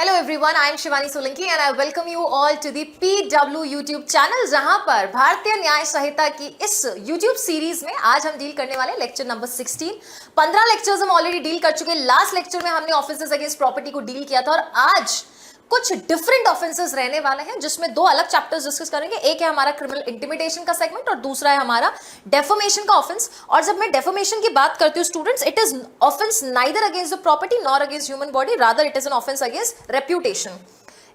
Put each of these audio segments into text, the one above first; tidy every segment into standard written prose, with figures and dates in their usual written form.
Hello everyone, I am Shivani Solanki and I welcome you all to the PW YouTube channel, जहां पर भारतीय न्याय संहिता की इस यूट्यूब सीरीज में आज हम डील करने वाले लेक्चर नंबर 16। 15 लेक्चर्स हम ऑलरेडी डील कर चुके हैं। लास्ट लेक्चर में हमने ऑफेंसेस अगेंस्ट प्रॉपर्टी को डील किया था और आज कुछ डिफरेंट ऑफेंसेस रहने वाले हैं जिसमें दो अलग चैप्टर्स डिस्कस करेंगे। एक है हमारा क्रिमिनल इंटिमिडेशन का सेगमेंट और दूसरा है हमारा डेफोमेशन का ऑफेंस। और जब मैं डेफोमेशन की बात करती हूँ students, it is offence neither against the property nor against human body, rather it is an offence against reputation.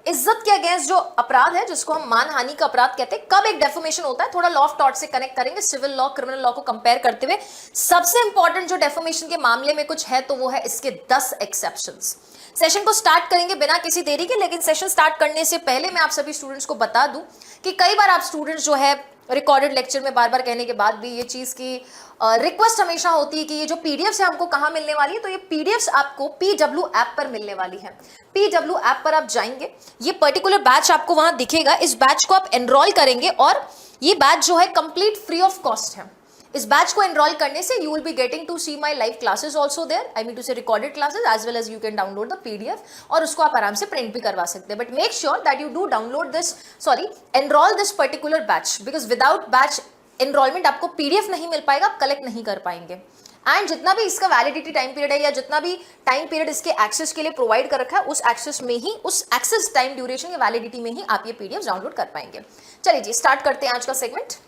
इज्जत के अगेंस्ट जो अपराध है जिसको हम मानहानि का अपराध कहते हैं, कब एक डेफोमेशन होता है, थोड़ा लॉ ऑफ टॉर्ट से कनेक्ट करेंगे सिविल लॉ क्रिमिनल लॉ को कंपेयर करते हुए। सबसे इंपॉर्टेंट जो डेफोमेशन के मामले में कुछ है तो वो है इसके 10 एक्सेप्शंस। सेशन को स्टार्ट करेंगे बिना किसी देरी के, लेकिन सेशन स्टार्ट करने से पहले मैं आप सभी स्टूडेंट्स को बता दूं कि कई बार आप स्टूडेंट्स जो है रिकॉर्डेड लेक्चर में बार बार कहने के बाद भी ये चीज की रिक्वेस्ट हमेशा होती है कि ये जो पीडीएफ्स है हमको कहाँ मिलने वाली है, तो ये पीडीएफ्स आपको PW ऐप पर मिलने वाली है। PW ऐप पर आप जाएंगे, ये पर्टिकुलर बैच आपको वहां दिखेगा, इस बैच को आप एनरोल करेंगे और ये बैच जो है कंप्लीट फ्री ऑफ कॉस्ट है। इस बैच को एनरोल करने से you will be getting to see my live classes also there, I mean to say recorded classes as well as you can download the PDF और उसको आप आराम से प्रिंट भी करवा सकते हैं। But make sure that you do download this, enrol this particular batch, because without batch enrolment आपको PDF नहीं मिल पाएगा, आप कलेक्ट नहीं कर पाएंगे। एंड जितना भी इसका वैलिडिटी टाइम पीरियड है या जितना भी टाइम पीरियड इसके एक्सेस के लिए प्रोवाइड कर रखा है, उस एक्सेस में ही, उस एक्सेस टाइम ड्यूरेशन या वैलिडिटी में ही आप ये PDF डाउनलोड कर पाएंगे। चलिए जी, स्टार्ट करते हैं आज का सेगमेंट।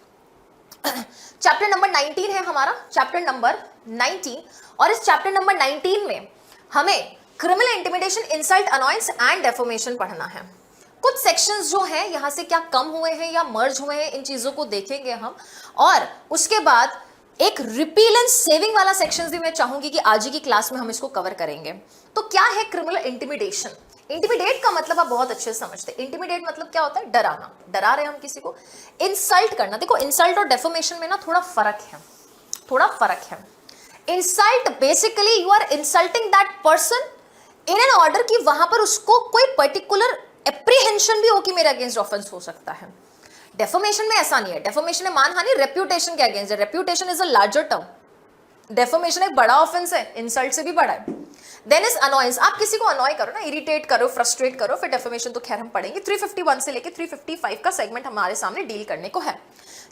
चैप्टर नंबर 19 है हमारा, चैप्टर नंबर 19। और इस चैप्टर नंबर 19 में हमें criminal intimidation, insult, annoyance and deformation पढ़ना है। कुछ सेक्शंस जो हैं यहां से क्या कम हुए हैं या मर्ज हुए हैं, इन चीजों को देखेंगे हम। और उसके बाद एक रिपील एंड सेविंग वाला सेक्शन भी मैं चाहूंगी कि आज ही की क्लास में हम इसको कवर करेंगे। तो क्या है क्रिमिनल इंटिमिडेशन? इंटिमिडेट का मतलब आप बहुत अच्छे से समझते हैं। इंटिमिडेट मतलब क्या होता है? डराना, डरा रहे हम किसी को। इंसल्ट करना, देखो इंसल्ट और डेफोमेशन में ना थोड़ा फर्क है। Insult basically you are insulting that person in an order कि वहां पर उसको कोई पर्टिकुलर एप्रीहेंशन भी हो कि मेरे अगेंस्ट ऑफेंस हो सकता है। डेफोमेशन में ऐसा नहीं है। डेफोमेशन में मानहानि रेप्यूटेशन के अगेंस्ट है। Reputation is a larger term. Deformation एक बड़ा ऑफेंस है, इंसल्ट से भी बड़ा है। देन इज अनॉयंस, आप किसी को अनॉय करो ना, इरिटेट करो, फ्रस्ट्रेट करो, फिर डेफोमेशन तो खैर हम पढ़ेंगे। 351 से लेके 355 का सेगमेंट हमारे सामने डील करने को है।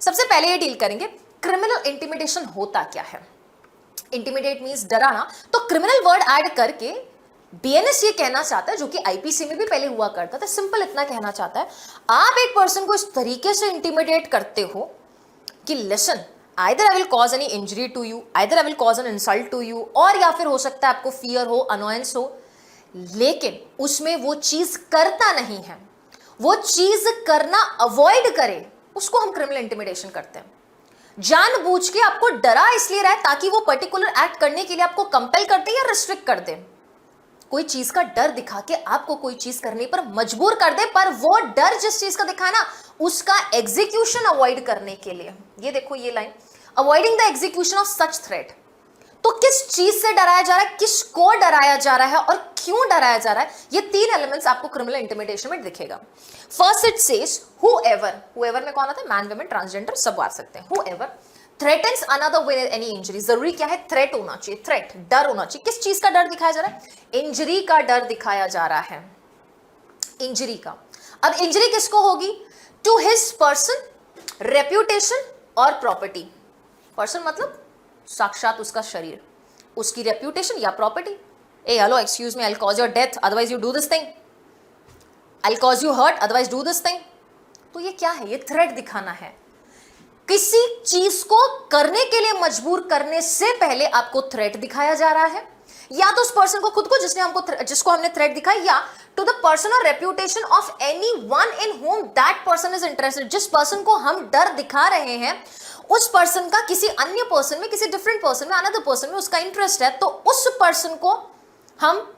सबसे पहले ये डील करेंगे क्रिमिनल इंटिमिडेशन होता क्या है। इंटिमिडेट मींस डराना, तो क्रिमिनल वर्ड ऐड करके BNS ये कहना चाहता है, जो कि IPC में भी पहले हुआ करता था, सिंपल इतना कहना चाहता है, आप एक पर्सन को इस तरीके से इंटिमिडेट करते हो कि listen, either I will cause any injury to you, either I will cause an insult to you, और या फिर हो सकता है आपको फियर हो, अनोयंस हो, लेकिन उसमें वो चीज करता नहीं है, वो चीज करना अवॉइड करे, उसको हम क्रिमिनल इंटिमिडेशन करते हैं। जानबूझ के आपको डरा इसलिए रहा है ताकि वो पर्टिकुलर एक्ट करने के लिए आपको कंपेल कर दे या रिस्ट्रिक्ट कर दे, कोई चीज का डर दिखा के आपको कोई चीज करने पर मजबूर कर दे, पर वो डर जिस चीज का दिखा ना उसका एग्जीक्यूशन अवॉइड करने के लिए। ये देखो ये line, avoiding the execution of such threat. तो किस चीज से डराया जा रहा है, किसको डराया जा रहा है और क्यों डराया जा रहा है, ये 3 एलिमेंट्स आपको क्रिमिनल इंटिमिडेशन में दिखेगा। फर्स्ट इट सेज हुएवर में कौन आता है? मैन, वुमेन, ट्रांसजेंडर सब आ सकते हैं। Whoever threatens another with any injury, जरूरी क्या है? थ्रेट होना चाहिए, थ्रेट, डर होना चाहिए। किस चीज का डर दिखाया जा रहा है? इंजरी का डर दिखाया जा रहा है, इंजरी का। अब इंजरी किसको होगी? टू हिज पर्सन, रेप्यूटेशन और प्रॉपर्टी। पर्सन मतलब साक्षात उसका शरीर, उसकी रेप्यूटेशन या property. A hello excuse me, I will cause your death otherwise you do this thing, I will cause you hurt otherwise do this thing. तो ये क्या है? ये थ्रेट दिखाना है। किसी चीज को करने के लिए मजबूर करने से पहले आपको थ्रेट दिखाया जा रहा है, या तो उस पर्सन को खुद को जिसको हमने थ्रेट दिखाई, या टू द पर्सन और reputation of any one in home that person is interested. जिस पर्सन को हम डर दिखा रहे हैं उस पर्सन का किसी अन्य पर्सन में, किसी डिफरेंट पर्सन में, अनदर पर्सन में उसका इंटरेस्ट है, तो उस पर्सन को हम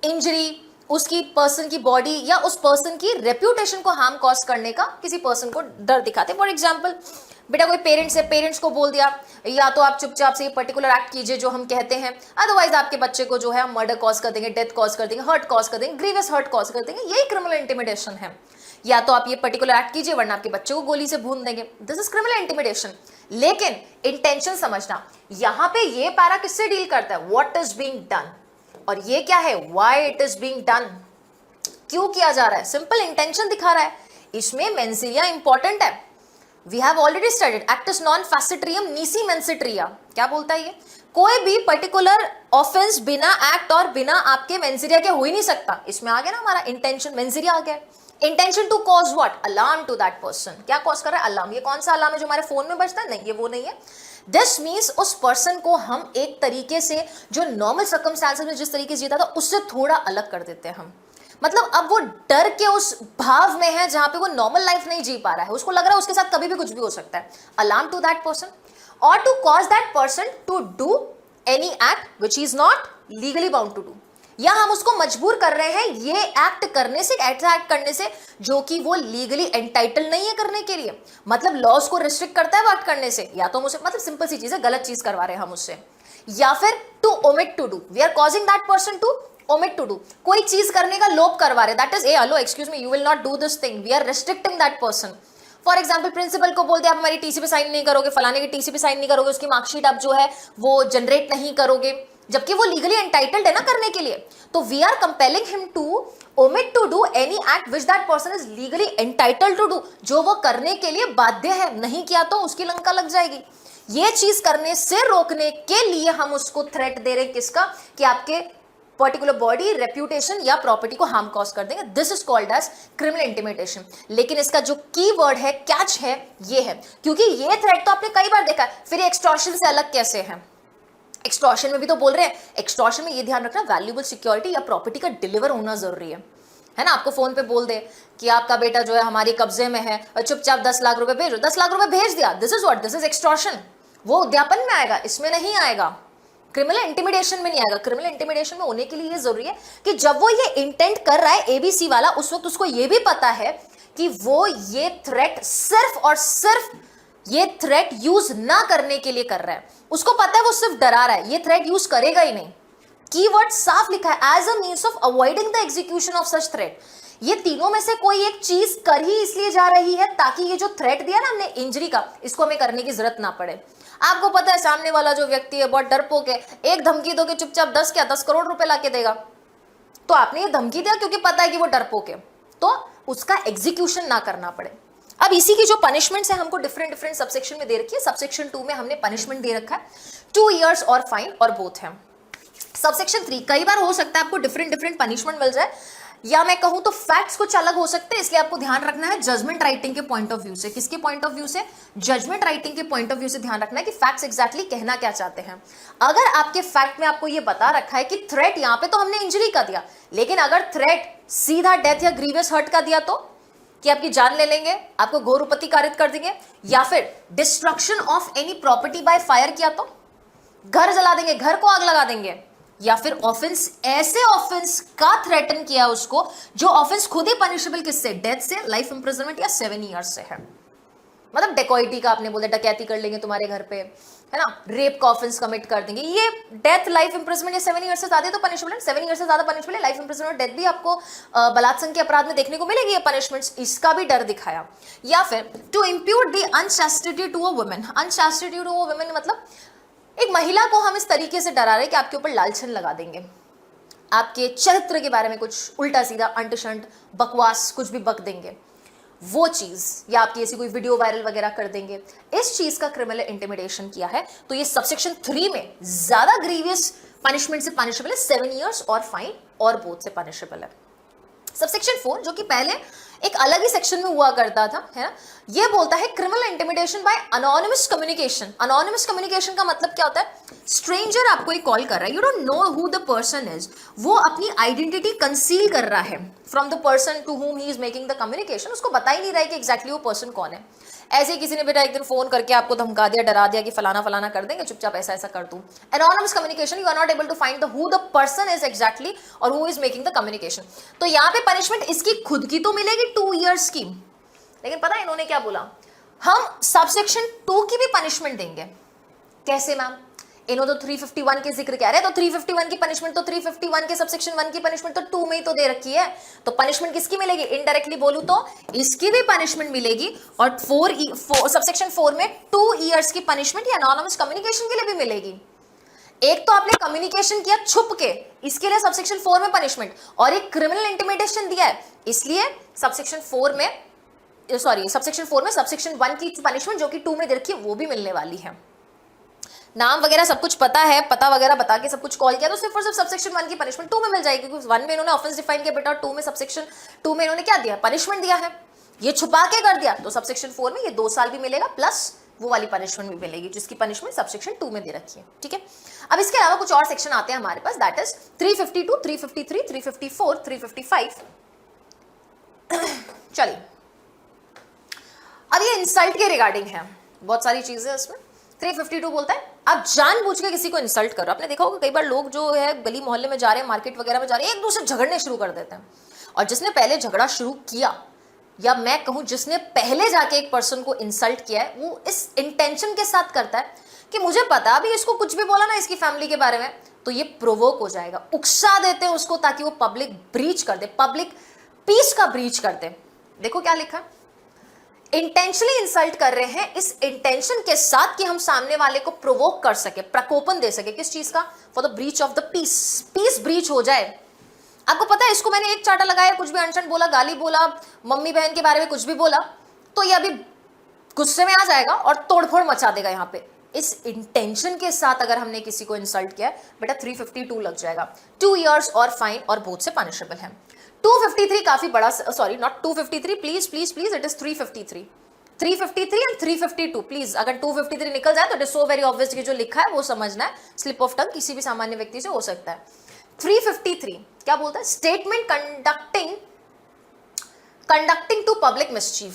इंजरी, उसकी पर्सन की बॉडी या उस पर्सन की रेप्यूटेशन को हार्म कॉज करने का किसी पर्सन को डर दिखाते हैं। फॉर एग्जाम्पल, बेटा कोई पेरेंट्स है, पेरेंट्स को बोल दिया या तो आप चुपचाप से ये पर्टिकुलर एक्ट कीजिए जो हम कहते हैं, अदरवाइज आपके बच्चे को जो है हम मर्डर कॉज कर देंगे, डेथ कॉज कर देंगे, हर्ट कॉज कर देंगे, ग्रीवियस हर्ट कॉज कर देंगे। यही क्रिमिनल इंटिमिडेशन है। या तो आप ये पर्टिकुलर एक्ट कीजिए वरना आपके बच्चे को गोली से भून देंगे, दिस इज क्रिमिनल इंटिमिडेशन। लेकिन इंटेंशन समझना, यहां पे ये पैरा किससे डील करता है? व्हाट इज बीइंग डन, और ये क्या है? Why it is being done. क्यों किया जा रहा है, सिंपल इंटेंशन दिखा रहा है। इसमें मेंसिलिया इंपॉर्टेंट है। We have already studied actus non facit reum nisi mens sit rea. क्या बोलता है ये, कोई भी पर्टिकुलर ऑफेंस बिना एक्ट और बिना आपके मेंसिलिया के हो ही नहीं सकता। इसमें आ गया ना हमारा इंटेंशन, मेंसिलिया आ गया। Intention to cause what, alarm to that person. क्या कॉज कर रहा है, अलार्म। ये कौन सा अलार्म है जो हमारे फोन में बजता है, नहीं ये वो नहीं है। दिस मीन्स उस पर्सन को हम एक तरीके से जो नॉर्मल सर्कमस्टांसेस में जिस तरीके से जीता था उससे थोड़ा अलग कर देते हैं हम। मतलब अब वो डर के उस भाव में है जहां पे वो नॉर्मल लाइफ नहीं जी पा रहा है, उसको लग रहा है उसके साथ कभी भी कुछ भी हो सकता है। अलार्म टू दैट पर्सन और to cause that person to do any act which is not legally bound to do, या हम उसको मजबूर कर रहे हैं ये एक्ट करने से, ऐसा एक्ट करने से जो कि वो लीगली एंटाइटल नहीं है करने के लिए। मतलब लॉस को रिस्ट्रिक्ट करता है वो एक्ट करने से, या तो मुझे मतलब सिंपल सी चीज है, गलत चीज करवा रहे हैं हम उससे, या फिर to omit to do, we are causing that person to omit to do, कोई चीज करने का लोप करवा रहे, that is a hello excuse me you will not do this thing, we are restricting that person. For example principal को बोल दिया आप हमारी टीसी पे साइन नहीं करोगे, फलाने की टीसी पे साइन नहीं करोगे, उसकी मार्कशीट आप जो है वो जनरेट नहीं करोगे, जबकि वो लीगली एंटाइटल्ड है ना करने के लिए। तो we are compelling him to omit to do any act which that person is legally entitled to do, जो वो करने के लिए बाध्य है, नहीं किया तो उसकी लंका लग जाएगी। ये चीज करने से रोकने के लिए हम उसको थ्रेट दे रहे हैं, किसका, कि आपके पर्टिकुलर बॉडी, रेप्यूटेशन या प्रॉपर्टी को हार्म कॉज कर देंगे। This is called as criminal intimidation. लेकिन इसका जो की वर्ड है, कैच है, ये है, क्योंकि ये थ्रेट तो आपने कई बार देखा है। फिर एक्सटॉर्शन से अलग कैसे है, एक्सटॉर्शन में भी तो बोल रहे हैं, एक्सटॉर्शन में ये ध्यान रखना वैल्यूएबल सिक्योरिटी या प्रॉपर्टी का डिलीवर होना जरूरी है ना। आपको फोन पे बोल दे कि आपका बेटा जो है हमारे कब्जे में है और चुपचाप 10 लाख रुपए भेजो, 10 लाख रुपए भेज दिया, this is what, this is extortion. वो उद्यापन में आएगा, इसमें नहीं आएगा, क्रिमिनल इंटिमिडेशन में नहीं आएगा। क्रिमिनल इंटिमिडेशन में होने के लिए ये जरूरी है कि जब वो ये इंटेंट कर रहा है एबीसी वाला, उस वक्त उसको ये भी पता है कि वो ये थ्रेट सिर्फ और सिर्फ ये थ्रेट यूज ना करने के लिए कर रहा है। उसको पता है वो सिर्फ डरा रहा है, ये थ्रेट यूज करेगा ही नहीं। कीवर्ड साफ लिखा है, as a means of avoiding the execution of such threat. ये तीनों में से कोई एक चीज कर ही इसलिए जा रही है ताकि ये जो थ्रेट दिया ना हमने इंजरी का, इसको हमें करने की जरूरत ना पड़े। आपको पता है सामने वाला जो व्यक्ति है बहुत डरपोक है, एक धमकी दो कि चुपचाप 10 करोड़ रुपए लाके देगा, तो आपने ये धमकी दिया क्योंकि पता है कि वो डरपोक है, तो उसका एग्जीक्यूशन ना करना पड़े। अब इसी की जो पनिशमेंट्स है हमको डिफरेंट डिफरेंट सबसेक्शन में दे रखी है। सबसेक्शन 2 में हमने पनिशमेंट दे रखा है 2 years और फाइन और बोथ है। सबसेक्शन 3 कई बार हो सकता है आपको डिफरेंट डिफरेंट पनिशमेंट मिल जाए, या मैं कहूं तो फैक्ट्स कुछ अलग हो सकते हैं, इसलिए आपको ध्यान रखना है जजमेंट राइटिंग के पॉइंट ऑफ व्यू से। किसके पॉइंट ऑफ व्यू से, जजमेंट राइटिंग के पॉइंट ऑफ व्यू से ध्यान रखना है कि फैक्ट्स एग्जैक्टली कहना क्या चाहते हैं। अगर आपके फैक्ट में आपको ये बता रखा है कि थ्रेट यहां पे तो हमने इंजरी का दिया, लेकिन अगर थ्रेट सीधा डेथ या ग्रीवियस हर्ट का दिया तो कि आपकी जान ले लेंगे, आपको घोर उपत्ति कारित कर देंगे, या फिर destruction of any property by fire किया तो घर जला देंगे, घर को आग लगा देंगे, या फिर ऑफेंस, ऐसे ऑफेंस का थ्रेटन किया उसको जो ऑफेंस खुद ही पनिशेबल किससे, डेथ से, लाइफ इंप्रिजनमेंट या 7 years से है। मतलब डेकोइटी का आपने बोला डकैती कर लेंगे तुम्हारे घर पे, है ना, रेप का ऑफेंस कमिट कर देंगे, ये डेथ, लाइफ इंप्रिजनमेंट या 7 years से ज्यादा तो पनिशेबल है। 7 years से ज्यादा पनिशेबल है, लाइफ इंप्रिजनमेंट, डेथ भी आपको बलात्संग के अपराध में देखने को मिलेगी ये पनिशमेंट्स, इसका भी डर दिखाया। या फिर to impute the unchastity to a woman. Unchastity to a woman मतलब एक महिला को हम इस तरीके से डरा रहे कि आपके ऊपर लालछन लगा देंगे, आपके चरित्र के बारे में कुछ उल्टा सीधा अंट शंट बकवास कुछ भी बक देंगे, वो चीज, या आपकी ऐसी कोई वीडियो वायरल वगैरह कर देंगे, इस चीज का क्रिमिनल इंटिमिडेशन किया है तो ये सबसेक्शन 3 में ज्यादा ग्रीवियस पनिशमेंट से पनिशेबल है, 7 years और फाइन और बोथ से पनिशेबल है। सबसेक्शन 4 जो कि पहले एक अलग ही सेक्शन में हुआ करता था, है ना, ये बोलता है criminal intimidation by anonymous communication. Anonymous communication का मतलब क्या होता है, स्ट्रेंजर आपको एक कॉल कर रहा है, you don't know who the person is, वो अपनी आइडेंटिटी कंसील कर रहा है from the person to whom he is making the communication, उसको बता ही नहीं रहा है कि एग्जैक्टली वो पर्सन कौन है। ऐसे ही किसी ने बेटा एक दिन फोन करके आपको धमका दिया, डरा दिया कि फलाना फलाना कर देंगे, चुपचाप ऐसा ऐसा कर दूं। Anonymous communication, you are not able to find the who the person is exactly और who is making the communication. तो यहाँ पे पनिशमेंट इसकी खुद की तो मिलेगी 2 years की, लेकिन पता है इन्होंने क्या बोला, हम सबसेक्शन 2 की भी पनिशमेंट देंगे। कैसे मैम, इन्होंने तो 351 के जिक्र कह रहे हैं, तो 351 की पनिशमेंट तो 351 के सबसेक्शन 1 की पनिशमेंट तो 2 में ही तो दे रखी है, तो पनिशमेंट किसकी मिलेगी, इनडायरेक्टली बोलूं तो इसकी भी पनिशमेंट मिलेगी, और सबसेक्शन 4 में 2 years की पनिशमेंट या एनोनिमस कम्युनिकेशन के लिए भी मिलेगी। एक तो आपने कम्युनिकेशन किया छुप के, इसके लिए सबसेक्शन 4 में पनिशमेंट, और एक क्रिमिनल इंटिमिडेशन दिया है, इसलिए सबसेक्शन 4 में सबसेक्शन 1 की पनिशमेंट जो कि 2 में दे रखी है वो भी मिलने वाली है। नाम वगैरह सब कुछ पता है, पता वगैरह बता के सब कुछ कॉल किया तो सिर्फ और सिर्फ सबसेक्शन 1 की पनिशमेंट 2 में मिल जाएगी, क्योंकि 1 में इन्होंने ऑफेंस डिफाइन किया बेटा, और 2 में सबसेक्शन 2 में इन्होंने क्या दिया, पनिशमेंट दिया है। ये छुपा के कर दिया तो सबसेक्शन 4 में ये 2 साल भी मिलेगा प्लस वो वाली पनिशमेंट भी मिलेगी जिसकी पनिशमेंट सबसेक्शन 2 में दे रखी है। ठीक है, अब इसके अलावा कुछ और सेक्शन आते हैं हमारे पास, दैट इज 352, 353, 354, 355। चलिए, अब ये इंसल्ट के रिगार्डिंग है, बहुत सारी चीजें इसमें। 352 बोलता है आप जानबूझ के किसी को इंसल्ट करो। आपने देखा होगा कई बार लोग जो है गली मोहल्ले में जा रहे हैं, मार्केट वगैरह में जा रहे हैं, एक दूसरे झगड़ने शुरू कर देते हैं, और जिसने पहले झगड़ा शुरू किया, या मैं कहूं जिसने पहले जाके एक पर्सन को इंसल्ट किया है, वो इस इंटेंशन के साथ करता है कि मुझे पता अभी इसको कुछ भी बोला ना इसकी फैमिली के बारे में तो ये प्रोवोक हो जाएगा, उकसा देते हैं उसको ताकि वो पब्लिक ब्रीच कर दे, पब्लिक पीस का ब्रीच कर दे। देखो क्या लिखा, इंटेंशनली इंसल्ट कर रहे हैं इस इंटेंशन के साथ कि हम सामने वाले को प्रोवोक कर सके, प्रकोपन दे सके, किस चीज का, for the breach of the peace, peace breach हो जाए। आपको पता है इसको मैंने एक चाटा लगाया, कुछ भी अनशन बोला, गाली बोला, मम्मी बहन के बारे में कुछ भी बोला, तो ये अभी गुस्से में आ जाएगा और तोड़फोड़ मचा देगा। यहाँ पे इस इंटेंशन के साथ अगर हमने किसी को इंसल्ट किया बेटा 352 लग जाएगा, 2 years और फाइन और बोथ से पनिशेबल है। 253 काफी बड़ा, sorry not 253, please please please, it is 353 and 352 please. अगर 253 निकल जाए तो it is so very obvious कि जो लिखा है वो समझना है, स्लिप ऑफ टंग किसी भी सामान्य व्यक्ति से हो सकता है। 353 क्या बोलता है, statement conducting to public mischief.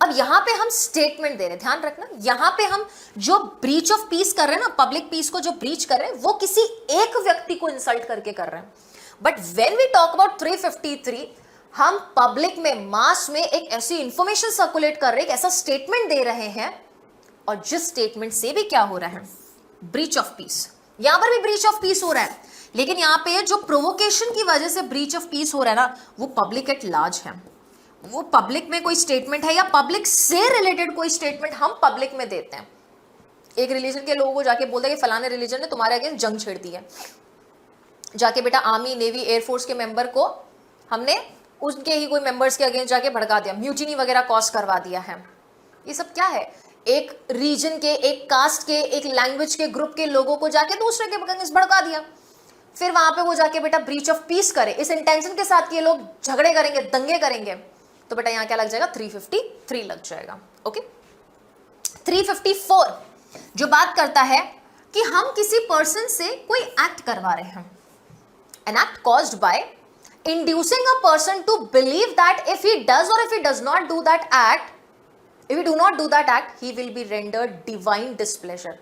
अब यहां पे हम स्टेटमेंट दे रहे हैं, ध्यान रखना, यहां पे हम जो ब्रीच ऑफ पीस कर रहे हैं ना, पब्लिक पीस को जो ब्रीच कर रहे हैं वो किसी एक व्यक्ति को इंसल्ट करके कर रहे हैं। But when we talk about 353, हम पब्लिक में, मास में एक ऐसी इंफॉर्मेशन सर्कुलेट कर रहे हैं, एक ऐसा स्टेटमेंट दे रहे हैं, और जिस स्टेटमेंट से भी क्या हो रहा है, ब्रीच ऑफ पीस। यहां पर भी ब्रीच ऑफ पीस हो रहा है, लेकिन यहां पे जो प्रोवोकेशन की वजह से ब्रीच ऑफ पीस हो रहा है ना, वो पब्लिक एट लार्ज है, वो पब्लिक में कोई स्टेटमेंट है या पब्लिक से रिलेटेड कोई स्टेटमेंट हम पब्लिक में देते हैं। एक रिलीजन के लोगों को जाके बोलते हैं कि फलाने रिलीजन ने तुम्हारे अगेंस्ट जंग छेड़ दी है, जाके बेटा आर्मी, नेवी, एयरफोर्स के मेंबर को हमने उनके ही कोई मेंबर्स के अगेंस्ट जाके भड़का दिया, म्यूटिनी वगैरह कॉज करवा दिया है। ये सब क्या है, एक रीजन के, एक कास्ट के, एक लैंग्वेज के ग्रुप के लोगों को जाके दूसरे के अगेंस्ट भड़का दिया, फिर वहां पे वो जाके बेटा ब्रीच ऑफ पीस करे इस इंटेंशन के साथ कि ये लोग झगड़े करेंगे, दंगे करेंगे, तो बेटा यहां क्या लग जाएगा, 353 लग जाएगा। ओके, 354 जो बात करता है कि हम किसी पर्सन से कोई एक्ट करवा रहे हैं, an act caused by inducing a person to believe that if he does or if he does not do that act, if he do not do that act, he will be rendered divine displeasure।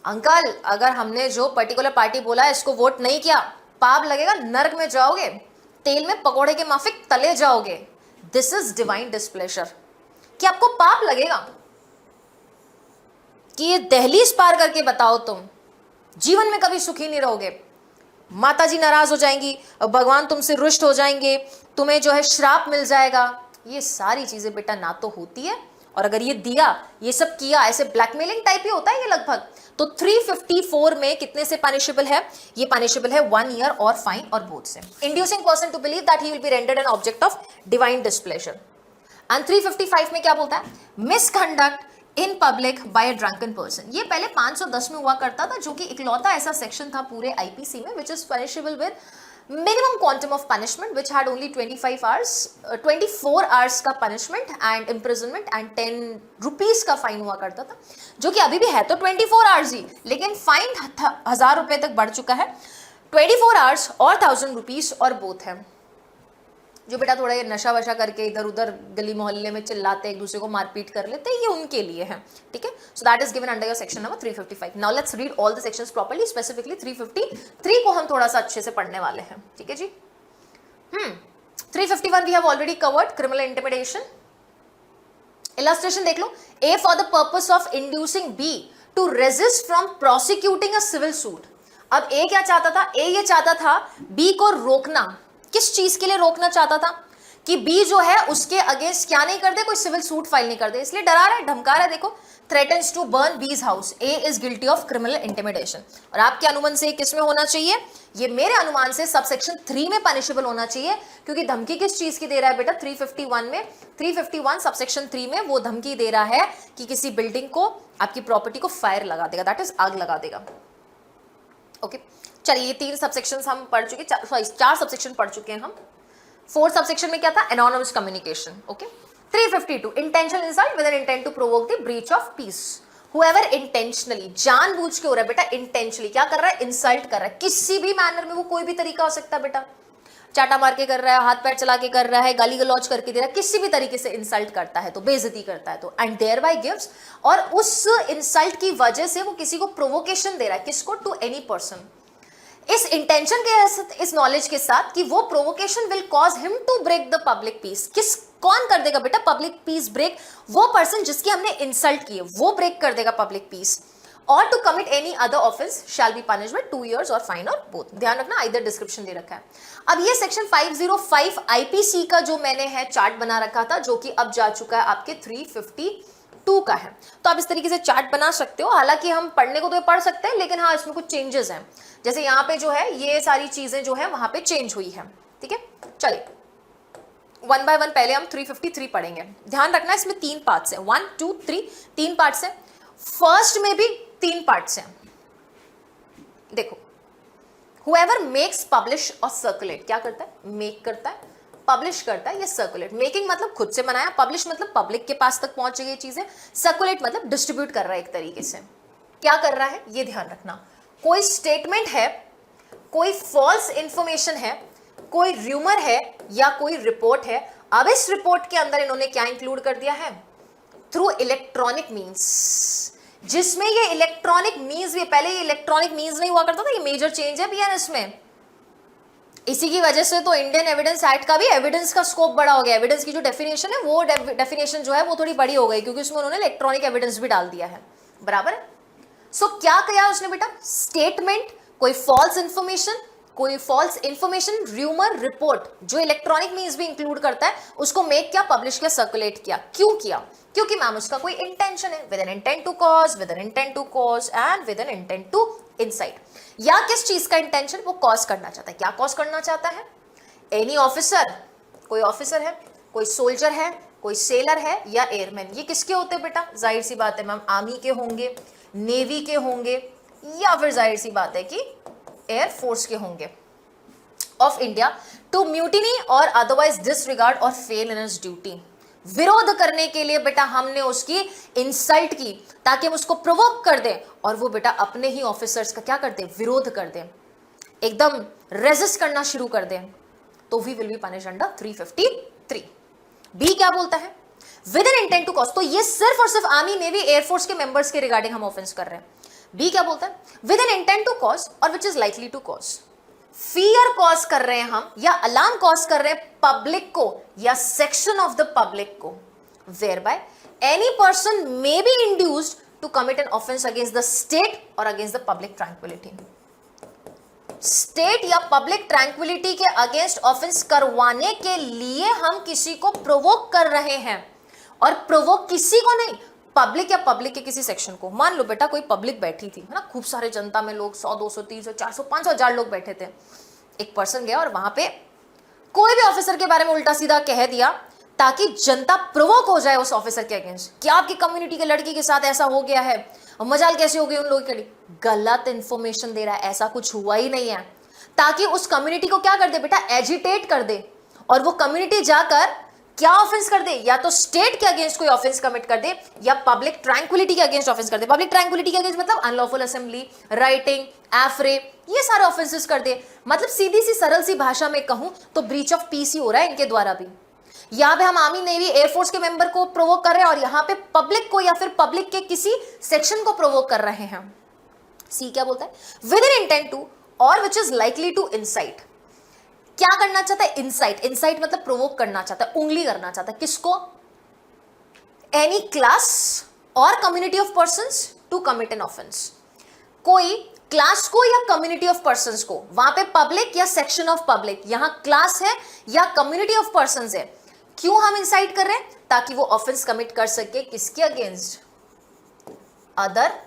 Uncle, अगर हमने जो particular party बोला है इसको vote नहीं किया, पाप लगेगा, नरक में जाओगे, तेल में पकोड़े के माफिक तले जाओगे। दिस इज डिवाइन डिस्प्लेजर, कि आपको पाप लगेगा कि ये दहलीज पार करके बताओ, तुम जीवन में कभी सुखी नहीं रहोगे, माता जी नाराज हो जाएंगी, भगवान तुमसे रुष्ट हो जाएंगे, तुम्हें जो है श्राप मिल जाएगा। ये सारी चीजें बेटा ना तो होती है, और अगर ये दिया, ये सब किया, ऐसे ब्लैकमेलिंग टाइप ही होता है ये लगभग। तो 354 में कितने से पनिशेबल है, ये पनिशेबल है 1 year और फाइन और बोथ से। Inducing person to believe that he will be rendered an object of divine displeasure. And 355 में क्या बोलता है, misconduct in public by a drunken person. ये पहले 510 में हुआ करता था, जो कि इकलौता ऐसा सेक्शन था पूरे आईपीसी में which is punishable with minimum quantum of punishment which had only 24 hours का punishment and imprisonment and 10 rupees का फाइन हुआ करता था, जो कि अभी भी है तो 24 आवर्स ही, लेकिन फाइन 1000 रुपए तक बढ़ चुका है। 24 आवर्स और 1000 रुपीज और बोथ है। जो बेटा थोड़ा ये नशा वशा करके इधर उधर गली मोहल्ले में चिल्लाते, एक दूसरे को मारपीट कर लेते, ये उनके लिए है। ठीक है, so that is given under your section number 355। Now let's read all the sections properly, specifically 353 को हम थोड़ा सा अच्छे से पढ़ने वाले हैं। ठीक है जी। 351 we have already covered, criminal intimidation. Illustration देख लो, A for the purpose of inducing B to resist from prosecuting a civil suit. अब ए क्या चाहता था, ए ये चाहता था बी को रोकना, किस चीज के लिए रोकना चाहता था, कि बी जो है उसके अगेंस्ट क्या नहीं कर दे, कोई सिविल सूट फाइल नहीं कर दे, इसलिए डरा रहा है, धमका रहा है। देखो, थ्रेटन्स टू बर्न बीज house, A is guilty of criminal intimidation. और आपके अनुमान से किस में होना चाहिए? ये मेरे अनुमान से सबसेक्शन 3 में पनिशेबल होना चाहिए, क्योंकि धमकी किस चीज की दे रहा है बेटा? 351 में, 351 सबसेक्शन 3 में वो धमकी दे रहा है कि किसी बिल्डिंग को, आपकी प्रॉपर्टी को फायर लगा देगा, दैट इज आग लगा देगा। ओके, चलिए ये 3 सबसेक्शन हम पढ़ चुके, सॉरी 4 सबसेक्शन पढ़ चुके हैं हम। 4th सबसेक्शन में क्या था? Anonymous communication. Okay, 352 intentional insult with an intent to provoke the breach of peace. Whoever intentionally, जानबूझ के हो रहा है बेटा, इंटेंशनली क्या कर रहा है? इंसल्ट कर रहा है, किसी भी मैनर में, वो कोई भी तरीका हो सकता है बेटा, चाटा मार के कर रहा है, हाथ पैर चला के कर रहा है, गाली गलौज करके दे रहा है, किसी भी तरीके से इंसल्ट करता है तो, बेइज्जती करता है तो, एंड देयर बाय गिव्स, और उस इंसल्ट की वजह से वो किसी को प्रोवोकेशन दे रहा है, किसको? To any person. इस इंटेंशन के साथ, इस नॉलेज के साथ कि वो provocation will cause him to break the public peace. कौन कर देगा बेटा पब्लिक पीस ब्रेक? वो पर्सन जिसकी हमने इंसल्ट की है, वो ब्रेक कर देगा पब्लिक पीस। और to commit any other offence shall be punished by 2 years और फाइन और बोथ। ध्यान रखना, इधर डिस्क्रिप्शन दे रखा है। अब ये सेक्शन 505 आईपीसी का जो मैंने है चार्ट बना रखा था, जो कि अब जा चुका है आपके 352 का है, तो आप इस तरीके से चार्ट बना सकते हो। हालांकि हम पढ़ने को तो पढ़ सकते हैं, लेकिन हाँ इसमें कुछ चेंजेस हैं, जैसे यहाँ पे जो है ये सारी चीजें जो है वहां पे चेंज हुई है। ठीक है, चलिए 1 by 1 पहले हम 353 पढ़ेंगे। ध्यान रखना इसमें 3 पार्ट्स हैं, 1 2 3, 3 पार्ट्स हैं। फर्स्ट में भी 3 पार्ट्स हैं। देखो, whoever makes publish और circulate, क्या करता है? मेक करता है, पब्लिश करता है, ये सर्कुलेट। मेकिंग मतलब खुद से बनाया, पब्लिश मतलब पब्लिक के पास तक पहुंच गई चीजें, सर्कुलेट मतलब डिस्ट्रीब्यूट कर रहा है एक तरीके से। क्या कर रहा है ये ध्यान रखना। कोई स्टेटमेंट है, कोई फॉल्स इंफॉर्मेशन है, कोई र्यूमर है या कोई रिपोर्ट है। अब इस रिपोर्ट के अंदर इन्होंने क्या इंक्लूड कर दिया है? थ्रू इलेक्ट्रॉनिक मीन्स, जिसमें ये इलेक्ट्रॉनिक मीन्स भी, पहले ये इलेक्ट्रॉनिक मीन्स नहीं हुआ करता था, ये मेजर चेंज है बीएनएस में। इसी की वजह से तो इंडियन एविडेंस एक्ट का भी एविडेंस का स्कोप बड़ा हो गया। एविडेंस की जो डेफिनेशन है, वो डेफिनेशन जो है वो थोड़ी बड़ी हो गई, क्योंकि उसमें उन्होंने इलेक्ट्रॉनिक एविडेंस भी डाल दिया है। बराबर है। सो क्या किया उसने बेटा? स्टेटमेंट, कोई फॉल्स इंफॉर्मेशन, र्यूमर, रिपोर्ट, जो इलेक्ट्रॉनिक मीन्स भी इंक्लूड करता है, उसको मेक किया, पब्लिश किया, सर्कुलेट किया। क्यों किया? क्योंकि मैम उसका कोई इंटेंशन है, with an intent to cause, with an intent to cause and with an intent to incite. या किस चीज का इंटेंशन? वो कॉज करना चाहता है। क्या कॉज करना चाहता है? एनी ऑफिसर, कोई ऑफिसर है, कोई सोल्जर है, कोई सेलर है या एयरमैन, ये किसके होते हैं बेटा? जाहिर सी बात है मैम आर्मी के होंगे, नेवी के होंगे, या फिर जाहिर सी बात है कि एयरफोर्स के होंगे ऑफ इंडिया, टू म्यूटिनी और अदरवाइज डिसरिगार्ड और फेल इन हिज ड्यूटी। विरोध करने के लिए बेटा हमने उसकी इंसल्ट की, ताकि हम उसको प्रोवोक कर दें और वो बेटा अपने ही ऑफिसर्स का क्या कर दे? विरोध कर दे, एकदम रेजिस्ट करना शुरू कर दे, तो we will be punished under 353। B क्या बोलता है? With an intent to cause. तो ये सिर्फ और सिर्फ आर्मी, नेवी, एयरफोर्स के मेंबर्स के रिगार्डिंग हम ऑफेंस कर रहे हैं। बी क्या बोलता है? With an intent to cause और which is likely to cause. Fear cause कर रहे हैं हम, या अलार्म कॉज कर रहे हैं पब्लिक को या सेक्शन ऑफ द पब्लिक को, whereby any person may be induced to commit an offence against the state और against the public tranquillity. State या पब्लिक ट्रैंक्विलिटी के अगेंस्ट ऑफेंस करवाने के लिए हम किसी को प्रोवोक कर रहे हैं, और प्रोवोक किसी को नहीं, पब्लिक या पब्लिक के किसी सेक्शन को। मान लो बेटा कोई पब्लिक बैठी थी, है ना, खूब सारे जनता में लोग 100, 200, 300, 400, 500 हजार लोग बैठे थे। एक पर्सन गया और वहां पे कोई भी ऑफिसर के बारे में उल्टा सीधा कह दिया, ताकि जनता प्रोवोक हो जाए उस ऑफिसर के अगेंस्ट। क्या आपकी कम्युनिटी के लड़की के साथ ऐसा हो गया है, और मजाल कैसे हो गई उन लोगों के लिए? गलत इंफॉर्मेशन दे रहा है, ऐसा कुछ हुआ ही नहीं है, ताकि उस कम्युनिटी को क्या कर दे बेटा? एजिटेट कर दे, और वो कम्युनिटी जाकर क्या ऑफेंस कर दे? या तो स्टेट के अगेंस्ट कोई ऑफेंस कमिट कर दे, या पब्लिक ट्रैंक्विलिटी के अगेंस्ट ऑफेंस कर दे। पब्लिक ट्रैंक्विलिटी के अगेंस्ट मतलब अनलॉफुल असेंबली, राइटिंग, एफ्रे, ये सारे ऑफेंसेस कर दे। मतलब सीधी सी सरल सी भाषा में कहूं तो ब्रीच ऑफ पीस ही हो रहा है इनके द्वारा भी। यहां पे हम आर्मी, नेवी, एयरफोर्स के मेंबर को प्रोवोक कर रहे हैं, और यहां पे पब्लिक को या फिर पब्लिक के किसी सेक्शन को प्रोवोक कर रहे हैं। सी क्या बोलता है? विद एन इंटेंट टू और which is likely to incite. क्या करना चाहता है? इंसाइट। इंसाइट मतलब प्रोवोक करना चाहता है, उंगली करना चाहता है। किसको? एनी क्लास और community of persons to commit an offence. कोई क्लास को या कम्युनिटी ऑफ पर्संस को, वहां पे पब्लिक या सेक्शन ऑफ पब्लिक, यहां क्लास है या कम्युनिटी ऑफ पर्संस है। क्यों हम इंसाइट कर रहे हैं? ताकि वो ऑफेंस कमिट कर सके किसके अगेंस्ट? अदर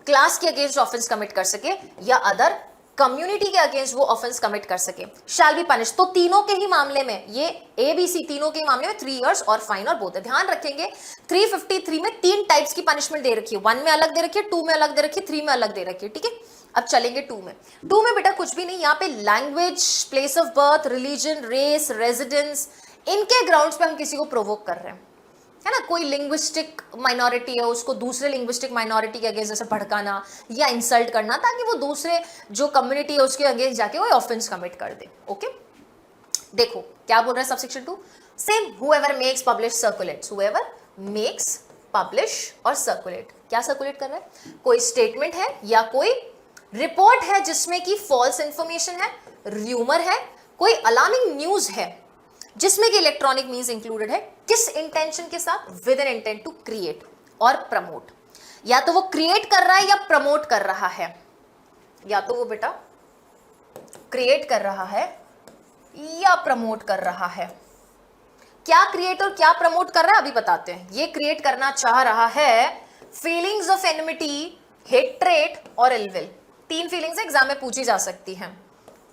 क्लास के अगेंस्ट ऑफेंस कमिट कर सके या अदर कम्युनिटी के अगेंस्ट वो ऑफेंस कमिट कर सके, शैल बी पनिश। तो तीनों के ही मामले में, ये ABC तीनों के ही मामले में 3 इयर्स और फाइन और बोथ है। ध्यान रखेंगे 353 में 3 टाइप्स की पनिशमेंट दे रखी है, 1 में अलग दे रखी है, 2 में अलग दे रखी है, 3 में अलग दे रखी है। ठीक है, अब चलेंगे 2 में। 2 में बेटा कुछ भी नहीं, यहाँ पे language, place of birth, religion, race, residence, इनके ग्राउंड्स पे हम किसी को प्रोवोक कर रहे हैं, है ना। कोई लिंग्विस्टिक माइनॉरिटी है, उसको दूसरे लिंग्विस्टिक माइनॉरिटी के अगेंस्ट जैसे भड़काना या इंसल्ट करना, ताकि वो दूसरे जो कम्युनिटी है उसके अगेंस्ट जाके वो ऑफेंस कमिट कर दे। ओके, देखो क्या बोल रहा है subsection 2, same whoever makes publish circulates, whoever makes publish और सर्कुलेट। क्या सर्कुलेट कर रहा है? कोई स्टेटमेंट है या कोई रिपोर्ट है जिसमें कि फॉल्स इंफॉर्मेशन है, र्यूमर है, कोई अलार्मिंग न्यूज है जिसमें कि इलेक्ट्रॉनिक मीन्स इंक्लूडेड है। किस इंटेंशन के साथ? With an intent to create और प्रमोट। या तो वो क्रिएट कर रहा है या प्रमोट कर रहा है, या तो वो बेटा क्रिएट कर रहा है या प्रमोट कर रहा है। क्या क्रिएट और क्या प्रमोट कर रहा है अभी बताते हैं। ये क्रिएट करना चाह रहा है फीलिंग्स ऑफ एनिमिटी, हेट्रेट और इलविल। 3 फीलिंग्स एग्जाम में पूछी जा सकती हैं।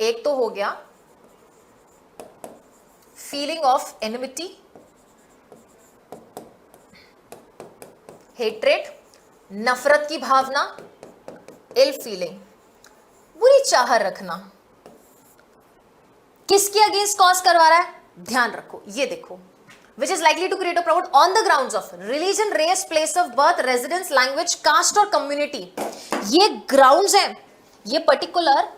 एक तो हो गया फीलिंग ऑफ एनिमिटी, हेट्रेट नफरत की भावना, इल फीलिंग बुरी चाह रखना। किसके अगेंस्ट कॉज करवा रहा है? ध्यान रखो, ये देखो, which is likely to create और promote on the grounds of religion, race, place of birth, residence, language, caste और कम्युनिटी। ये ग्राउंड्स हैं, ये पर्टिकुलर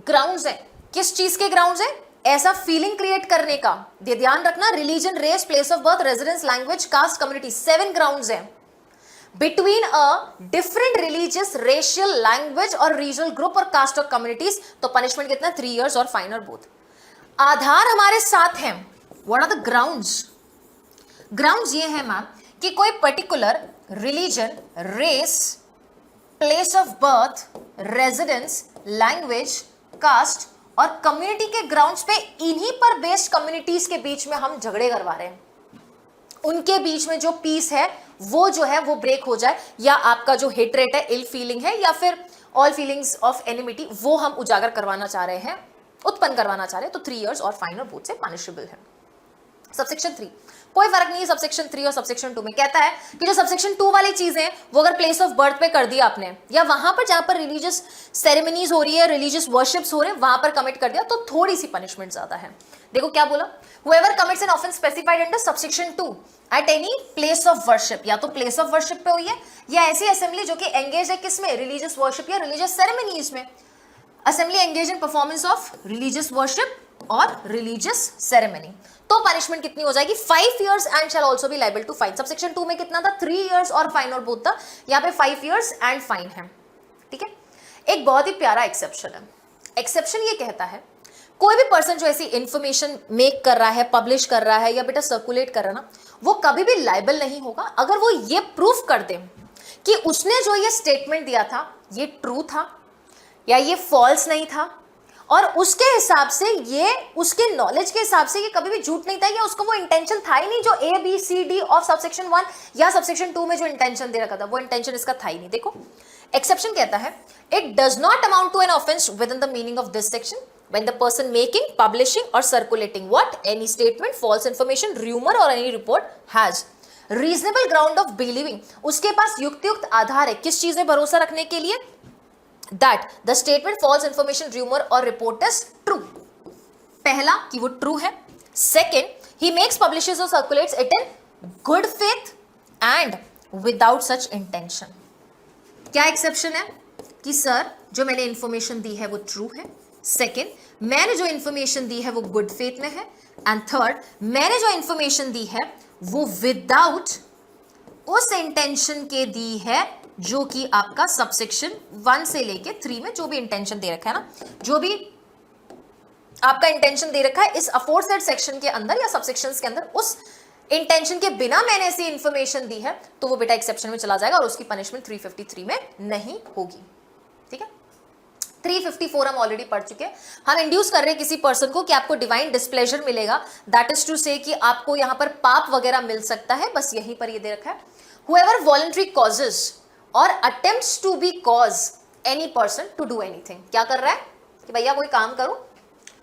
ग्राउंड्स हैं। किस चीज के ग्राउंड्स हैं? ऐसा फीलिंग क्रिएट करने का। ध्यान रखना, religion, race, place of birth, residence, language, caste, community, 7 grounds हैं between a different religious, racial, language और रीजनल ग्रुप और कास्ट और कम्युनिटीज। तो पनिशमेंट कितना? 3 इयर्स और फाइन और बोथ। आधार हमारे साथ हैं। What are the grounds? Grounds ये है मैम कि कोई particular religion, race, place of birth, residence, language, caste और कम्युनिटी के ग्राउंड्स पे इन्हीं पर बेस्ड कम्युनिटीज के बीच में हम झगड़े करवा रहे हैं। उनके बीच में जो पीस है वो जो है वो ब्रेक हो जाए, या आपका जो हेट्रेट है, इल फीलिंग है, या फिर ऑल फीलिंग्स ऑफ एनिमिटी, वो हम उजागर करवाना चाह रहे हैं, उत्पन्न करवाना चाह रहे हैं। तो 3 इयर्स और फाइन और बोथ से पनिशेबल है। सबसेक्शन 3 कोई फर्क नहीं है सबसेक्शन 3 और सबसेक्शन 2 में। कहता है कि जो सबसेक्शन 2 वाली चीजें हैं वो अगर प्लेस ऑफ बर्थ पे कर दिया आपने, या वहां पर जहां पर रिलीजियस सेरेमनीज हो रही है, रिलीजियस वर्शिप्स हो रहे हैं, वहां पर कमिट कर दिया तो थोड़ी सी पनिशमेंट ज्यादा है। देखो क्या बोला, whoever commits an offense specified under subsection 2 at any place of worship, या तो प्लेस ऑफ वर्शिप पे हुई है या ऐसी असेंबली जो कि एंगेज है किसमें? रिलीजियस वर्शिप या रिलीजियस सेरेमनीज में। Assembly engage in performance of religious worship और रिलीजियस सेरेमनी, तो पनिशमेंट कितनी हो जाएगी? 5 years and shall also be liable to fine. Subsection 2 में कितना था? 3 इयर्स और फाइन और बोथ था, यहाँ पे 5 इयर्स एंड फाइन है। ठीक है, एक बहुत ही प्यारा एक्सेप्शन है। एक्सेप्शन ये कहता है कोई भी पर्सन जो ऐसी इंफॉर्मेशन मेक कर रहा है, पब्लिश कर रहा है या बेटा सर्कुलेट कर रहा है ना, वो कभी भी लायबल नहीं होगा अगर वो ये प्रूफ कर दे कि उसने जो ये स्टेटमेंट दिया था ये ट्रू था या ये फॉल्स नहीं था, और उसके हिसाब से ये, उसके नॉलेज के हिसाब से ये कभी भी झूठ नहीं था, या उसको वो इंटेंशन था ही नहीं जो ABCD ऑफ सबसेक्शन 1 या सबसेक्शन 2 में जो इंटेंशन दे रखा था वो इंटेंशन इसका था ही नहीं। देखो एक्सेप्शन कहता है it does not amount to an offence within the meaning of this section when the person making, publishing or circulating what any statement, false information, rumor or any report has reasonable ground of believing, उसके पास युक्तियुक्त आधार है किस चीज में भरोसा रखने के लिए? that the statement, false information, rumor or report is true। पहला कि वो ट्रू है। second, he makes, publishes or circulates it in good faith and without such intention। क्या एक्सेप्शन है कि सर जो मैंने इंफॉर्मेशन दी है वो ट्रू है, सेकेंड मैंने जो इंफॉर्मेशन दी है वो गुड फेथ में है, एंड थर्ड मैंने जो इंफॉर्मेशन दी है वो विदाउट उस इंटेंशन के दी है जो कि आपका सबसेक्शन 1 से लेके 3 में जो भी इंटेंशन दे रखा है ना, जो भी आपका इंटेंशन दे रखा है इस अफोरसेड सेक्शन के अंदर या सबसेक्शंस के अंदर, उस इंटेंशन के बिना मैंने ऐसी इंफॉर्मेशन दी है तो वो बेटा एक्सेप्शन में चला जाएगा और उसकी पनिशमेंट 353 में नहीं होगी। ठीक है, 354 हम ऑलरेडी पढ़ चुके हैं। हम इंड्यूस कर रहे हैं किसी पर्सन को कि आपको डिवाइन डिस्प्लेजर मिलेगा, दैट इज टू से कि आपको यहां पर पाप वगैरह मिल सकता है, बस यहीं पर ये दे रखा है। हुएवर वॉलंटरी कॉजेज और attempts to be cause any person to do anything, क्या कर रहा है कि भैया कोई काम करो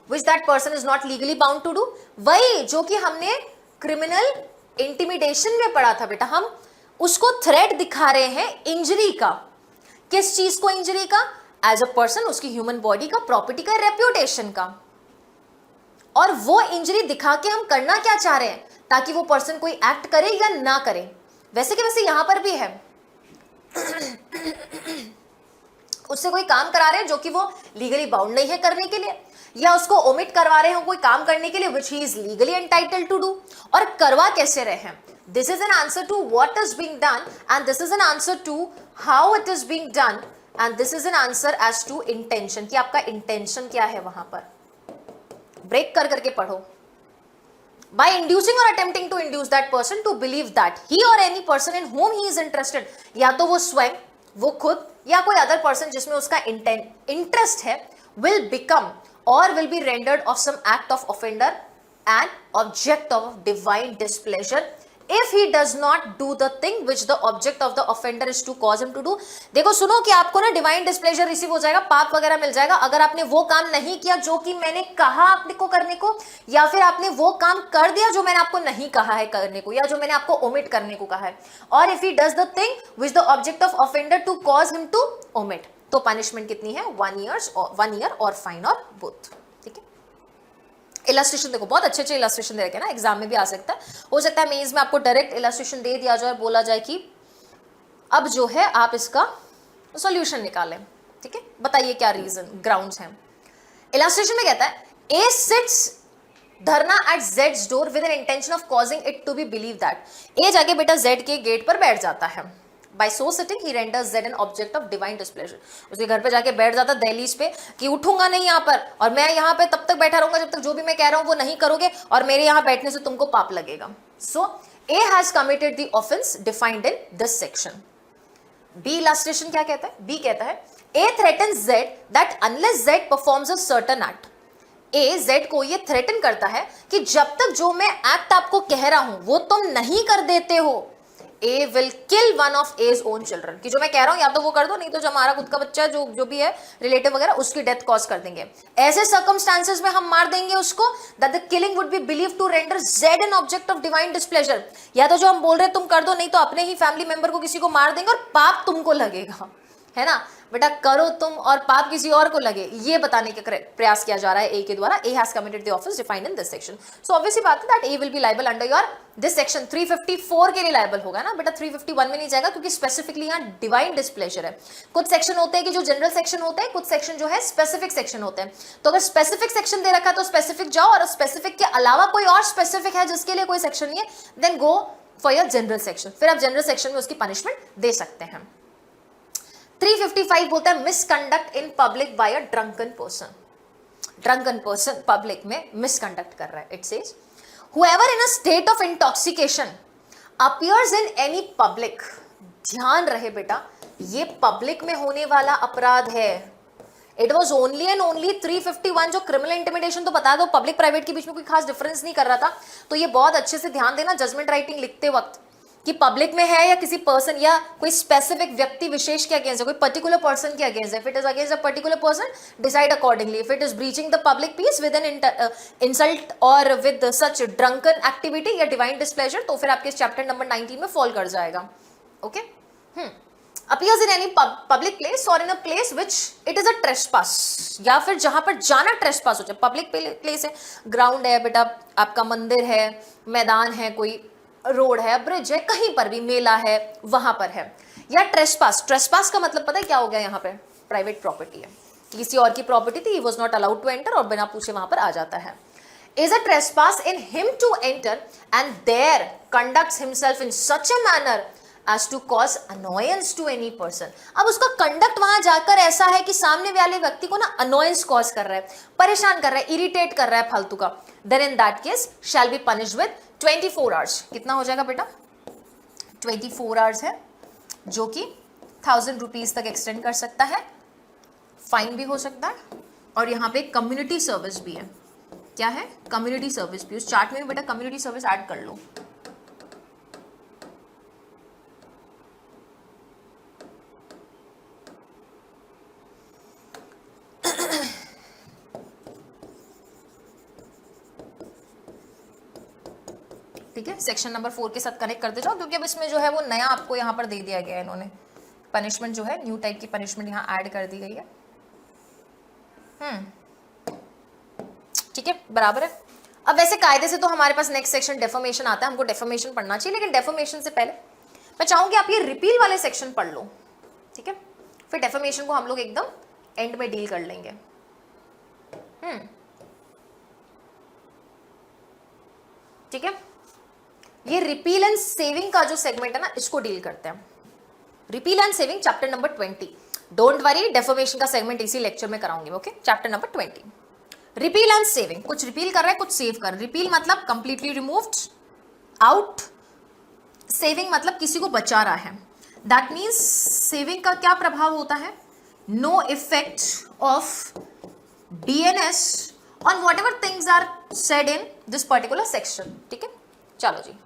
which that person is not legally bound to do, वही जो कि हमने क्रिमिनल इंटिमिडेशन में पढ़ा था बेटा, हम उसको थ्रेट दिखा रहे हैं इंजरी का। किस चीज को इंजरी का? एज अ पर्सन, उसकी ह्यूमन बॉडी का, प्रॉपर्टी का, रेप्यूटेशन का। और वो इंजरी दिखा के हम करना क्या चाह रहे हैं, ताकि वो पर्सन कोई एक्ट करे या ना करे। वैसे कि वैसे यहां पर भी है उससे कोई काम करा रहे हैं जो कि वो लीगली बाउंड नहीं है करने के लिए, या उसको ओमिट करवा रहे हैं कोई काम करने के लिए which he is legally entitled to do. और करवा कैसे रहे हैं? This is an answer to what is being done and this is an answer to how it is being done and this is an answer as to intention, कि आपका intention क्या है वहां पर। ब्रेक कर करके पढ़ो। By inducing or attempting to induce that person to believe that he or any person in whom he is interested, या तो वो स्वयं, वो खुद, या कोई अदर पर्सन जिसमें उसका इंटरेस्ट है, will become or will be rendered of some act of offender an object of divine displeasure if he does not do the thing which the object of the offender is to cause him to do। देखो सुनो कि आपको ना divine displeasure receive हो जाएगा, पाप वगैरह मिल जाएगा अगर आपने वो काम नहीं किया जो कि मैंने कहा आपने को करने को, या फिर आपने वो काम कर दिया जो मैंने आपको नहीं कहा है करने को, या जो मैंने आपको ओमिट करने को कहा है। और if he does the thing which the object of offender to cause him to omit, तो पनिशमेंट कितनी है? 1 ईयर और फाइन और बोथ। ठीक है, इलस्ट्रेशन देखो, बहुत अच्छे अच्छे इलस्ट्रेशन दे रखे हैं ना, एग्जाम में भी आ सकता है। हो सकता है मेंस में आपको डायरेक्ट इलस्ट्रेशन दे दिया जाए और बोला जाए कि अब जो है आप इसका सॉल्यूशन निकालें। ठीक है, बताइए क्या रीजन ग्राउंड्स हैं। इलस्ट्रेशन में कहता है ए सिट्स धरना एट जेड्स door with an intention of causing it to be believe that, A जाके बेटा जेड के गेट पर बैठ जाता है। By so sitting, he renders Z an object of divine displeasure। उसके घर पे जाके बैठ जाता दहलीज पे कि उठूंगा नहीं यहाँ पर, और मैं यहाँ पे तब तक बैठा रहूंगा जब तक जो भी मैं कह रहा हूँ वो नहीं करोगे, और मेरे यहाँ बैठने से तुमको पाप लगेगा। So A has committed the offense defined in this section। B illustration क्या कहता है? B कहता है A threatens Z that unless Z performs a certain act। A Z को ये थ्रेटन करता है कि जब तक जो मैं एक्ट आपको कह रहा हूं वो तुम नहीं कर देते हो, A will kill one of A's own children, कि जो मैं कह रहा हूं या तो वो कर दो, नहीं तो जो हमारा खुद का बच्चा जो भी है रिलेटिव वगैरह उसकी डेथ कॉज कर देंगे। ऐसे सर्कमस्टांसेस में हम मार देंगे उसको that the killing would be believed to render Z an object of divine displeasure। या तो जो हम बोल रहे हैं तुम कर दो, नहीं तो अपने ही फैमिली मेंबर को किसी को मार देंगे और पाप तुमको लगेगा, है ना बेटा, करो तुम और पाप किसी और को लगे, ये बताने का प्रयास किया जा रहा है ए के द्वारा। A has committed the offence defined in this section. So obviously बात है that A will be liable under your this section. 354 के लिए लायबल होगा ना बेटा, 351 में नहीं जाएगा क्योंकि स्पेसिफिकली यहाँ डिवाइन डिस्प्लेजर है। कुछ सेक्शन होते हैं कि जो जनरल सेक्शन होते हैं, कुछ सेक्शन जो है स्पेसिफिक सेक्शन होते हैं। तो अगर स्पेसिफिक सेक्शन दे रखा है तो स्पेसिफिक जाओ, और स्पेसिफिक के अलावा कोई और स्पेसिफिक है जिसके लिए कोई सेक्शन नहीं है, then go for your general section. फिर आप जनरल सेक्शन में उसकी पनिशमेंट दे सकते हैं। 355 बोलता है misconduct in public by a drunken person. Drunken person public में मिसकंडक्ट कर रहा है। It says whoever in a state of intoxication appears in any public, ध्यान रहे बेटा ये पब्लिक में होने वाला अपराध है। It was only and only 351 जो क्रिमिनल इंटिमिडेशन, तो बता दो पब्लिक प्राइवेट के बीच में कोई खास डिफरेंस नहीं कर रहा था। तो ये बहुत अच्छे से ध्यान देना जजमेंट राइटिंग लिखते वक्त कि पब्लिक में है या किसी पर्सन या कोई स्पेसिफिक व्यक्ति विशेष के अगेंस्ट है, कोई पर्टिकुलर पर्सन के अगेंस्ट है। If it is against a particular person decide accordingly. If it is breaching the public peace with an insult और विद सच ड्रंकन एक्टिविटी या डिवाइन डिस्प्लेजर, तो फिर आपके चैप्टर नंबर 19 में फॉल कर जाएगा। Okay, appears in any public place or in a place which it is a trespass, या फिर जहां पर जाना ट्रेसपास हो जाए। पब्लिक प्लेस है, ग्राउंड है बेटा, आपका मंदिर है, मैदान है, कोई रोड है, ब्रिज है, कहीं पर भी मेला है वहां पर है। या ट्रेसपास, ट्रेसपास का मतलब पता है क्या हो गया? यहाँ पे प्राइवेट प्रॉपर्टी है, किसी और की प्रॉपर्टी थी, he was not allowed to enter, और बिना पूछे वहां पर आ जाता है। Is a trespass in him to enter and there conducts himself in such a manner as to cause annoyance to any person। अब उसका कंडक्ट वहां जाकर ऐसा है कि सामने वाले व्यक्ति को ना अनोयंस कॉज कर रहा है, परेशान कर रहा है, इरिटेट कर रहा है फालतू का, then in that case shall be punished with 24 hours। कितना हो जाएगा बेटा? 24 hours है, जो कि 1000 रुपीज तक एक्सटेंड कर सकता है, फाइन भी हो सकता है और यहाँ पे कम्युनिटी सर्विस भी है। क्या है? कम्युनिटी सर्विस भी। उस चार्ट में भी बेटा कम्युनिटी सर्विस ऐड कर लो। ठीक है, सेक्शन नंबर 4 के साथ कनेक्ट करते जाओ, क्योंकि अब इसमें जो है वो नया आपको यहाँ पर दे दिया गया है, इन्होंने पनिशमेंट जो है न्यू टाइप की पनिशमेंट यहाँ ऐड कर दी गई है। ठीक है, बराबर है। अब वैसे कायदे से तो हमारे पास नेक्स्ट सेक्शन डेफर्मेशन आता है, हमको डेफर्मेशन पढ़ना चाहिए, लेकिन डेफर्मेशन से पहले मैं चाहूंगी आप ये रिपील वाले सेक्शन पढ़ लो। ठीक है, फिर डेफर्मेशन को हम लोग एकदम एंड में डील कर लेंगे। ठीक है, ये रिपील एंड सेविंग का जो सेगमेंट है ना, इसको डील करते हैं। Repeal and saving chapter number 20। Don't worry, defamation का सेगमेंट इसी लेक्चर में कराऊंगी। Okay, chapter number 20। Repeal and saving, कुछ रिपील कर रहा है, कुछ सेव कर रहा है। रिपील मतलब कंप्लीटली रिमूव्ड आउट, सेविंग मतलब किसी को बचा रहा है। दैट मीन्स सेविंग का क्या प्रभाव होता है? No effect of DNS on whatever things are said in this particular section. ठीक है, चलो जी,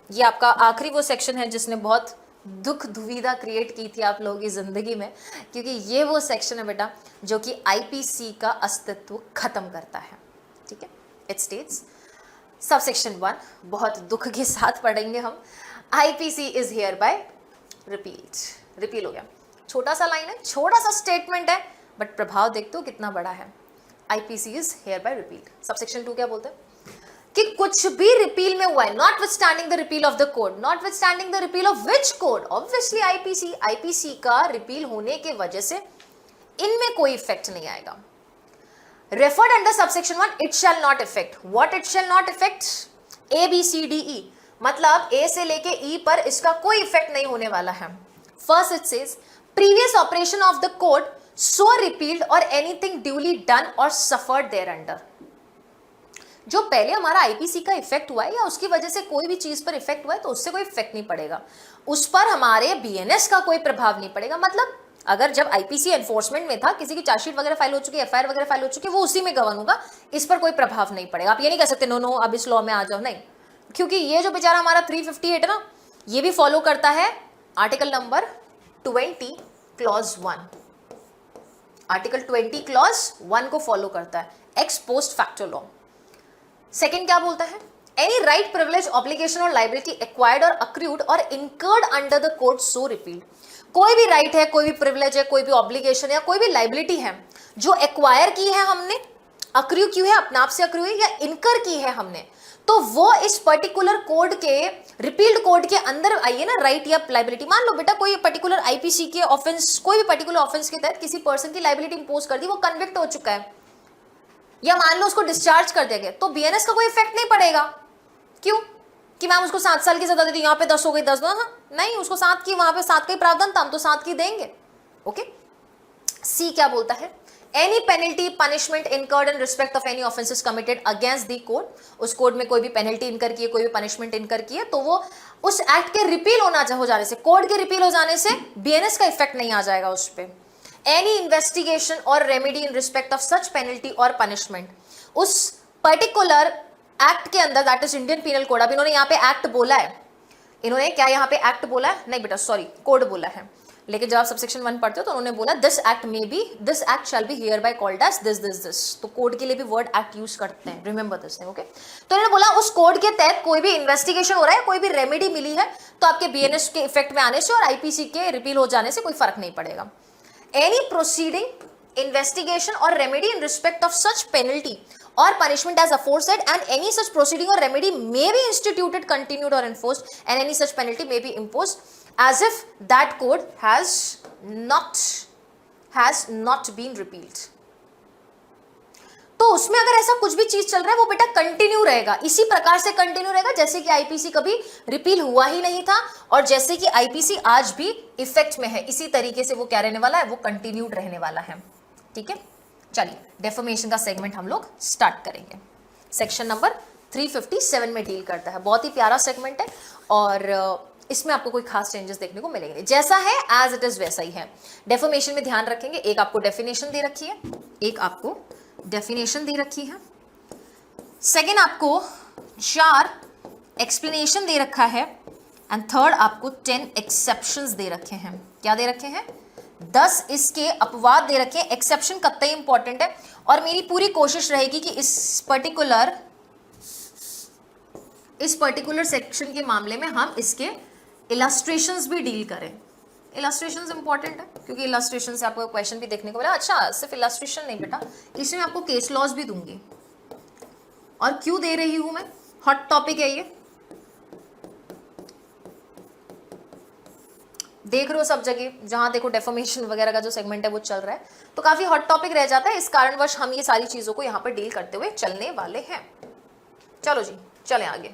ये आपका आखिरी वो सेक्शन है जिसने बहुत दुख दुविधा क्रिएट की थी आप लोगों की जिंदगी में, क्योंकि ये वो सेक्शन है बेटा जो कि आईपीसी का अस्तित्व खत्म करता है। ठीक है, इट स्टेट्स सब सेक्शन 1 बहुत दुख के साथ पढ़ेंगे हम। IPC is here bye repealed. Repeal हो गया, छोटा सा लाइन है, छोटा सा स्टेटमेंट है, बट प्रभाव देखते हो कितना बड़ा है। IPC is here bye repealed. Sub section 2 क्या बोलते हैं कि कुछ भी रिपील में हुआ है, notwithstanding the repeal of the code. Notwithstanding the repeal of which code? Obviously IPC. IPC का रिपील होने के वजह से इनमें कोई इफेक्ट नहीं आएगा। Referred under subsection 1, it shall not affect. What it shall not affect? A B C D E, मतलब ए से लेके ई पर इसका कोई इफेक्ट नहीं होने वाला है। First it says previous operation of the code so repealed और एनीथिंग ड्यूली डन और सफर्ड देयर अंडर। जो पहले हमारा आईपीसी का इफेक्ट हुआ है या उसकी वजह से कोई भी चीज पर इफेक्ट हुआ है, तो उससे कोई इफेक्ट नहीं पड़ेगा, उस पर हमारे बीएनएस का कोई प्रभाव नहीं पड़ेगा। मतलब अगर जब आईपीसी एनफोर्समेंट में था, किसी की चार्जशीट वगैरह फाइल हो चुकी है, एफआईआर वगैरह फाइल हो चुकी है, वो उसी में गवर्न होगा, इस पर कोई प्रभाव नहीं पड़ेगा। आप ये नहीं कह सकते नो नो अब इस लॉ में आ जाओ, नहीं, क्योंकि ये जो बेचारा हमारा 358 है ना, ये भी फॉलो करता है article number 20 clause 1। Article 20 clause 1 को फॉलो करता है, x post facto law. Second क्या बोलता है? एनी राइट, प्रिविलेज, ऑब्लिगेशन और लाइबिलिटी एक्वायर्ड और अक्रूड और incurred under the code so repealed. कोई भी राइट है, कोई भी प्रिविलेज है, कोई भी ऑब्लिगेशन है या कोई भी लाइबिलिटी है जो एक्वायर की है हमने, अक्रू की है, अपने आप से अक्रू है, या इनकर की है हमने, तो वो इस पर्टिकुलर कोड के, रिपील्ड कोड के अंदर आइए ना, राइट या लाइबिलिटी। मान लो बेटा कोई पर्टिकुलर आईपीसी के ऑफेंस, कोई भी पर्टिकुलर ऑफेंस के तहत किसी पर्सन की लाइबिलिटी इंपोज कर दी, वो कन्विक्ट हो चुका है, या मान लो उसको डिस्चार्ज कर दिया गया, तो बीएनएस का कोई इफेक्ट नहीं पड़ेगा। क्यों? कि मैम उसको 7 साल की सजा दे दी, यहाँ पे 10 हो गई, 10 दो। हाँ नहीं, उसको 7 की, वहां पे 7 का ही प्रावधान था, हम तो 7 की देंगे। ओके, सी क्या बोलता है? Any penalty, punishment incurred in respect of any offences committed against the code. उस कोड में कोई भी पेनल्टी इनकर की है, कोई भी पनिशमेंट इनकर की है, तो वो उस एक्ट के रिपील हो जाने से, कोड के रिपील हो जाने से बीएनएस का इफेक्ट नहीं आ जाएगा उस पर। एनी इन्वेस्टिगेशन और remedy in respect of such penalty और पनिशमेंट, उस पर्टिकुलर एक्ट के अंदर, that is Indian Penal Code. अब इन्होंने यहाँ पे एक्ट बोला है, इन्होंने क्या यहाँ पे एक्ट बोला है? नहीं बेटा सॉरी, कोड बोला है, लेकिन जब आप सबसेक्शन 1 पढ़ते हो तो उन्होंने बोला this act may be, this act shall be hereby called as this this this. तो कोड के लिए भी वर्ड एक्ट यूज करते हैं, रिमेंबर दिस थिंग। ओके, तो इन्होंने बोला उस कोड के तहत कोई भी इन्वेस्टिगेशन हो रहा है, कोई भी रेमेडी मिली है, तो आपके बीएनएस के इफेक्ट में आने से और आईपीसी के रिपील हो जाने से कोई फर्क नहीं पड़ेगा। Any proceeding, investigation or remedy in respect of such penalty or punishment as aforesaid, and any such proceeding or remedy may be instituted, continued or enforced, and any such penalty may be imposed as if that code has not been repealed. तो उसमें अगर ऐसा कुछ भी चीज चल रहा है, वो बेटा कंटिन्यू रहेगा, इसी प्रकार से कंटिन्यू रहेगा जैसे कि आईपीसी कभी रिपील हुआ ही नहीं था, और जैसे कि आईपीसी आज भी इफेक्ट में है, इसी तरीके से वो क्या रहने वाला है? वो कंटिन्यूड रहने वाला है। ठीक है, चलिए डेफर्मेशन का सेगमेंट हम लोग स्टार्ट करेंगे। सेक्शन नंबर 357 में डील करता है, बहुत ही प्यारा सेगमेंट है, और इसमें आपको कोई खास चेंजेस देखने को मिलेंगे नहीं, जैसा है एज इट इज वैसा ही है। डेफर्मेशन में ध्यान रखेंगे, एक आपको डेफिनेशन दे रखी है, एक आपको डेफिनेशन दे रखी है, सेकेंड आपको 4 एक्सप्लेनेशन दे रखा है, एंड थर्ड आपको 10 एक्सेप्शंस दे रखे हैं। क्या दे रखे हैं? 10 इसके अपवाद दे रखे हैं। एक्सेप्शन कतई इंपॉर्टेंट है, और मेरी पूरी कोशिश रहेगी कि इस पर्टिकुलर सेक्शन के मामले में हम इसके इलस्ट्रेशंस भी डील करें। इलस्ट्रेशंस इंपॉर्टेंट है, क्योंकि इलस्ट्रेशन से आपको क्वेश्चन भी देखने को मिला। अच्छा, सिर्फ इलस्ट्रेशन नहीं बेटा, इसमें आपको केस लॉज भी दूंगी। और क्यों दे रही हूं मैं? हॉट टॉपिक है ये, देख रहे हो सब जगह, जहां देखो डेफर्मेशन वगैरह का जो सेगमेंट है वो चल रहा है, तो काफी हॉट टॉपिक रह जाता है। इस कारणवश हम ये सारी चीजों को यहां पर डील करते हुए चलने वाले हैं। चलो जी, चलें आगे।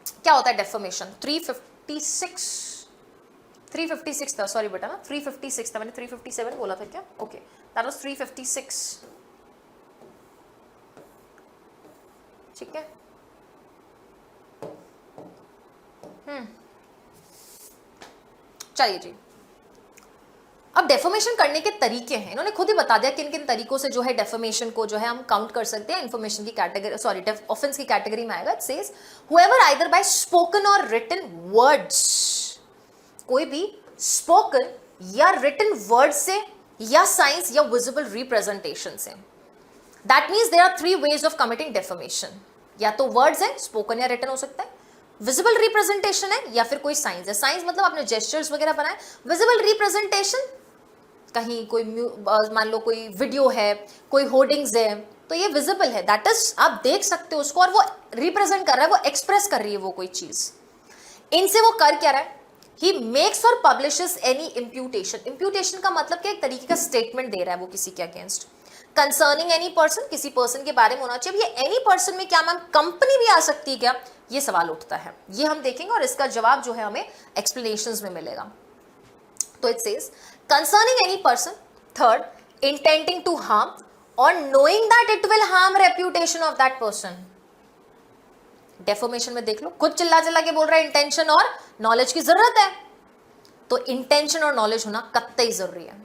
क्या होता है डेफर्मेशन? 356 था, सॉरी बेटा ना, 356 था, मैंने 357 बोला था क्या? Okay, that was 356। ठीक है, चलिए जी। अब डेफर्मेशन करने के तरीके हैं, इन्होंने खुद ही बता दिया किन किन तरीकों से जो है डेफर्मेशन को जो है हम काउंट कर सकते हैं। इन्फॉर्मेशन की कैटेगरी, सॉरी ऑफेंस की कैटेगरी में आएगा। It says whoever either by spoken और रिटन वर्ड्स, कोई भी स्पोकन या रिटन वर्ड से या साइंस या विजिबल रिप्रेजेंटेशन से। That means there are 3 ways of committing defamation. या तो वर्ड्स है, स्पोकन या रिटन हो सकता है, विजिबल रिप्रेजेंटेशन है, या फिर कोई साइंस है। साइंस मतलब आपने जेस्चर्स वगैरह बनाए। विजिबल रिप्रेजेंटेशन, कहीं कोई मान लो कोई वीडियो है, कोई होर्डिंग्स है, तो ये विजिबल है, दैट इज आप देख सकते हो उसको, और वो रिप्रेजेंट कर रहा है, वो एक्सप्रेस कर रही है वो कोई चीज। इनसे वो कर क्या रहा है? ही मेक्स और पब्लिशेस एनी इम्प्यूटेशन। इम्प्यूटेशन का मतलब क्या? एक तरीके का स्टेटमेंट दे रहा है वो किसी के अगेंस्ट। कंसर्निंग एनी पर्सन, किसी पर्सन के बारे में होना चाहिए। ये एनी पर्सन में क्या मैम कंपनी भी आ सकती है क्या? ये सवाल उठता है, ये हम देखेंगे, और इसका जवाब जो है हमें एक्सप्लेनेशंस में मिलेगा। तो it says concerning any person, third intending to harm or knowing that it will harm reputation of that person। डेफर्मेशन में देख लो, खुद चिल्ला चिल्ला के बोल रहा है इंटेंशन और नॉलेज की जरूरत है, तो इंटेंशन और नॉलेज होना कतई जरूरी है।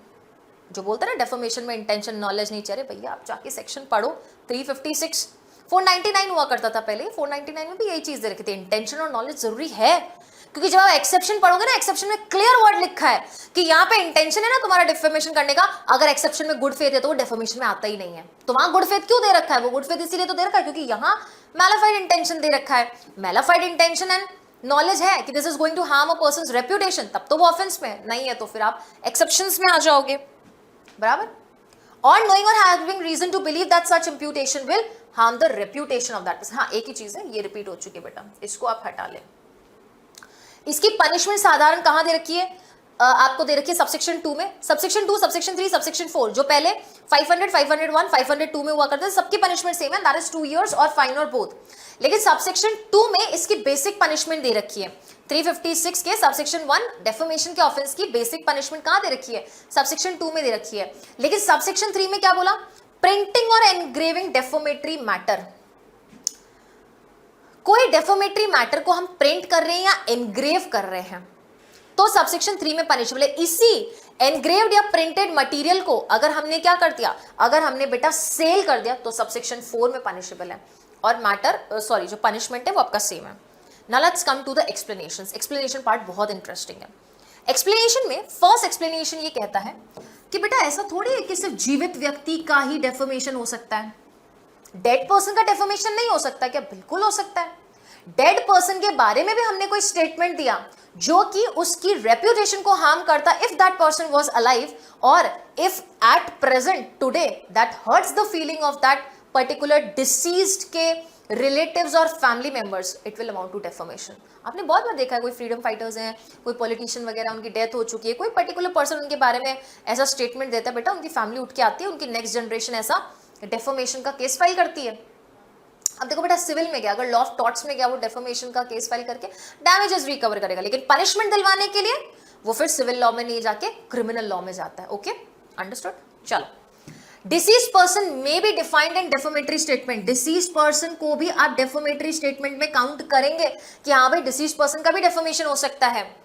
जो बोलते हैं ना डेफर्मेशन में इंटेंशन नॉलेज नहीं, चले भैया आप जाके सेक्शन पढ़ो। 356 499 हुआ करता था पहले, 499 में भी यही चीज दे रखी थी, इंटेंशन और नॉलेज जरूरी है। क्योंकि जब आप एक्सेप्शन पढ़ोगे ना, एक्सेप्शन में क्लियर वर्ड लिखा है कि यहाँ पे इंटेंशन है ना तुम्हारा डेफर्मेशन करने का, अगर एक्सेप्शन में गुड फेथ है तो वो डेफर्मेशन में आता ही नहीं है। तो वहां गुड फेथ क्यों दे रखा है? वो गुड फेथ इसीलिए तो दे रखा है क्योंकि यहाँ मैलिफाइड इंटेंशन दे रखा है। मैलिफाइड इंटेंशन एंड नॉलेज है कि this is going to harm a person's reputation, तब तो वो ऑफेंस में नहीं है, तो फिर आप एक्सेप्शंस में आ जाओगे, बराबर। और नोइंग और having reason to believe that such imputation will harm the reputation of that person. हाँ, एक ही चीज है, ये रिपीट हो चुकी है बेटा, इसको आप हटा लें। इसकी पनिशमेंट साधारण कहां दे रखी है? आपको दे रखी है सबसेक्शन 2 में, सबसेक्शन 2, सबसेक्शन 3, सबसेक्शन 4। जो पहले 500, 501, 502 में हुआ करते थे, सबकी पनिशमेंट सेम है, दैट इज 2 years और फाइन और बोथ। लेकिन सबसेक्शन 2 में इसकी बेसिक पनिशमेंट दे रखी है। 356 के सबसेक्शन 1 डेफर्मेशन के ऑफेंस की बेसिक पनिशमेंट कहां दे रखी है? सबसेक्शन 2 में दे रखी है। लेकिन सबसेक्शन 3 में क्या बोला? प्रिंटिंग और एनग्रेविंग डेफोमेटरी मैटर। कोई डेफोमेटरी मैटर को हम प्रिंट कर रहे हैं या एनग्रेव कर रहे हैं तो सबसेक्शन 3 में पनिशेबल है। इसी एनग्रेव्ड या प्रिंटेड मटेरियल को अगर हमने क्या कर दिया, अगर हमने बेटा सेल कर दिया तो सबसेक्शन 4 में पनिशेबल है, और मैटर जो पनिशमेंट है वो आपका सेम है। Now let's come to the explanations. Explanation part बहुत इंटरेस्टिंग है। एक्सप्लेनेशन में फर्स्ट एक्सप्लेनेशन ये कहता है कि बेटा ऐसा थोड़ी है कि सिर्फ जीवित व्यक्ति का ही डेफर्मेशन हो सकता है, डेड पर्सन का डेफर्मेशन नहीं हो सकता क्या? बिल्कुल हो सकता है। डेड पर्सन के बारे में भी हमने कोई स्टेटमेंट दिया जो कि उसकी रेप्यूटेशन को हार्म करता if that person was alive, और if at present today that hurts the feeling of that particular deceased के रिलेटिव्स और family members, it will amount to defamation. आपने बहुत बार देखा है, कोई फ्रीडम फाइटर्स हैं, कोई पॉलिटिशियन वगैरह, उनकी डेथ हो चुकी है, कोई पर्टिकुलर पर्सन उनके बारे में ऐसा स्टेटमेंट देता है, बेटा उनकी फैमिली उठ के आती है, उनकी नेक्स्ट जनरेशन ऐसा डेफर्मेशन का केस फाइल करती है। अब देखो बेटा सिविल में गया, अगर लॉ ऑफ टॉर्ट्स में गया, वो डेफर्मेशन का केस फाइल करके डैमेजेस रिकवर करेगा, लेकिन पनिशमेंट दिलवाने के लिए वो फिर सिविल लॉ में नहीं जाके क्रिमिनल लॉ में जाता है। Okay, understood? चलो deceased person may be defined in defamatory statement, deceased person को भी आप डेफोमेटरी स्टेटमेंट में काउंट करेंगे कि हाँ भाई डिसीज पर्सन का भी डेफोमेशन हो सकता है।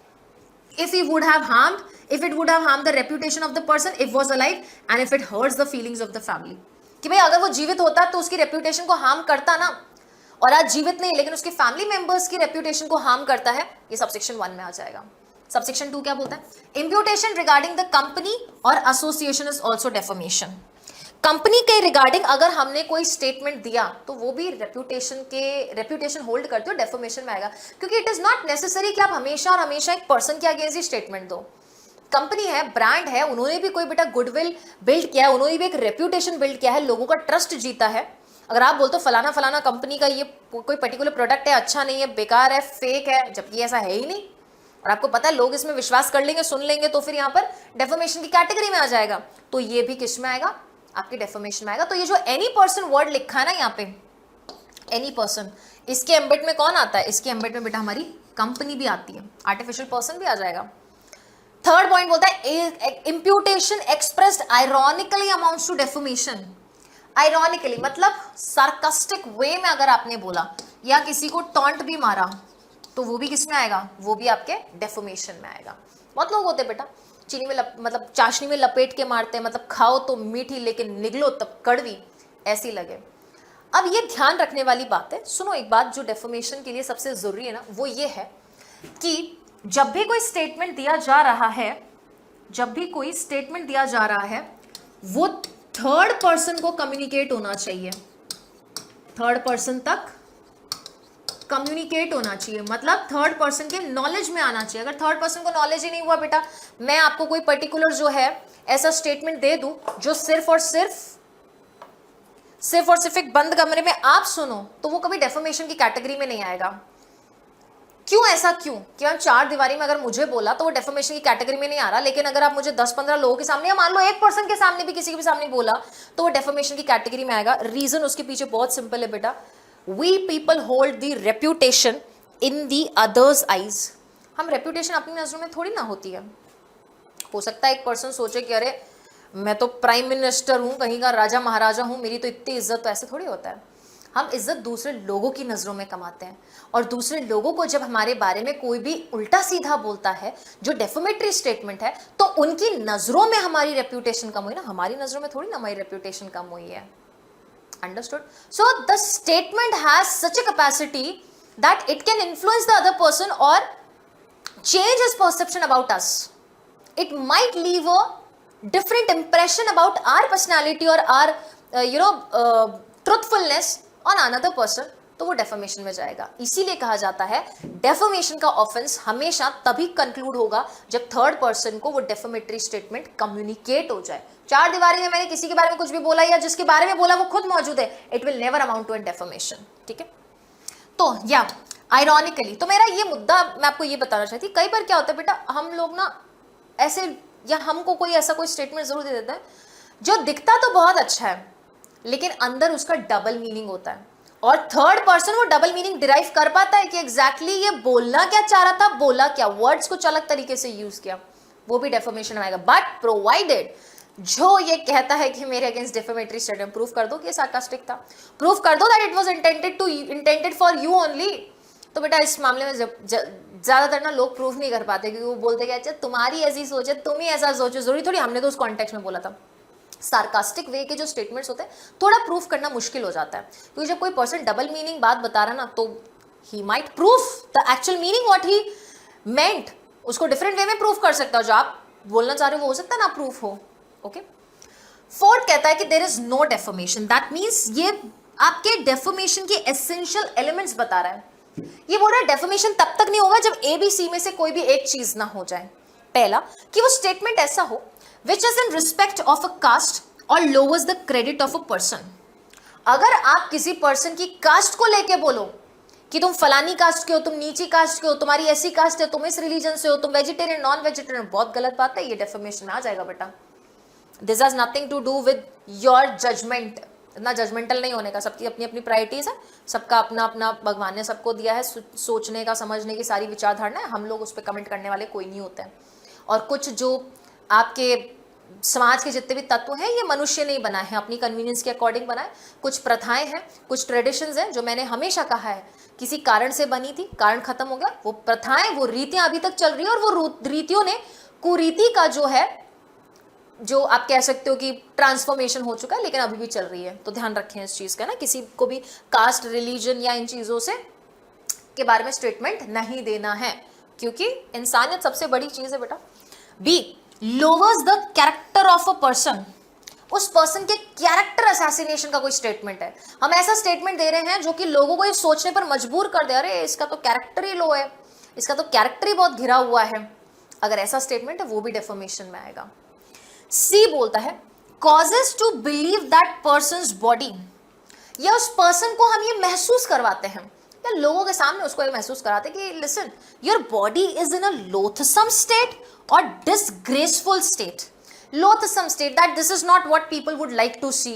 if he would have harmed, if it would have harmed the reputation of the person if was alive and if it hurts the feelings of the family, कि भाई अगर वो जीवित होता तो उसकी रेप्यूटेशन को हार्म करता ना, और आज जीवित नहीं लेकिन उसके फैमिली मेंबर्स की रेप्यूटेशन को हार्म करता है, ये सबसेक्शन 1 में आ जाएगा। सबसेक्शन 2 क्या बोलता है? इम्प्यूटेशन रिगार्डिंग द कंपनी और association is also deformation. Company के रिगार्डिंग अगर हमने कोई स्टेटमेंट दिया तो वो भी रेप्यूटेशन होल्ड करते हो, डेफोमेशन में आएगा, क्योंकि इट इज नॉट नेसेसरी कि आप हमेशा और हमेशा एक पर्सन के अगेंस्ट ही स्टेटमेंट दो। कंपनी है, ब्रांड है, उन्होंने भी कोई बेटा गुडविल बिल्ड किया है, उन्होंने भी एक रेप्यूटेशन बिल्ड किया है, लोगों का ट्रस्ट जीता है। अगर आप बोलते हो फलाना फलाना कंपनी का ये कोई पर्टिकुलर प्रोडक्ट है, अच्छा नहीं है, बेकार है, फेक है, जबकि ऐसा है ही नहीं, और आपको पता है लोग इसमें विश्वास कर लेंगे, सुन लेंगे, तो फिर यहाँ पर डेफोमेशन की कैटेगरी में आ जाएगा, तो ये भी किस में आएगा? आपके डेफोमेशन में आएगा। तो ये जो एनी पर्सन वर्ड लिखा है ना यहाँ पे, एनी पर्सन, इसके एम्बेड में कौन आता है? इसके एम्बेड में बेटा हमारी कंपनी भी आती है, आर्टिफिशियल पर्सन भी आ जाएगा। थर्ड पॉइंट बोलता है imputation expressed ironically amounts to defamation. Ironically मतलब सार्कास्टिक वे में अगर आपने बोला या किसी को टॉन्ट भी मारा तो वो भी किस में आएगा? वो भी आपके डेफोमेशन में आएगा। बहुत लोग होते बेटा चीनी में मतलब चाशनी में लपेट के मारते हैं, मतलब खाओ तो मीठी लेकिन निगलो तब कड़वी, ऐसी लगे। अब ये ध्यान रखने वाली बात है, सुनो एक बात जो डेफोमेशन के लिए सबसे जरूरी है ना, वो ये है कि जब भी कोई स्टेटमेंट दिया जा रहा है, जब भी कोई स्टेटमेंट दिया जा रहा है, वो थर्ड पर्सन को कम्युनिकेट होना चाहिए, थर्ड पर्सन तक कम्युनिकेट होना चाहिए, मतलब थर्ड पर्सन के नॉलेज में आना चाहिए। अगर थर्ड पर्सन को नॉलेज ही नहीं हुआ बेटा, मैं आपको कोई पर्टिकुलर जो है ऐसा स्टेटमेंट दे दूं जो सिर्फ और सिर्फ एक बंद कमरे में आप सुनो, तो वो कभी डेफोमेशन की कैटेगरी में नहीं आएगा। क्यों? ऐसा क्यों कि हम 4 दीवारी में अगर मुझे बोला तो वो डेफोमेशन की कैटेगरी में नहीं आ रहा, लेकिन अगर आप मुझे 10-15 लोगों के सामने या मान लो एक पर्सन के सामने भी, किसी के भी सामने बोला तो वो डेफोमेशन की कैटेगरी में आएगा। रीजन उसके पीछे बहुत सिंपल है बेटा, We people hold the reputation in the others' eyes। हम रेप्यूटेशन अपनी नजरों में थोड़ी ना होती है। हो सकता है एक पर्सन सोचे कि अरे मैं तो प्राइम मिनिस्टर हूं, कहीं का राजा महाराजा हूं, मेरी तो इतनी इज्जत, तो ऐसे थोड़ी होता है। हम इज्जत दूसरे लोगों की नजरों में कमाते हैं, और दूसरे लोगों को जब हमारे बारे में कोई भी उल्टा सीधा बोलता है जो डेफोमेटरी स्टेटमेंट है, तो उनकी नजरों में हमारी रेप्यूटेशन कम हुई ना, हमारी नजरों में थोड़ी ना हमारी रेप्यूटेशन कम हुई है। Understood? So the statement has such a capacity that it can influence the other person or change his perception about us. It might leave a different impression about our personality or our truthfulness on another person, तो वो deformation में जाएगा। इसीलिए कहा जाता है deformation का offence हमेशा तभी कंक्लूड होगा जब थर्ड पर्सन को वो डेफोमेटरी स्टेटमेंट कम्युनिकेट हो जाए। 4 दीवारी में मैंने किसी के बारे में कुछ भी बोला या जिसके बारे में बोला वो खुद मौजूद है, it will never amount to an defamation. ठीक है, तो या आयरॉनिकली, तो मेरा ये मुद्दा मैं आपको ये बताना चाहती, कई बार क्या होता है बेटा, हम लोग ना ऐसे, या हमको कोई ऐसा कोई स्टेटमेंट जरूर दे देता है जो दिखता तो बहुत अच्छा है लेकिन अंदर उसका डबल मीनिंग होता है, और थर्ड पर्सन वो डबल मीनिंग डिराइव कर पाता है कि एग्जैक्टली ये बोलना क्या चाह रहा था, बोला क्या, वर्ड्स को अलग तरीके से यूज किया, वो भी डेफोमेशन आएगा। बट प्रोवाइडेड जो ये कहता है कि मेरे अगेंस्ट डेफोमेटरी स्टेटमेंट, प्रूफ कर दो कि ये सार्कास्टिक था, प्रूफ कर दो that it was intended for you only, तो बेटा इस मामले में ज्यादातर ना लोग प्रूफ नहीं कर पाते, क्योंकि वो बोलते क्या, तुम्हारी ऐसी सोच है, तुम ही ऐसा सोचो, जरूरी थोड़ी हमने तो उस कॉन्टेक्स्ट में बोला था। सार्कास्टिक वे के जो स्टेटमेंट्स होते हैं थोड़ा प्रूफ करना मुश्किल हो जाता है, क्योंकि जब कोई पर्सन डबल मीनिंग बात बता रहा ना, तो he might prove the actual meaning what he meant, उसको डिफरेंट वे में प्रूफ कर सकता है, जो आप बोलना चाह रहे हो वो हो सकता है ना प्रूफ हो। ओके, फोर्थ कहता है कि there is no defamation, that means ये आपके डेफोमेशन के एसेंशियल एलिमेंट्स बता रहा है। ये बोल रहा है डेफोमेशन तब तक नहीं होगा जब ए बी सी में से कोई भी एक चीज ना हो जाए। पहला कि वो स्टेटमेंट ऐसा हो which is in respect of a caste or lowers the credit of a person। अगर आप किसी पर्सन की कास्ट को लेके बोलो कि तुम फलानी कास्ट के हो, तुम नीची कास्ट के हो, तुम्हारी ऐसी कास्ट है, तुम इस रिलीजन से हो, तुम वेजिटेरियन नॉन वेजिटेरियन, बहुत गलत बात है, ये डेफोमेशन में आ जाएगा बेटा। This has nothing to do with your judgement, इतना जजमेंटल नहीं होने का, सबकी अपनी अपनी प्रायोरिटीज है, सबका अपना अपना भगवान ने सबको दिया है सोचने का, समझने की सारी विचारधारणा है, हम लोग उस पर कमेंट करने वाले कोई नहीं होते हैं। और कुछ जो आपके समाज के जितने भी तत्व हैं ये मनुष्य नहीं बनाए हैं, अपनी कन्वीनियंस के अकॉर्डिंग बनाए। कुछ प्रथाएं हैं, कुछ ट्रेडिशंस हैं जो मैंने हमेशा कहा है किसी कारण से बनी थी, कारण खत्म हो गया, वो प्रथाएं वो रीतियां अभी तक चल रही है और वो रीतियों ने कुरीति का जो है, जो आप कह सकते हो कि ट्रांसफॉर्मेशन हो चुका है, लेकिन अभी भी चल रही है। तो ध्यान रखें इस चीज का ना, किसी को भी कास्ट, रिलीजन या इन चीजों से के बारे में स्टेटमेंट नहीं देना है, क्योंकि इंसानियत सबसे बड़ी चीज है बेटा। B, lowers the character of a person, उस पर्सन के कैरेक्टर असैसिनेशन का कोई स्टेटमेंट है, हम ऐसा स्टेटमेंट दे रहे हैं जो कि लोगों को ये सोचने पर मजबूर कर दे, अरे इसका तो कैरेक्टर ही लो है, इसका तो कैरेक्टर ही बहुत घिरा हुआ है। अगर ऐसा स्टेटमेंट है वो भी डेफर्मेशन में आएगा। सी बोलता है causes to believe that person's body, या उस पर्सन को हम ये महसूस करवाते हैं या लोगों के सामने उसको ये महसूस कराते हैं कि listen, your body is in a loathsome state और disgraceful state. Loathsome state, that this is not what people would like to see,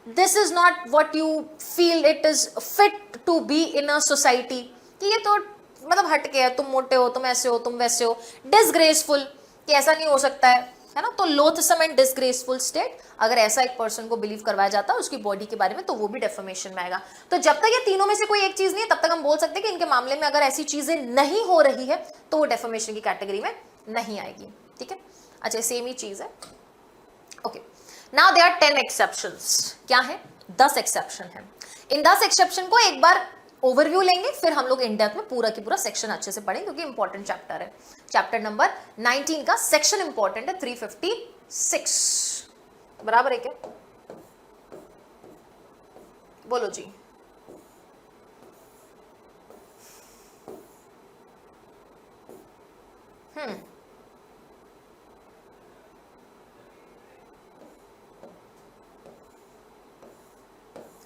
this is not what you feel it is fit to be in a society, कि ये तो मतलब हटके है, तुम मोटे हो, तुम ऐसे हो, तुम वैसे हो, डिसग्रेसफुल, कि ऐसा नहीं हो सकता है ना। तो लोथसम एंड डिसग्रेसफुल स्टेट, अगर ऐसा एक पर्सन को बिलीव करवाया जाता है उसकी बॉडी के बारे में, तो वो भी डेफर्मेशन में आएगा। तो जब तक ये तीनों में से कोई एक चीज नहीं है तब तक हम बोल सकते हैं कि इनके मामले में अगर ऐसी चीजें नहीं हो रही है तो वो डेफर्मेशन की कैटेगरी में नहीं आएगी। ठीक है, अच्छा सेम ही चीज है। Okay, now there are 10 exceptions. क्या है? 10 एक्सेप्शन है। इन 10 एक्सेप्शन को एक बार ओवरव्यू लेंगे, फिर हम लोग इन डेप्थ में पूरा की पूरा सेक्शन अच्छे से पढ़ेंगे, क्योंकि इंपॉर्टेंट चैप्टर है। चैप्टर नंबर 19 का सेक्शन इंपॉर्टेंट है, 356 बराबर है क्या? बोलो जी।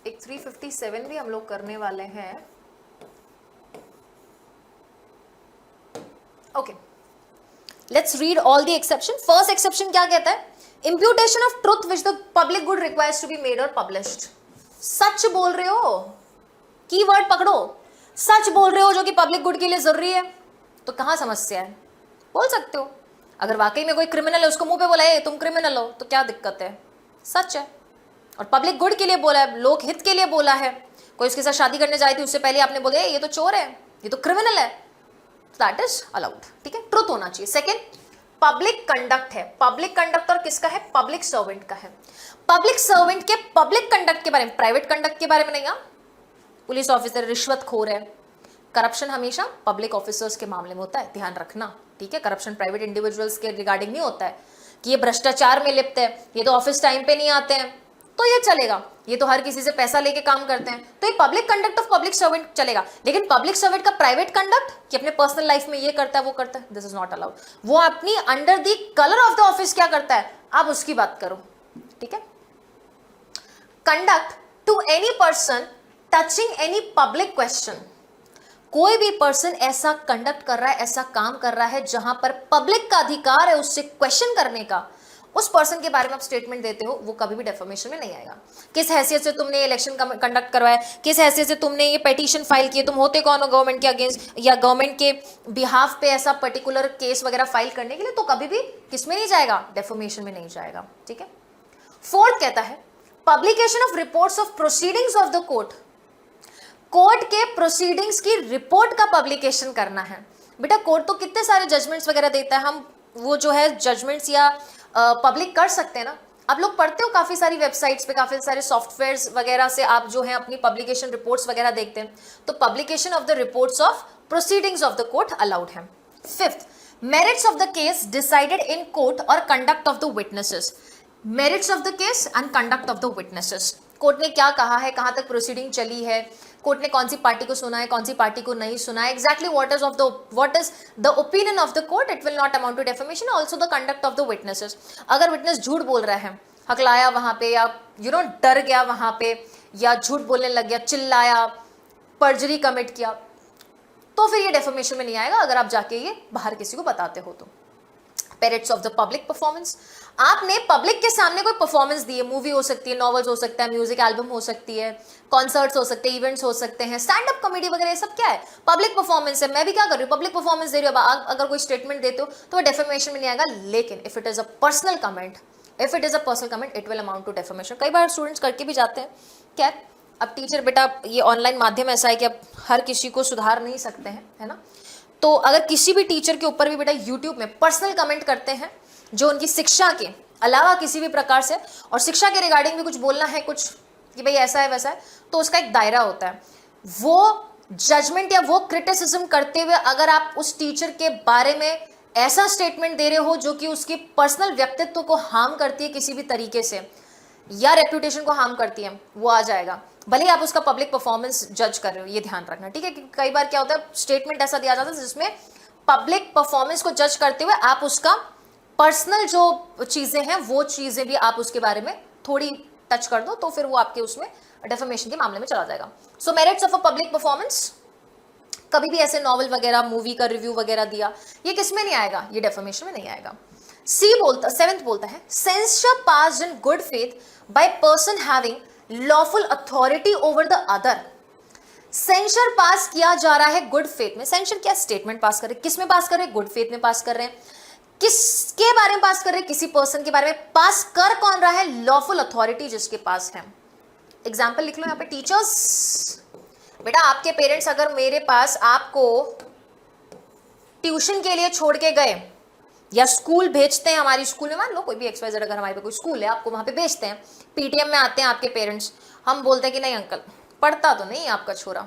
एक 357 भी हम लोग करने वाले हैं। Okay, let's read all the exception. First exception क्या कहता है? Imputation of truth which the public good requires to be made और पब्लिश्ड। सच बोल रहे हो, कीवर्ड पकड़ो, सच बोल रहे हो जो कि पब्लिक गुड के लिए जरूरी है, तो कहां समस्या है? बोल सकते हो। अगर वाकई में कोई क्रिमिनल है उसको मुंह पे बोला है तुम क्रिमिनल हो, तो क्या दिक्कत है? सच है और पब्लिक गुड के लिए बोला है, लोक हित के लिए बोला है। कोई उसके साथ शादी करने जाती थी, उससे पहले आपने बोले ये तो चोर है, ये तो क्रिमिनल है, दैट इज अलाउड। ठीक है, ट्रुथ होना चाहिए। सेकेंड, पब्लिक कंडक्ट है। पब्लिक कंडक्ट और किसका है? पब्लिक सर्वेंट का है। पब्लिक सर्वेंट के पब्लिक कंडक्ट के बारे में, प्राइवेट कंडक्ट के बारे में नहीं। पुलिस ऑफिसर रिश्वतखोर है, करप्शन हमेशा पब्लिक ऑफिसर्स के मामले में होता है, ध्यान रखना। ठीक है, करप्शन प्राइवेट इंडिविजुअल्स के रिगार्डिंग नहीं होता है कि ये भ्रष्टाचार में लिप्त है, ये तो ऑफिस टाइम पे नहीं आते हैं तो ये चलेगा, ये तो हर किसी से पैसा लेके काम करते हैं, तो ये public conduct of public servant चलेगा। लेकिन पब्लिक सर्वेंट का प्राइवेट कंडक्ट कि अपने पर्सनल लाइफ में ये करता है वो करता है, दिस इज नॉट अलाउड। वो अपनी under the colour of the office क्या करता है, आप उसकी बात करो। ठीक है, conduct to any person touching any public question. कोई भी पर्सन ऐसा कंडक्ट कर रहा है, ऐसा काम कर रहा है जहां पर पब्लिक का अधिकार है उससे क्वेश्चन करने का, उस पर्सन के बारे में आप स्टेटमेंट देते हो, वो कभी भी डेफर्मेशन में नहीं आएगा। किस हैसियत से तुमने इलेक्शन कंडक्ट करवाया, किस हैसियत से तुमने ये पेटिशन फाइल किए, तुम होते कौन हो गवर्नमेंट के अगेंस्ट या गवर्नमेंट के बिहाफ पे ऐसा पर्टिकुलर केस वगैरह फाइल करने के लिए, तो कभी भी किस में नहीं जाएगा? डेफर्मेशन में नहीं जाएगा। ठीक है, फोर्थ कहता है publication of reports of proceedings of the court. Court के प्रोसीडिंग्स की रिपोर्ट का पब्लिकेशन करना है। बेटा कोर्ट तो कितने सारे जजमेंट्स वगैरह देता है, हम वो जो है जजमेंट्स या पब्लिक कर सकते हैं ना। आप लोग पढ़ते हो काफी सारी वेबसाइट्स पे, काफी सारे सॉफ्टवेयर्स वगैरह से आप जो है अपनी पब्लिकेशन रिपोर्ट्स वगैरह देखते हैं, तो publication of the reports of proceedings of the court allowed है। Fifth, merits of the case decided in court और conduct of the witnesses. Merits of the case and conduct of the witnesses, court ने क्या कहा है, कहां तक proceeding चली है, कोर्ट ने कौन सी पार्टी को सुना है, कौन सी पार्टी को नहीं सुना है, exactly what is the opinion of the court, it will not amount to defamation. Also the conduct of the witnesses, अगर विटनेस झूठ बोल रहा है, हकलाया वहां पे या डर गया वहां पे, या झूठ बोलने लग गया, चिल्लाया, पर्जरी कमिट किया, तो फिर ये डेफर्मेशन में नहीं आएगा अगर आप जाके ये बाहर किसी को बताते हो तो। पेरिट्स ऑफ द पब्लिक परफॉर्मेंस, आपने पब्लिक के सामने कोई परफॉर्मेंस दी है, मूवी हो सकती है, नॉवेल्स हो सकता है, म्यूजिक एल्बम हो सकती है, कॉन्सर्ट्स हो सकते हैं, इवेंट्स हो सकते हैं, स्टैंड अप कॉमेडी वगैरह, ये सब क्या है? पब्लिक परफॉर्मेंस है। मैं भी क्या कर रही हूँ, पब्लिक परफॉर्मेंस दे रही हूँ। अगर कोई स्टेटमेंट देते हो तो डेफर्मेशन में नहीं आएगा। लेकिन if it is a personal comment, if it is a personal comment it will amount to defamation. कई बार स्टूडेंट्स करके भी जाते हैं। क्या अब टीचर बेटा ये ऑनलाइन माध्यम ऐसा है कि अब हर किसी को सुधार नहीं सकते हैं, है ना। तो अगर किसी भी टीचर के ऊपर भी बेटा यूट्यूब में पर्सनल कमेंट करते हैं जो उनकी शिक्षा के अलावा किसी भी प्रकार से, और शिक्षा के रिगार्डिंग भी कुछ बोलना है, कुछ कि भाई ऐसा है वैसा है, तो उसका एक दायरा होता है। वो जजमेंट या वो क्रिटिसिज्म करते हुए अगर आप उस टीचर के बारे में ऐसा स्टेटमेंट दे रहे हो जो कि उसकी पर्सनल व्यक्तित्व को हार्म करती है किसी भी तरीके से, या रेपुटेशन को हार्म करती है, वो आ जाएगा। भले ही आप उसका पब्लिक परफॉर्मेंस जज कर रहे हो, ये ध्यान रखना, ठीक है। कि कई बार क्या होता है, स्टेटमेंट ऐसा दिया जाता है जिसमें पब्लिक परफॉर्मेंस को जज करते हुए आप उसका पर्सनल जो चीजें हैं वो चीजें भी आप उसके बारे में थोड़ी टच कर दो, तो फिर वो आपके उसमें डेफेमेशन के मामले में चला जाएगा। So merits of a public performance, कभी भी ऐसे नॉवल वगैरह, मूवी का रिव्यू वगैरह दिया, ये किस में नहीं आएगा, ये डेफेमेशन में नहीं आएगा। सी बोलता, सेवेंथ बोलता है censure passed in good faith by person having lawful authority over the other. Censure pass किया जा रहा है गुड फेथ में। सेंसर क्या, स्टेटमेंट पास कर रहे, किस में पास कर रहे हैं, गुड फेथ में पास कर रहे हैं। किसके बारे में पास कर रहे हैं, किसी पर्सन के बारे में। पास कर कौन रहा है, लॉफुल अथॉरिटी जिसके पास है। एग्जाम्पल लिख लो यहाँ पे, टीचर्स। बेटा आपके पेरेंट्स अगर मेरे पास आपको ट्यूशन के लिए छोड़ के गए या स्कूल भेजते हैं, हमारी स्कूल में मान लो कोई भी XYZ अगर हमारे पे कोई स्कूल है, आपको वहां पे भेजते हैं, PTM में आते हैं आपके पेरेंट्स, हम बोलते हैं कि नहीं अंकल पढ़ता तो नहीं आपका छोरा,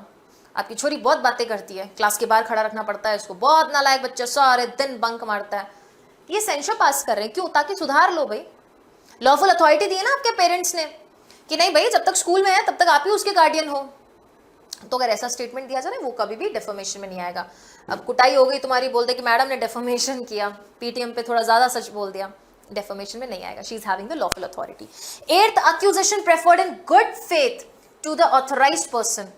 आपकी छोरी बहुत बातें करती है, क्लास के बाहर खड़ा रखना पड़ता है इसको, बहुत नालायक बच्चा, सारे दिन बंक मारता है। ये सेंसर पास कर रहे हैं, क्यों, ताकि सुधार लो भाई। लॉफुल अथॉरिटी दी है ना आपके पेरेंट्स ने कि नहीं भाई जब तक स्कूल में है तब तक आप ही उसके गार्डियन हो। तो अगर ऐसा स्टेटमेंट दिया जाए वो कभी भी डेफर्मेशन में नहीं आएगा। अब कुटाई हो गई तुम्हारी, बोलते कि मैडम ने डेफर्मेशन किया, PTM पे थोड़ा ज्यादा सच बोल दिया, डेफर्मेशन में नहीं आएगा। She is having the lawful authority. 8th, accusation preferred in good faith to the authorized person।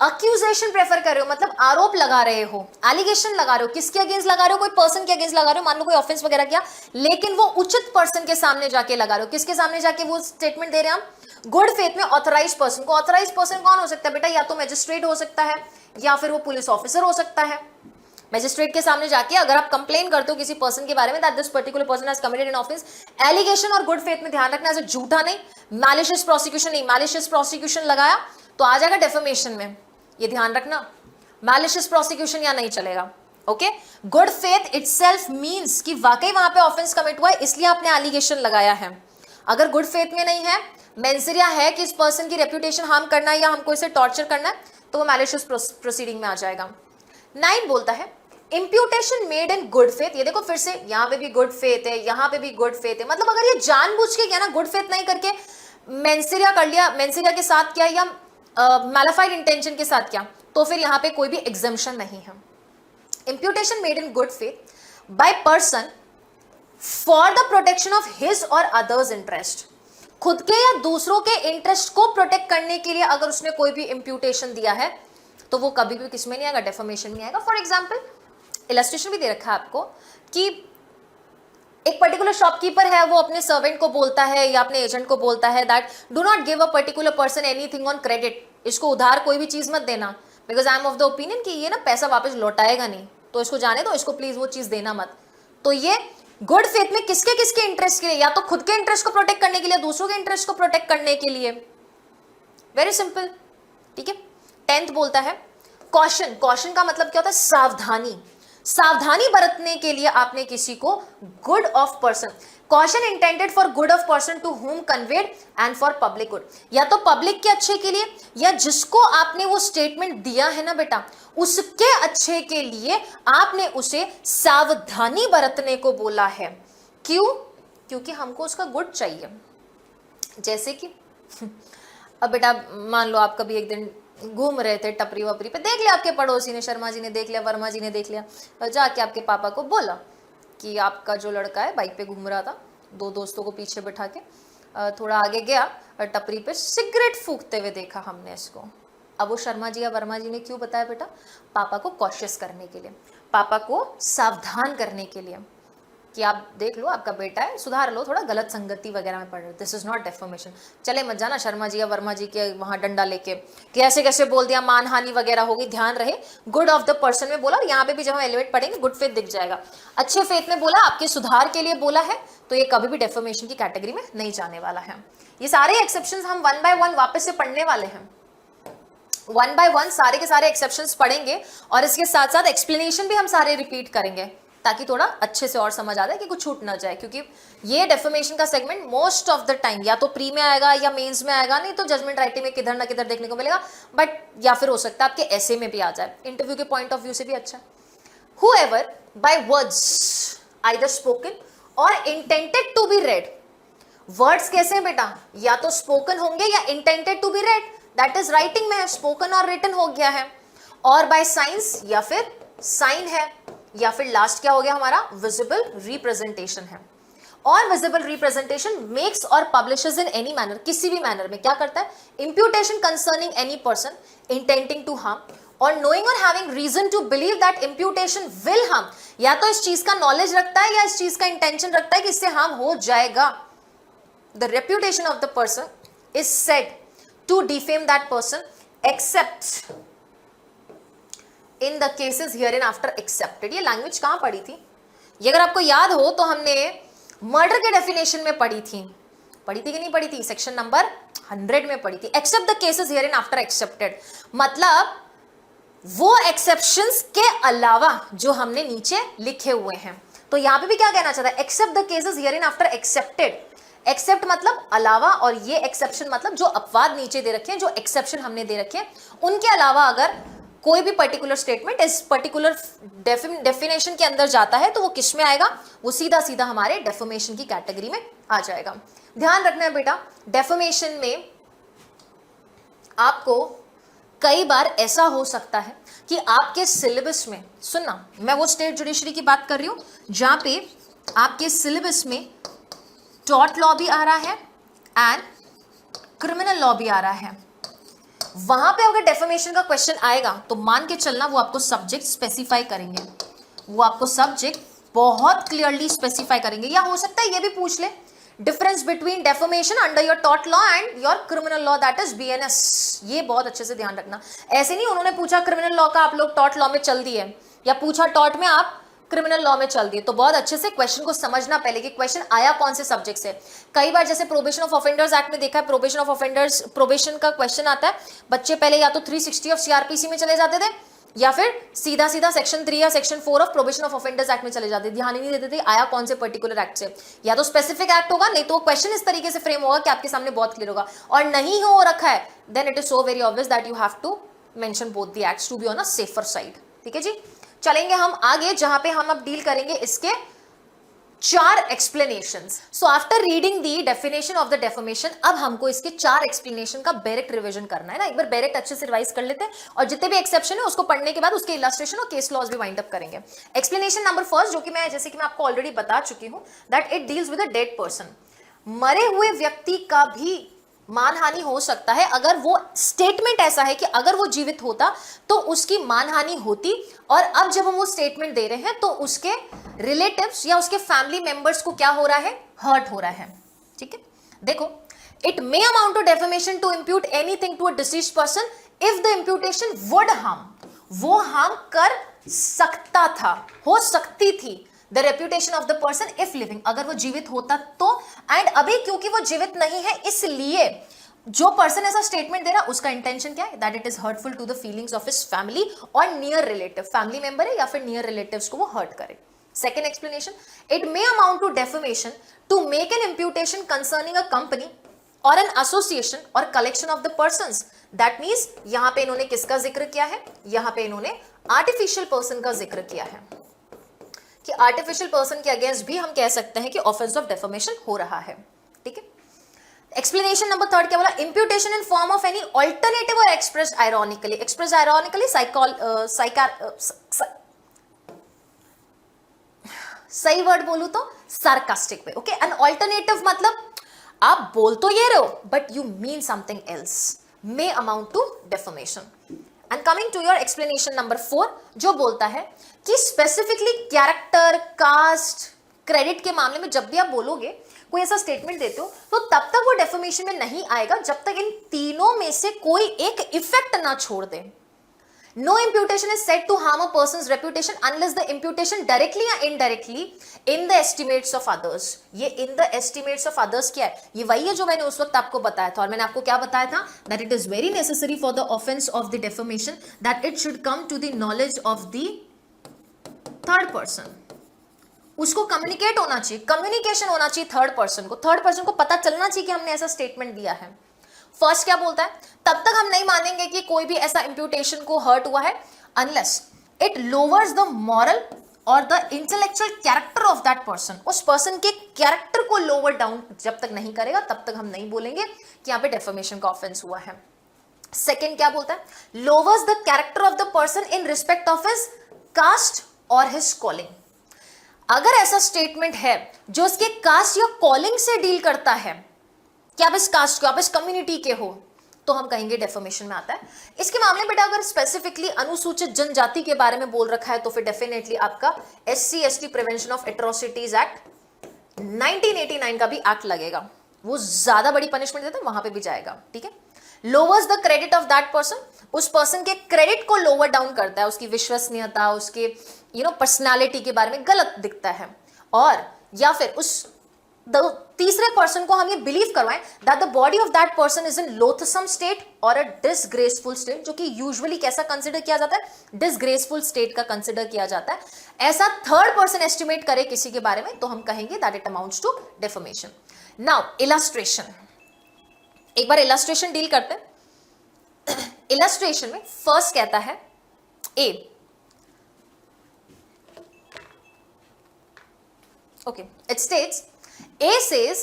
Accusation prefer कर रहे हो मतलब आरोप लगा रहे हो, एलिगेशन लगा रहे हो, किसके अगेंस्ट लगा रहे हो, कोई पर्सन के अगेंस्ट लगा रहे हो, मान लो कोई ऑफेंस वगैरह किया, लेकिन वो उचित पर्सन के सामने जाके लगा रहे हो। किसके सामने जाके वो स्टेटमेंट दे रहे हैं हम, गुड फेथ में ऑथराइज पर्सन को। ऑथराइज पर्सन कौन हो सकता है बेटा, या तो मैजिस्ट्रेट हो सकता है या फिर वो पुलिस ऑफिसर हो सकता है। मैजिस्ट्रेट के सामने जाके अगर आप कंप्लेन करते हो किसी पर्सन के बारे में that this particular person has committed an offence, allegation और गुड फेथ में ध्यान रखना, ऐसे झूठा नहीं, मैलिशियस प्रोसिक्यूशन नहीं, मैलिशियस प्रोसिक्यूशन लगाया तो आ जाएगा डेफेमेशन में, ये ध्यान रखना। मैलिशियस प्रोसिक्यूशन या नहीं चलेगा, okay. Good faith itself means कि वाकई वहां पे ऑफेंस कमिट हुआ है इसलिए आपने एलिगेशन लगाया है। अगर गुड फेथ में नहीं है, मेंसरिया है कि इस पर्सन की रेपुटेशन हार्म करना है या हमको इसे टॉर्चर करना है, तो वो मैलिशियस प्रोसीडिंग में आ जाएगा। 9 बोलता है imputation made in good faith. ये देखो फिर से यहाँ पे भी गुड फेथ है, यहाँ पे भी गुड फेथ है, मतलब अगर ये जानबूझ के किया ना, गुड फेथ नहीं करके मेंसरिया कर लिया, मेंसरिया के साथ किया या मैलिफाइड इंटेंशन के साथ किया, तो फिर यहाँ पे कोई भी एग्जम्पशन नहीं है। Imputation made in good faith by person for the protection of his और अदर्स इंटरेस्ट। खुद के या दूसरों के इंटरेस्ट को प्रोटेक्ट करने के लिए अगर उसने कोई भी इंप्यूटेशन दिया है तो वो कभी भी किसमें नहीं आएगा, डेफर्मेशन में आएगा। फॉर एग्जाम्पल इलस्ट्रेशन भी दे रखा है आपको कि एक पर्टिकुलर शॉपकीपर है, वो अपने सर्वेंट को बोलता है या अपने एजेंट को बोलता है that do not give a particular person anything on credit, इसको उधार कोई भी चीज मत देना, because I am of the opinion कि ये ना पैसा वापस लौटाएगा नहीं, तो इसको जाने दो, इसको प्लीज वो चीज देना मत। तो ये गुड फेथ में किसके किसके इंटरेस्ट के लिए, या तो खुद के इंटरेस्ट को प्रोटेक्ट करने के लिए, दूसरों के इंटरेस्ट को प्रोटेक्ट करने के लिए, वेरी सिंपल, ठीक है। 10th बोलता है कॉशन। कॉशन का मतलब क्या होता है, सावधानी, सावधानी बरतने के लिए आपने किसी को good of person, caution intended for good of person to whom conveyed and for public good, या तो पब्लिक के अच्छे के लिए या जिसको आपने वो स्टेटमेंट दिया है ना बेटा उसके अच्छे के लिए आपने उसे सावधानी बरतने को बोला है। क्यों, क्योंकि हमको उसका गुड चाहिए। जैसे कि अब बेटा मान लो आप कभी एक दिन घूम रहे थे टपरी वपरी पे, देख लिया आपके पड़ोसी ने, शर्मा जी ने देख लिया, वर्मा जी ने देख लिया, और जाके आपके पापा को बोला कि आपका जो लड़का है बाइक पे घूम रहा था, 2 दोस्तों को पीछे बैठा के थोड़ा आगे गया और टपरी पे सिगरेट फूकते हुए देखा हमने इसको। अब वो शर्मा जी या वर्मा जी ने क्यों बताया बेटा, पापा को कॉशियस करने के लिए, पापा को सावधान करने के लिए। कि आप देख लो आपका बेटा है, सुधार लो, थोड़ा गलत संगति वगैरह में पड़ रहे, दिस इज नॉट डेफर्मेशन। चले मत जाना शर्मा जी या वर्मा जी के वहां डंडा लेके कि ऐसे कैसे बोल दिया, मानहानि वगैरह होगी। ध्यान रहे गुड ऑफ द पर्सन में बोला, और यहाँ पे भी जब हम एलिवेट पढ़ेंगे गुड फेथ दिख जाएगा। अच्छे फेथ में बोला, आपके सुधार के लिए बोला है, तो ये कभी भी डेफर्मेशन की कैटेगरी में नहीं जाने वाला है। ये सारे एक्सेप्शंस हम 1 बाय 1 वापस से पढ़ने वाले हैं, 1 बाय 1 सारे के सारे एक्सेप्शंस पढ़ेंगे, और इसके साथ साथ एक्सप्लेनेशन भी हम सारे रिपीट करेंगे, ताकि थोड़ा अच्छे से और समझ आ जाए कि कुछ छूट ना जाए। क्योंकि ये डेफर्मेशन का segment most of the time या तो प्री में आएगा या मेंस में आएगा, नहीं तो जजमेंट राइटिंग में किधर ना किधर देखने को मिलेगा, बट या फिर हो सकता है आपके ऐसे में भी आ जाए, इंटरव्यू के पॉइंट ऑफ व्यू से भी अच्छा। Whoever by words either spoken or intended to be read, words कैसे हैं बेटा, या तो स्पोकन होंगे या intended to be read, that is writing में है, स्पोकन और रिटन हो गया है, और बाय साइंस या फिर साइन है, या फिर लास्ट क्या हो गया हमारा, विजिबल रिप्रेजेंटेशन है। और विजिबल रिप्रेजेंटेशन मेक्स और पब्लिशेस इन एनी मैनर, किसी भी मैनर में क्या करता है, imputation concerning any person intending to harm और नोइंग और having reason to believe that imputation will harm, या तो इस चीज का नॉलेज रखता है या इस चीज का इंटेंशन रखता है कि इससे हार्म हो जाएगा। The reputation of the person is said to defame that person except in the cases hereinafter accepted। ये लैंग्वेज कहां पढ़ी थी, ये अगर आपको याद हो तो हमने मर्डर के डेफिनेशन में पढ़ी थी कि नहीं पढ़ी थी, सेक्शन नंबर 100 में पढ़ी थी। Except the cases hereinafter accepted मतलब वो एक्सेप्शंस के अलावा जो हमने नीचे लिखे हुए हैं। तो यहां पे भी क्या कहना चाहता है, except the cases hereinafter accepted। Except मतलब अलावा, और ये एक्सेप्शन मतलब जो अपवाद नीचे दे रखे हैं, जो एक्सेप्शन हमने दे रखे हैं, उनके अलावा अगर कोई भी पर्टिकुलर स्टेटमेंट इस पर्टिकुलर डेफिनेशन के अंदर जाता है तो वो किस में आएगा, वो सीधा सीधा हमारे डेफर्मेशन की कैटेगरी में आ जाएगा। ध्यान रखना है बेटा, डेफर्मेशन में आपको कई बार ऐसा हो सकता है कि आपके सिलेबस में, सुनना मैं वो स्टेट जुडिशरी की बात कर रही हूं जहां पे आपके सिलेबस में टॉर्ट लॉ भी आ रहा है एंड क्रिमिनल लॉ भी आ रहा है, वहां पे अगर डेफर्मेशन का क्वेश्चन आएगा तो मान के चलना वो आपको सब्जेक्ट स्पेसिफाई करेंगे, वो आपको सब्जेक्ट बहुत क्लियरली स्पेसिफाई करेंगे। या हो सकता है ये भी पूछ ले, difference between defamation under your tort law and your criminal law that is BNS। ये बहुत अच्छे से ध्यान रखना, ऐसे नहीं उन्होंने पूछा क्रिमिनल लॉ का आप लोग टॉर्ट लॉ में चल दिए, या पूछा टॉर्ट में आप क्रिमिनल लॉ में चल दिए। तो बहुत अच्छे से क्वेश्चन को समझना पहले कि क्वेश्चन आया कौन से सब्जेक्ट से। कई बार जैसे प्रोबेशन ऑफ ऑफेंडर्स एक्ट में देखा है, प्रोबेशन ऑफ ऑफेंडर्स प्रोबेशन का क्वेश्चन आता है, बच्चे पहले या तो 360 ऑफ CRPC में चले जाते थे या फिर सीधा सीधा सेक्शन 3 या section 4 of probation of offenders act में चले जाते थे, ध्यान ही नहीं देते थे आया कौन से पर्टिकुलर एक्ट से। या तो स्पेसिफिक एक्ट होगा, नहीं तो क्वेश्चन इस तरीके से फ्रेम होगा कि आपके सामने बहुत क्लियर होगा, और नहीं हो रखा है then it is so very obvious that you have to mention both the acts to be on a safer side. ठीक है जी, चलेंगे हम आगे जहां पे हम अब डील करेंगे इसके 4 explanations. So after reading the definition of the defamation, अब हमको इसके 4 एक्सप्लेनेशन का डायरेक्ट रिवीजन करना है ना, एक बार डायरेक्ट अच्छे से रिवाइज कर लेते हैं, और जितने भी एक्सेप्शन है उसको पढ़ने के बाद उसके इलस्ट्रेशन और केस लॉज भी वाइंड अप करेंगे। एक्सप्लेनेशन नंबर फर्स्ट, जो कि मैं जैसे कि मैं आपको ऑलरेडी बता चुकी हूं, that it deals with a dead person. मरे हुए व्यक्ति का भी मानहानि हो सकता है अगर वो स्टेटमेंट ऐसा है कि अगर वो जीवित होता तो उसकी मानहानि होती, और अब जब हम वो स्टेटमेंट दे रहे हैं तो उसके रिलेटिव्स या उसके फैमिली मेंबर्स को क्या हो रहा है, हर्ट हो रहा है। ठीक है, देखो, it may amount to defamation to impute anything to a deceased person if the imputation would harm, वो हार्म कर सकता था, हो सकती थी, the reputation of the person if living, अगर वो जीवित होता तो, एंड अभी क्योंकि वो जीवित नहीं है इसलिए जो पर्सन ऐसा स्टेटमेंट दे रहा उसका इंटेंशन क्या है, that it is hurtful to the feelings of his family और नियर रिलेटिव, फैमिली मेंबर है या फिर नियर रिलेटिव्स को वो हर्ट करे। Second explanation, it may amount to defamation to make an imputation concerning a company और an association और collection of the persons. That means यहां पे इन्होंने किसका जिक्र किया है, यहां पे इन्होंने आर्टिफिशियल पर्सन का जिक्र किया है कि आर्टिफिशियल पर्सन के अगेंस्ट भी हम कह सकते हैं कि ऑफेंस ऑफ डेफर्मेशन हो रहा है। ठीक है, एक्सप्लेनेशन नंबर थर्ड क्या बोला, imputation in form of any alternative और एक्सप्रेस्ड आयरॉनिकली, एक्सप्रेस्ड आयरॉनिकली सही वर्ड बोलूं तो sarcastic way. Okay, an alternative मतलब आप बोल तो ये रहे हो but you mean something else, may amount to defamation. And coming to your explanation number 4, जो बोलता है कि स्पेसिफिकली कैरेक्टर, कास्ट, क्रेडिट के मामले में जब भी आप बोलोगे, कोई ऐसा स्टेटमेंट देते हो, तो तब तक वो डेफेमेशन में नहीं आएगा जब तक इन तीनों में से कोई एक इफेक्ट ना छोड़ दे। No imputation is said to harm a person's reputation unless the imputation directly or indirectly in the estimates of others. ये in the estimates of others क्या है? ये वही है जो मैंने उस वक्त आपको बताया था, और मैंने आपको क्या बताया था? That it is very necessary for the offense of the defamation that it should come to the knowledge of the third person. उसको कम्युनिकेट होना चाहिए, कम्युनिकेशन होना चाहिए थर्ड पर्सन को पता चलना चाहिए कि हमने ऐसा स्टेटमेंट दिया है। फर्स्ट क्या बोलता है, तब तक हम नहीं मानेंगे कि कोई भी ऐसा इंप्यूटेशन को हर्ट हुआ है unless it lowers the moral और the intellectual character of that person. उस पर्सन के कैरेक्टर को लोअर डाउन जब तक नहीं करेगा तब तक हम नहीं बोलेंगे कि यहाँ पे डेफेमेशन का ऑफेंस हुआ है। सेकेंड क्या बोलता है, louvers the character of the person in respect of his cast और हिज कॉलिंग। अगर ऐसा स्टेटमेंट है जो उसके कास्ट या कॉलिंग से डील करता है कि आप इस कास्ट को, आप इस कम्युनिटी के हो, तो हम कहेंगे डेफेमेशन में आता है। इसके मामले में बेटा अगर स्पेसिफिकली अनुसूचित जनजाति के बारे में बोल रखा है तो फिर डेफिनेटली आपका SC/ST prevention of atrocities act 1989 का भी एक्ट लगेगा, वो ज्यादा बड़ी पनिशमेंट देता है, वहां पे भी जाएगा। ठीक है, louvers the credit of that person, उस पर्सन के क्रेडिट को लोअर डाउन करता है, उसकी विश्वसनीयता, उसके पर्सनालिटी के बारे में गलत दिखता है, और या फिर उस तीसरे पर्सन को हम ये बिलीव करवाएं that the body of that person is in loathsome state और अ डिसग्रेसफुल स्टेट, जो कि यूजुअली कैसा कंसिडर किया जाता है, डिसग्रेसफुल स्टेट का कंसिडर किया जाता है। ऐसा थर्ड पर्सन एस्टिमेट करे किसी के बारे में तो हम कहेंगे that it amounts to defamation. Now illustration, एक बार इलस्ट्रेशन डील करते हैं। इलस्ट्रेशन में फर्स्ट कहता है A, okay, it states A says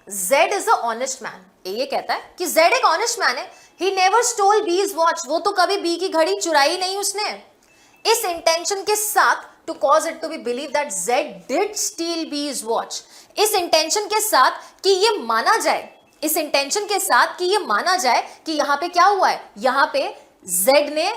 Z is a honest man. A ये कहता है कि Z एक honest man है. He never stole B's watch. वो तो कभी B की घड़ी चुराई नहीं उसने. इस इंटेंशन के साथ to cause it to be believed that Z did steal B's watch. इस इंटेंशन के साथ कि ये माना जाए, इस इंटेंशन के साथ कि ये माना जाए कि यहाँ पे क्या हुआ है, यहाँ पे Z ने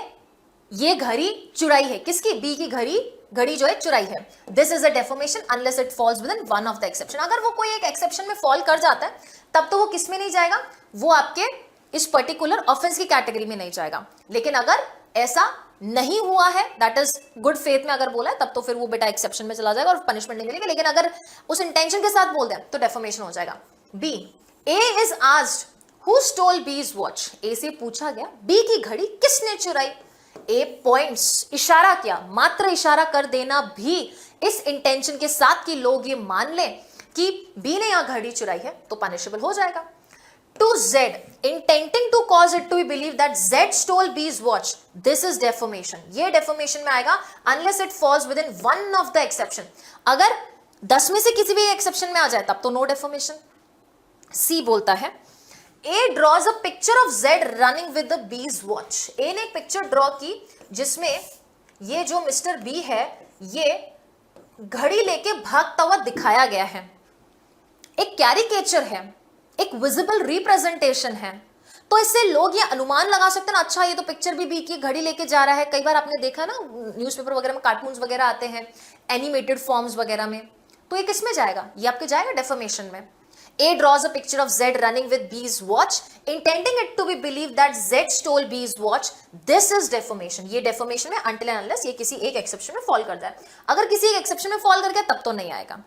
ये घड़ी चुराई है, किसकी, B की घड़ी जो है चुराई है। This is a defamation unless it falls within one of the exception. अगर वो कोई एक एक्सेप्शन में फॉल कर जाता है तब तो वो किस में नहीं जाएगा, वो आपके इस पर्टिकुलर ऑफेंस की कैटेगरी में नहीं जाएगा। लेकिन अगर ऐसा नहीं हुआ है, दैट इज गुड फेथ में अगर बोला है, तब तो फिर वो बेटा एक्सेप्शन में चला जाएगा और पनिशमेंट नहीं मिलेगी। लेकिन अगर उस इंटेंशन के साथ बोल दें तो डेफेमेशन हो जाएगा। B, A is asked who stole B's watch. A से पूछा गया बी की घड़ी किसने चुराई। ए पॉइंट्स, इशारा किया, मात्र इशारा कर देना भी इस इंटेंशन के साथ कि लोग ये मान लें कि बी ने यहां घड़ी चुराई है तो पनिशेबल हो जाएगा। To Z, intending to cause it to be believe that Z stole B's watch, this is defamation. ये डेफेमेशन में आएगा unless it falls within one of the exception. अगर 10 में से किसी भी एक्सेप्शन में आ जाए तब तो नो डेफेमेशन। सी बोलता है A draws a picture of Z running with the B's watch. A ने एक पिक्चर ड्रॉ की जिसमें ये जो मिस्टर बी है ये घड़ी लेके भागता हुआ दिखाया गया है। एक कैरिकेचर है, एक विजिबल रिप्रेजेंटेशन है, तो इससे लोग ये अनुमान लगा सकते हैं, अच्छा ये तो पिक्चर भी बी की घड़ी लेके जा रहा है। कई बार आपने देखा ना न्यूज़पेपर वगैरह में कार्टून्स वगैरह आते हैं एनिमेटेड फॉर्म्स वगैरह में, तो ये किस में जाएगा, ये आपके जाएगा डेफेमेशन में। A draws a picture of Z running with B's watch, intending it to be believed that Z stole B's watch. This is defamation. ये defamation में until and unless ये किसी एक exception में fall कर जाए। अगर किसी एक exception में fall कर गया तब तो नहीं आएगा।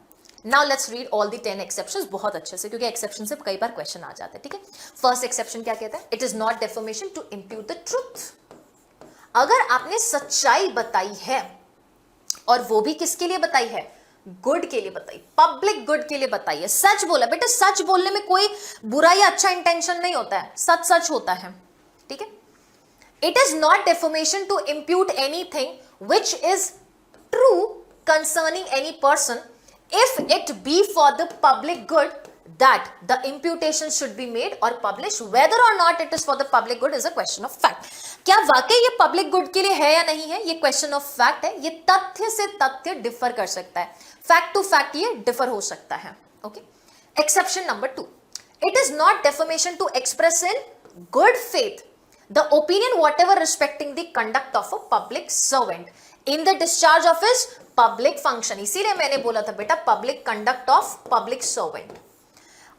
Now let's read all the 10 exceptions बहुत अच्छे से, क्योंकि exception से कई बार question आ जाते हैं। ठीक है, first exception क्या कहता है, it is not defamation to impute the truth. अगर आपने सच्चाई बताई है और वो भी किसके लिए बताई है, गुड के लिए बताई, पब्लिक गुड के लिए बताई है, सच बोला। बेटा सच बोलने में कोई बुरा या अच्छा इंटेंशन नहीं होता है, सच सच होता है। ठीक है, it is not defamation to impute anything which is true concerning any person if it be for the public good that the imputation should be made or published. Whether or not it is for the public good is a question of fact. क्या वाकई ये public good के लिए है या नहीं है, ये क्वेश्चन ऑफ फैक्ट है। ये तथ्य से तथ्य डिफर कर सकता है, फैक्ट टू फैक्ट ये डिफर हो सकता है। Okay, exception number 2, it is not defamation to express in good faith the opinion whatever respecting the conduct of a public servant. In the discharge of his public function, इसीलिए मैंने बोला था बेटा public conduct of public servant,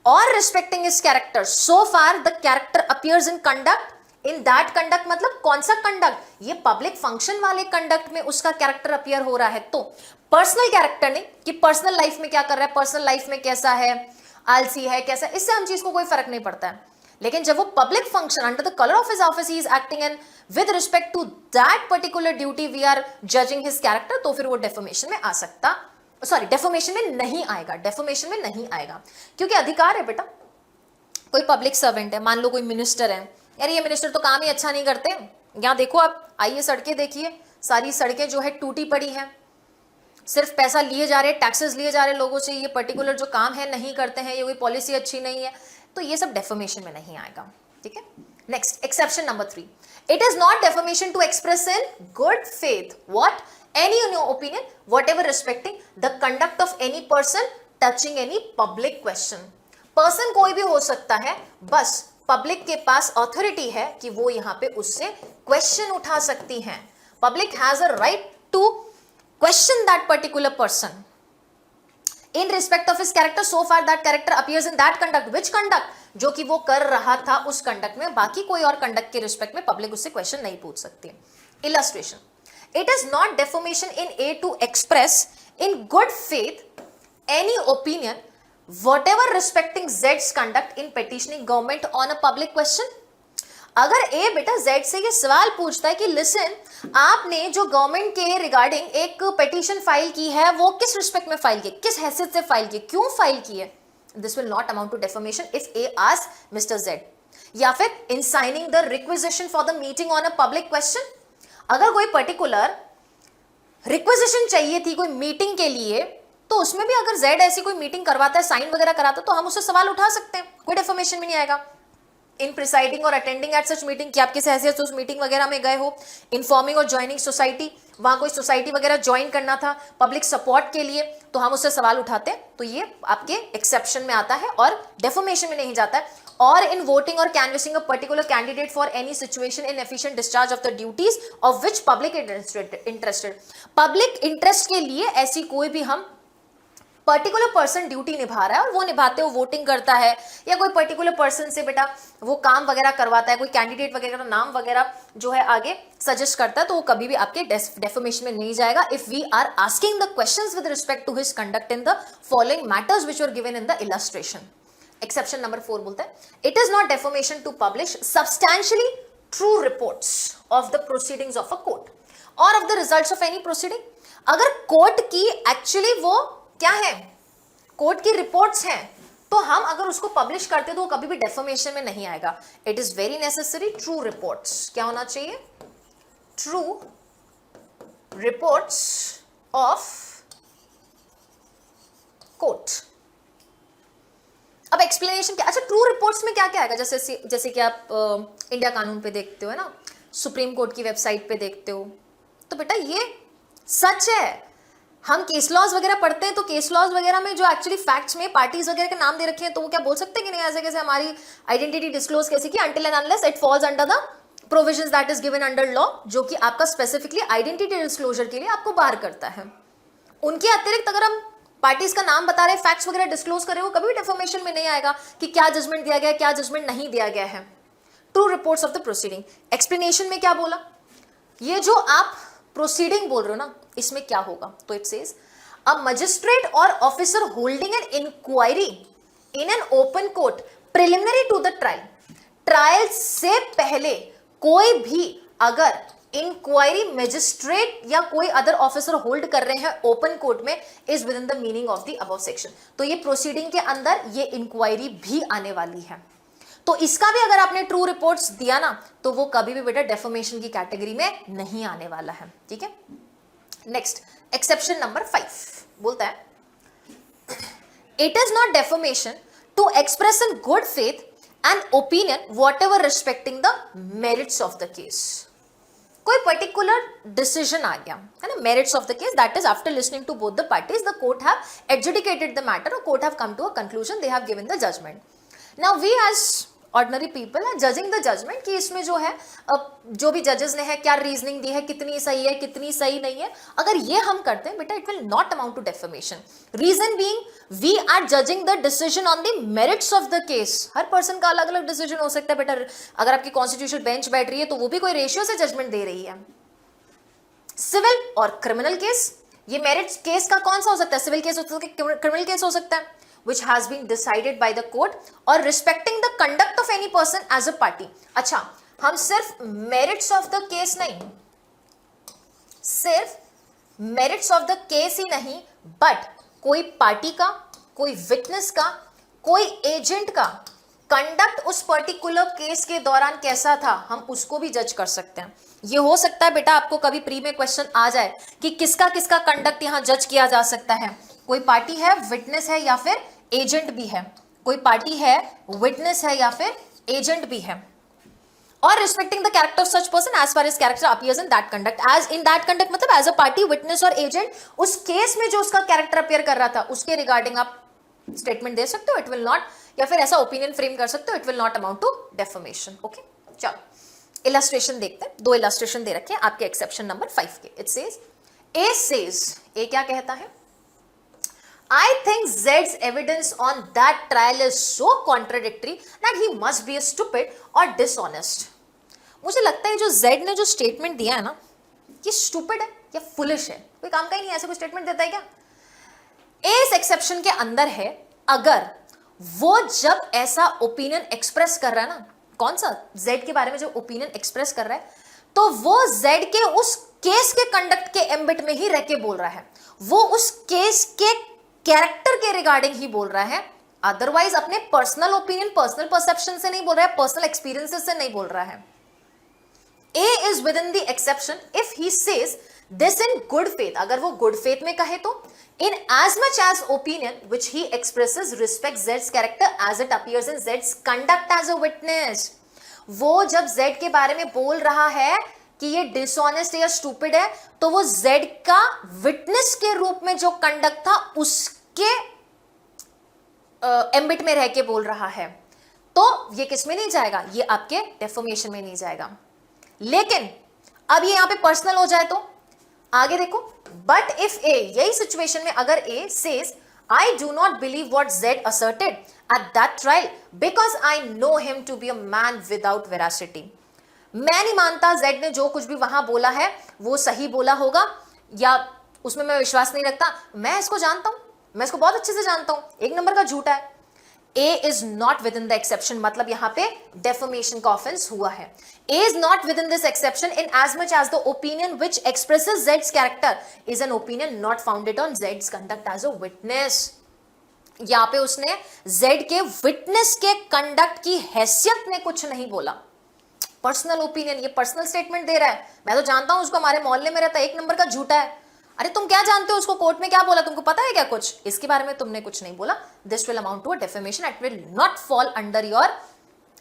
और respecting his character so far the character appears in conduct, in that conduct मतलब कौन सा conduct, ये पब्लिक फंक्शन वाले कंडक्ट में उसका कैरेक्टर अपीयर हो रहा है। तो पर्सनल कैरेक्टर नहीं कि पर्सनल लाइफ में क्या कर रहा है, पर्सनल लाइफ में कैसा है, आलसी है कैसा, इससे हम चीज को कोई फर्क नहीं पड़ता है। लेकिन जब वो public function under the colour of his office he is acting and with respect to that particular duty we are judging his character, तो फिर वो डेफर्मेशन में आ सकता, सॉरी डेफर्मेशन में नहीं आएगा, डेफर्मेशन में नहीं आएगा, क्योंकि अधिकार है बेटा। कोई पब्लिक सर्वेंट है, मान लो कोई मिनिस्टर है, यार ये मिनिस्टर तो काम ही अच्छा नहीं करते, यहाँ देखो आप आइए सड़कें देखिए, सारी सड़कें जो है टूटी पड़ी हैं, सिर्फ पैसा लिए जा रहे हैं, टैक्सेस लिए जा रहे हैं लोगों से, ये पर्टिकुलर जो काम है नहीं करते हैं, ये कोई पॉलिसी अच्छी नहीं है, तो ये सब डेफर्मेशन में नहीं आएगा, ठीक है। Next, exception number 3, it is not defamation to express in good faith what any in your opinion whatever respecting the conduct of any person touching any public question. Person कोई भी हो सकता है, बस पब्लिक के पास authority है कि वो यहां पे उससे क्वेश्चन उठा सकती हैं। Public has a right to question that particular person in respect of his character so far that character appears in that conduct, which conduct, जो कि वो कर रहा था उस कंडक्ट में, बाकी कोई और कंडक्ट के रिस्पेक्ट में पब्लिक उससे क्वेश्चन नहीं पूछ सकती। Illustration, it is not defamation in A to express in good faith any opinion whatever respecting Z's conduct in petitioning government on a public question। अगर ए बेटा Z से ये सवाल पूछता है कि लिसन, आपने जो गवर्नमेंट के रिगार्डिंग एक पिटीशन फाइल की है वो किस रिस्पेक्ट में फाइल की, किस हैसियत से फाइल की, क्यों फाइल की है, this will not amount to defamation if A ask mister Z। या फिर in signing the requisition for the meeting on a public question, अगर कोई पर्टिकुलर रिक्विजिशन चाहिए थी कोई मीटिंग के लिए, तो उसमें भी अगर Z ऐसी कोई मीटिंग करवाता है, साइन वगैरह कराता है, तो हम उससे सवाल उठा सकते हैं, कोई डेफर्मेशन भी नहीं आएगा। इन प्रिसाइडिंग और अटेंडिंग एट सच मीटिंग, कि आप किस हैसियत से उस मीटिंग वगैरह में गए हो। इन्फॉर्मिंग और ज्वाइनिंग सोसाइटी, वहां कोई सोसाइटी वगैरह ज्वाइन करना था पब्लिक सपोर्ट के लिए, तो हम उससे सवाल उठाते हैं, तो ये आपके एक्सेप्शन में आता है और डेफर्मेशन में नहीं जाता है। और इन वोटिंग और canvassing a particular candidate for any situation in efficient discharge of the duties of which public interested, public interest के लिए ऐसी कोई भी हम पर्टिकुलर पर्सन ड्यूटी निभा रहा है और वो निभाते हो वोटिंग करता है, या कोई पर्टिकुलर पर्सन से बेटा वो काम वगैरह करवाता है, कोई कैंडिडेट वगैरह का नाम वगैरह जो है आगे सजेस्ट करता है, तो वो कभी भी आपके डेफर्मेशन में नहीं जाएगा if we are asking the questions with respect to his conduct in the following matters which were given in the illustration. Exception number 4 बोलता है, it is not defamation to publish substantially true reports of the proceedings of a court और of the results of any proceeding. अगर court की actually वो क्या है, court की reports हैं, तो हम अगर उसको पब्लिश करते तो वो कभी भी डेफर्मेशन में नहीं आएगा। It is very necessary true reports, क्या होना चाहिए, ट्रू रिपोर्ट्स ऑफ कोर्ट। अब एक्सप्लेनेशन क्या, अच्छा ट्रू रिपोर्ट्स में क्या क्या आएगा, जैसे कि आप इंडिया कानून पे देखते हो है ना, सुप्रीम कोर्ट की वेबसाइट पे देखते हो, तो बेटा ये सच है। हम केस लॉज वगैरह पढ़ते हैं, तो केस लॉज वगैरह में जो एक्चुअली फैक्ट्स में पार्टीज वगैरह के नाम दे रखे हैं, तो वो क्या बोल सकते हैं कि नहीं ऐसे कैसे हमारी आइडेंटिटी डिस्क्लोज कैसे की, until and unless it falls under the provisions that is given under law, जो कि आपका स्पेसिफिकली आइडेंटिटी डिस्क्लोजर के लिए आपको बाहर करता है। उनके अतिरिक्त अगर हम पार्टीज का नाम बता रहे हैं, फैक्ट्स वगैरह डिस्क्लोज कर रहे हो, कभी भी डेफर्मेशन में नहीं आएगा कि क्या जजमेंट दिया गया, क्या जजमेंट नहीं दिया गया है। True reports of the proceeding. Explanation में क्या बोला, ये जो आप प्रोसीडिंग बोल रहे हो ना, इसमें क्या होगा, तो it says a magistrate or officer holding an inquiry in an open court preliminary to the trial, trial से पहले कोई भी अगर इंक्वायरी मैजिस्ट्रेट या कोई अदर ऑफिसर होल्ड कर रहे हैं ओपन कोर्ट में, is within the meaning of the above section. तो ये प्रोसीडिंग के अंदर ये इंक्वायरी भी आने वाली है, तो इसका भी अगर आपने ट्रू रिपोर्ट्स दिया ना, तो वो कभी भी बेटा डेफर्मेशन की कैटेगरी में नहीं आने वाला है, ठीक है। नेक्स्ट, एक्सेप्शन नंबर 5 बोलता है, it is not defamation to express in good faith and opinion whatever respecting the merits of the case. कोई पर्टिकुलर डिसीजन आ गया है ना, merits of the case, that is after listening to both the parties the court have adjudicated the matter और court have come to a conclusion, they have given the judgment. Now we as ordinary people are judging the judgment कि इसमें जो है जो भी जजेस ने है क्या रीजनिंग दी है, कितनी सही है कितनी सही नहीं है। अगर ये हम करते हैं बेटा, it will not amount to defamation. Reason being we are judging the decision on the merits of the case. हर पर्सन का अलग अलग डिसीजन हो सकता है बेटा। अगर आपकी कॉन्स्टिट्यूशनल बेंच बैठ रही है तो वो भी कोई रेशियो से जजमेंट दे रही है। सिविल और क्रिमिनल केस, ये मेरिट्स केस का कौन सा हो सकता है? सिविल केस हो सकता है, क्रिमिनल केस हो सकता है, which has been decided by the court or respecting the conduct of any person as a party। अच्छा, हम सिर्फ merits of the case नहीं, सिर्फ merits of the case ही नहीं, but कोई पार्टी का, कोई विटनेस का, कोई एजेंट का कंडक्ट उस पर्टिकुलर केस के दौरान कैसा था, हम उसको भी जज कर सकते हैं। ये हो सकता है बेटा आपको कभी प्री में क्वेश्चन आ जाए कि किसका किसका कंडक्ट यहां जज किया जा सकता है। कोई पार्टी है, विटनेस है या फिर एजेंट भी है, कोई पार्टी है, विटनेस है या फिर एजेंट भी है। और respecting the character of such person as far as character appears in that conduct, as in that conduct मतलब एज अ पार्टी, विटनेस और एजेंट, उस केस में जो उसका कैरेक्टर अपीयर कर रहा था उसके रिगार्डिंग आप स्टेटमेंट दे सकते हो। इट विल नॉट, या फिर ऐसा ओपिनियन फ्रेम कर सकते हो, it will not amount to defamation. Okay, चलो इलस्ट्रेशन देखते हैं। दो इलस्ट्रेशन दे रखे हैं आपके एक्सेप्शन नंबर 5 के। इट सेज, ए सेज, ए क्या कहता है? I think Z's evidence on that trial is so contradictory that he must be a stupid or dishonest। मुझे लगता है जो Z ने जो स्टेटमेंट दिया है ना, ये स्टूपिड है या फुलिश है, कोई काम का ही नहीं, ऐसे कोई स्टेटमेंट देता है क्या? ए इस एक्सेप्शन के अंदर है अगर वो जब ऐसा ओपिनियन एक्सप्रेस कर रहा है ना, कौन सा? Z के बारे में जो ओपिनियन एक्सप्रेस कर रहा है, तो वो Z के उस केस के कंडक्ट के एम्बिट में ही रह के बोल रहा है, वो उस केस के कैरेक्टर के रिगार्डिंग ही बोल रहा है। अदरवाइज अपने पर्सनल ओपिनियन, पर्सनल परसेप्शन से नहीं बोल रहा है, पर्सनल एक्सपीरियंसेस से नहीं बोल रहा है। A is within the exception if he says this in good faith, अगर वो गुड फेथ में कहे तो, इन as much as opinion which he expresses respect Jades character as it appears in Jades conduct as a witness. वो जब Z के बारे में बोल रहा है कि ये डिसऑनेस्ट या स्टूपिड है, तो वो जेड का विटनेस के रूप में जो कंडक्ट था उसके एम्बिट में रह के बोल रहा है, तो ये किस में नहीं जाएगा? ये आपके डेफर्मेशन में नहीं जाएगा। लेकिन अब ये यहां पे पर्सनल हो जाए तो आगे देखो, बट इफ ए, यही सिचुएशन में अगर A says I do not believe what Z asserted at that trial because I know him to be a man without veracity. मैं नहीं मानता जेड ने जो कुछ भी वहां बोला है वो सही बोला होगा, या उसमें मैं विश्वास नहीं रखता, मैं इसको जानता हूं, मैं इसको बहुत अच्छे से जानता हूं, एक नंबर का झूठा है। A is not with in the exception, मतलब यहां पे डेफेमेशन का ऑफेंस हुआ है। A is not with in this exception in as much as the opinion which expresses Jades character is an opinion not founded on Jades conduct as a witness. यहां पे उसने Z के witness के conduct की हैसियत में कुछ नहीं बोला। पर्सनल ओपिनियन, ये पर्सनल स्टेटमेंट दे रहा है, मैं तो जानता हूं उसको, हमारे मोहल्ले में रहता है, एक नंबर का झूठा है। अरे तुम क्या जानते हो उसको कोर्ट में क्या बोला, तुमको पता है क्या कुछ? इसके बारे में तुमने कुछ नहीं बोला। This will amount to a defamation, it will not fall under your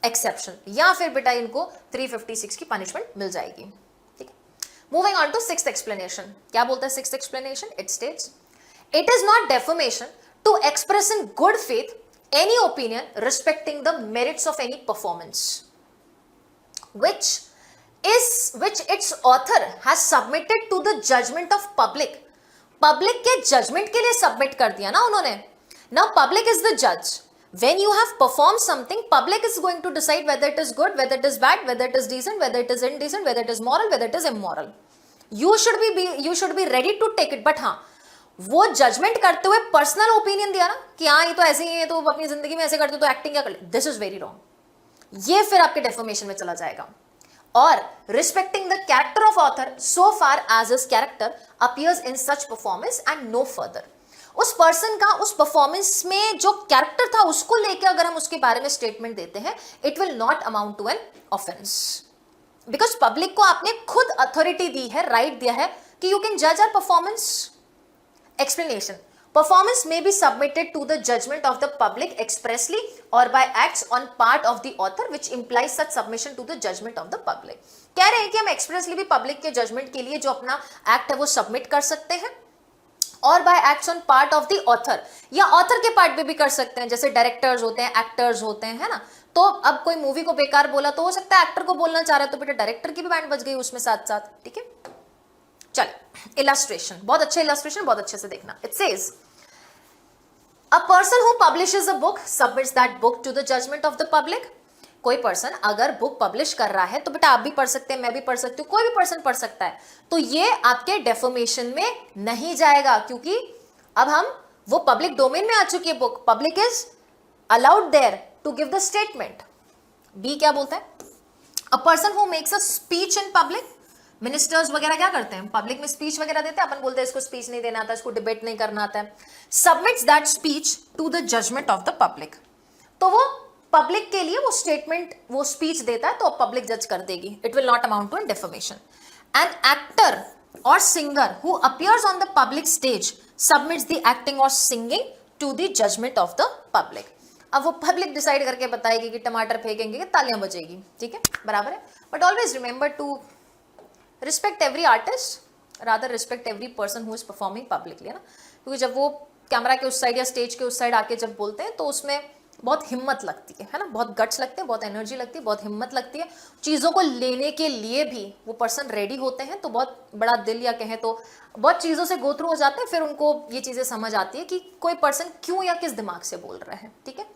exception, या फिर बेटा इनको 356 की पनिशमेंट मिल जाएगी। ठीक है, moving on to sixth explanation. क्या बोलता है sixth explanation? It states, it is not defamation to express in good faith any opinion respecting the merits of any performance which its author has submitted to the judgment of public। public के judgment के लिए submit कर दिया ना उन्होंने। now public is the judge, when you have performed something public is going to decide whether it is good, whether it is bad, whether it is decent, whether it is indecent, whether it is moral, whether it is immoral। you should be ready to take it। but हाँ, वो judgement करते हुए personal opinion दिया ना कि हाँ ये तो ऐसे ही है, तो अपनी जिंदगी में ऐसे करते तो एक्टिंग क्या कर ले, दिस इज वेरी रॉन्ग, ये फिर आपके डेफर्मेशन में चला जाएगा। और respecting the character of author so far as his character appears in such performance and no further. उस पर्सन का उस परफॉर्मेंस में जो कैरेक्टर था उसको लेकर अगर हम उसके बारे में स्टेटमेंट देते हैं, it will not amount to an offence, because public को आपने खुद अथॉरिटी दी है, राइट दिया है कि यू कैन जज our performance. Explanation, performance may be submitted to the judgment of the public expressly or by acts on part of the author which implies such submission to the judgment of the public। कह रहे हैं कि हम expressly भी public के judgement के लिए जो अपना एक्ट है वो सबमिट कर सकते हैं, और by acts on part of the author, या ऑथर के पार्ट पे भी कर सकते हैं, जैसे डायरेक्टर्स होते हैं, एक्टर्स होते हैं, है ना, तो अब कोई मूवी को बेकार बोला तो हो सकता है एक्टर को बोलना चाह रहा है, तो बेटा डायरेक्टर की भी बैंड बज गई उसमें साथ साथ, ठीक है। चलो इलस्ट्रेशन, बहुत अच्छा इलस्ट्रेशन, बहुत अच्छे से देखना। It says a person who publishes a book submits that book to the judgment of the public. कोई पर्सन अगर बुक पब्लिश कर रहा है तो बेटा आप भी पढ़ सकते हैं, मैं भी पढ़ सकती हूँ, कोई भी पर्सन पढ़ सकता है, तो ये आपके डेफोमेशन में नहीं जाएगा, क्योंकि अब हम वो पब्लिक डोमेन में आ चुकी है book, public is allowed there to give the statement. B क्या बोलता है, a person who makes a speech in public, ministers वगैरह क्या करते हैं, पब्लिक में स्पीच वगैरह देते हैं, अपन बोलते हैं इसको स्पीच नहीं देना आता, इसको डिबेट नहीं करना आता है, submits that speech to the judgment of the public. तो वो पब्लिक के लिए वो स्टेटमेंट, वो स्पीच देता है, तो पब्लिक जज कर देगी, it will not amount to an defamation. An actor और singer who appears on the public stage submits the acting और singing to the judgment of the public. अब वो पब्लिक डिसाइड करके बताएगी कि टमाटर फेंकेंगे कि तालियां बजेगी, ठीक है, बराबर है। But always remember to respect every artist, rather respect every person who is performing publicly, है ना, क्योंकि जब वो कैमरा के उस साइड या स्टेज के उस साइड आके जब बोलते हैं तो उसमें बहुत हिम्मत लगती है ना, बहुत गट्स लगते हैं, बहुत एनर्जी लगती है, बहुत हिम्मत लगती है, चीज़ों को लेने के लिए भी वो पर्सन रेडी होते हैं, तो बहुत बड़ा दिल या कहें तो बहुत चीज़ों से गो थ्रू हो जाते हैं, फिर उनको ये चीज़ें समझ आती है कि कोई पर्सन क्यों या किस दिमाग से बोल रहा है, ठीक है।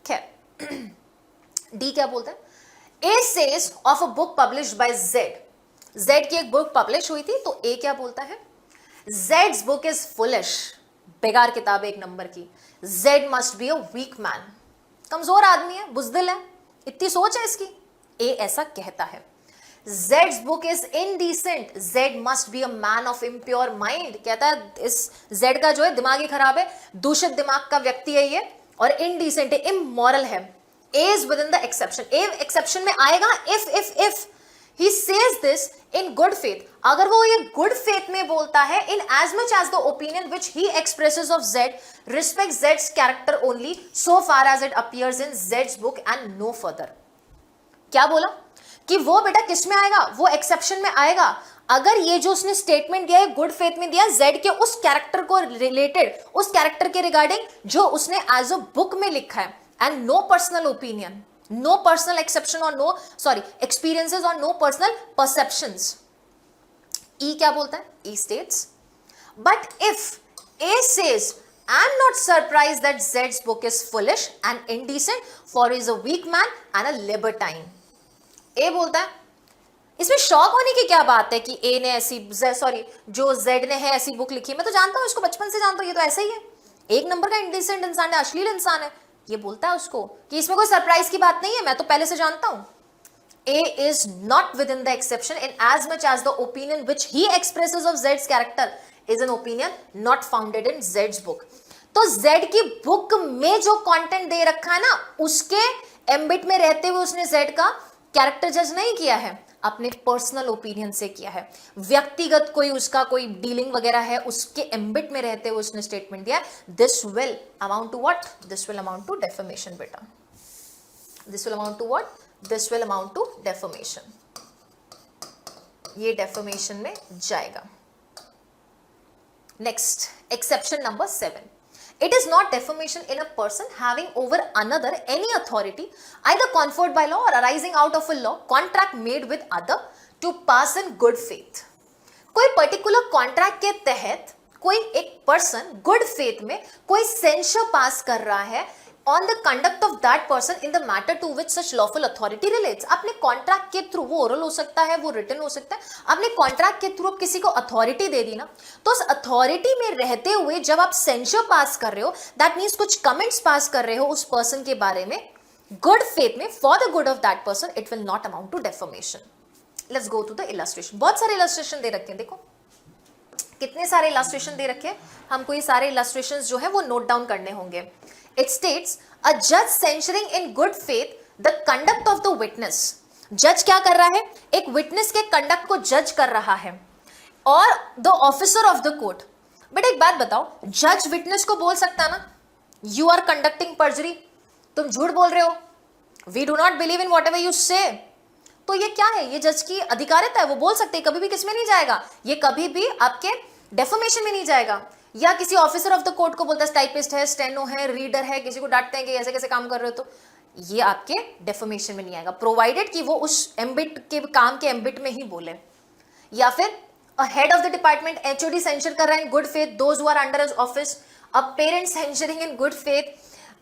खैर डी क्या बोलते हैं, A says of a book published by Z, Z की एक बुक पब्लिश हुई थी, तो ए क्या बोलता है, जेड्स बुक इज फुलिश, बेकार किताब एक नंबर की, Z must be a weak man, कमजोर आदमी है, बुजदिल है, इतनी सोच है इसकी, ए ऐसा कहता है। Jades book is indecent, Z must be a man of impure mind, कहता है इस जेड का जो है दिमाग ही खराब है, दूषित दिमाग का व्यक्ति है ये, और इनडिसेंट है, इमोरल है। A is within the exception, A exception में आएगा if he says this in good faith, अगर वो ये good faith में बोलता है, in as much as the opinion which he expresses of Z respects Z's character only so far as it appears in Z's book and no further। क्या बोला कि वो बेटा किस में आएगा, वो एक्सेप्शन में आएगा अगर ये जो उसने स्टेटमेंट दिया है गुड फेथ में दिया जेड के उस कैरेक्टर को रिलेटेड, उस कैरेक्टर के रिगार्डिंग जो उसने एज अ बुक में लिखा है, and no personal opinion, no personal exception or experiences or no personal perceptions। E क्या बोलता है, E states but if A says I'm not surprised that Z's book is foolish and indecent for he is a weak man and a libertine। A बोलता है इसमें shock होने की क्या बात है कि A ने ऐसी जो Z ने है ऐसी बुक लिखी, मैं तो जानता हूं इसको, बचपन से जानता हूं, ये तो ऐसा ही है, एक नंबर का इंडिसेंट इंसान है, अश्लील इंसान है, ये बोलता है उसको कि इसमें कोई सरप्राइज की बात नहीं है, मैं तो पहले से जानता हूं। A is not within the exception in as much as the opinion which he expresses of Z's character is an opinion not founded in Z's book। तो Z की बुक में जो कंटेंट दे रखा है ना, उसके एम्बिट में रहते हुए उसने Z का कैरेक्टर जज नहीं किया है, अपने पर्सनल ओपिनियन से किया है, व्यक्तिगत कोई उसका कोई डीलिंग वगैरह है उसके एम्बिट में रहते हुए उसने स्टेटमेंट दिया। This will amount to what, this will amount to defamation बेटा, this will amount to what, this will amount to defamation, ये डेफेमेशन में जाएगा। Next exception number 7, it is not defamation in a person having over another any authority either conferred by law or arising out of a law contract made with other to pass in good faith। कोई particular contract के तहत कोई एक person good faith में कोई sensor पास कर रहा है on the conduct of that person in the matter to which such lawful authority relates। अपने कॉन्ट्रैक्ट के थ्रू, वो ओरल हो सकता है, वो रिटन हो सकता है, अपने कॉन्ट्रैक्ट के थ्रू आप किसी को अथॉरिटी दे दी ना, तो उस अथॉरिटी में रहते हुए जब आप सेंसर पास कर रहे हो, दैट मीन्स कुछ कमेंट्स पास कर रहे हो उस पर्सन के बारे में गुड फेथ में for the good of that person, it will not amount to defamation. Let's go to the illustration. बहुत सारे इलस्ट्रेशन दे रखे हैं, देखो कितने सारे इलस्ट्रेशन दे रखे हैं, हमको ये सारे इलस्ट्रेशन जो है वो नोट डाउन करने होंगे। It states a judge censuring in good faith the conduct of the witness। जज क्या कर रहा है, एक विटनेस के कंडक्ट को जज कर रहा है, और the officer of the court. But एक बात बताओ, जज विटनेस को बोल सकता ना, यू आर कंडक्टिंग पर्जरी, तुम झूठ बोल रहे हो, we do not believe in whatever you say, तो ये क्या है, ये जज की अधिकारिता है, वो बोल सकते हैं, कभी भी किसमें नहीं जाएगा, ये कभी भी आपके डेफेमेशन में नहीं जाएगा। या किसी ऑफिसर ऑफ द कोर्ट को बोलता है, टाइपिस्ट है, स्टेनो है, रीडर है, किसी को डांटते हैं कि ऐसे कैसे काम कर रहे हो, तो ये आपके डेफमेशन में नहीं आएगा, प्रोवाइडेड कि वो उस एम्बिट के काम के एम्बिट में ही बोले। या फिर a head of the department HOD censure कर रहा है in good faith those who are under his office, a parent censuring in good faith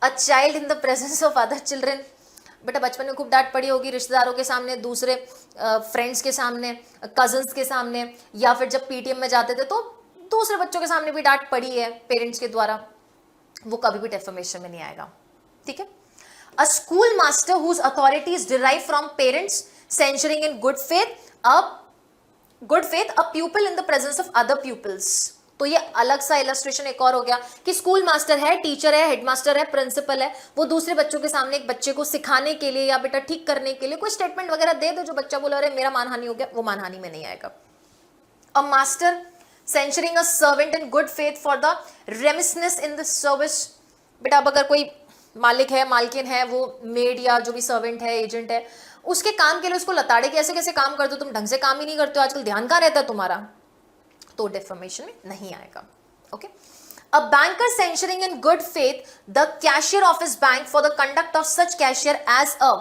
a child in the presence of other children. बेटा बचपन में खूब डांट पड़ी होगी रिश्तेदारों के सामने, दूसरे फ्रेंड्स के सामने, कजन्स के सामने, या फिर जब पीटीएम में जाते थे तो दूसरे बच्चों के सामने भी डांट पड़ी है पेरेंट्स के द्वारा, वो कभी भी डेफमेशन में नहीं आएगा। ठीक है। A school master whose authority is derive from parents censuring in good faith a pupil in the presence of other pupils. तो ये अलग सा इलस्ट्रेशन एक और हो गया कि स्कूल मास्टर है, टीचर है, हेडमास्टर है, प्रिंसिपल है, वो दूसरे बच्चों के सामने एक बच्चे को सिखाने के लिए या बेटा ठीक करने के लिए कोई स्टेटमेंट वगैरह दे दे जो बच्चा बोला अरे मेरा मानहानि हो गया, वो मानहानि में नहीं आएगा। A master censuring a servant in good faith for the remissness in the service. बेटा अब अगर कोई मालिक है, मालकिन है, वो मेड या जो भी सर्वेंट है, एजेंट है, उसके काम के लिए उसको लताड़े कैसे कैसे काम करते हो, तुम ढंग से काम ही नहीं करते हो, आजकल ध्यान कहाँ रहता है तुम्हारा, तो डेफमेशन में नहीं आएगा। Okay. A banker censuring in good faith the cashier of his bank for the conduct of such cashier as a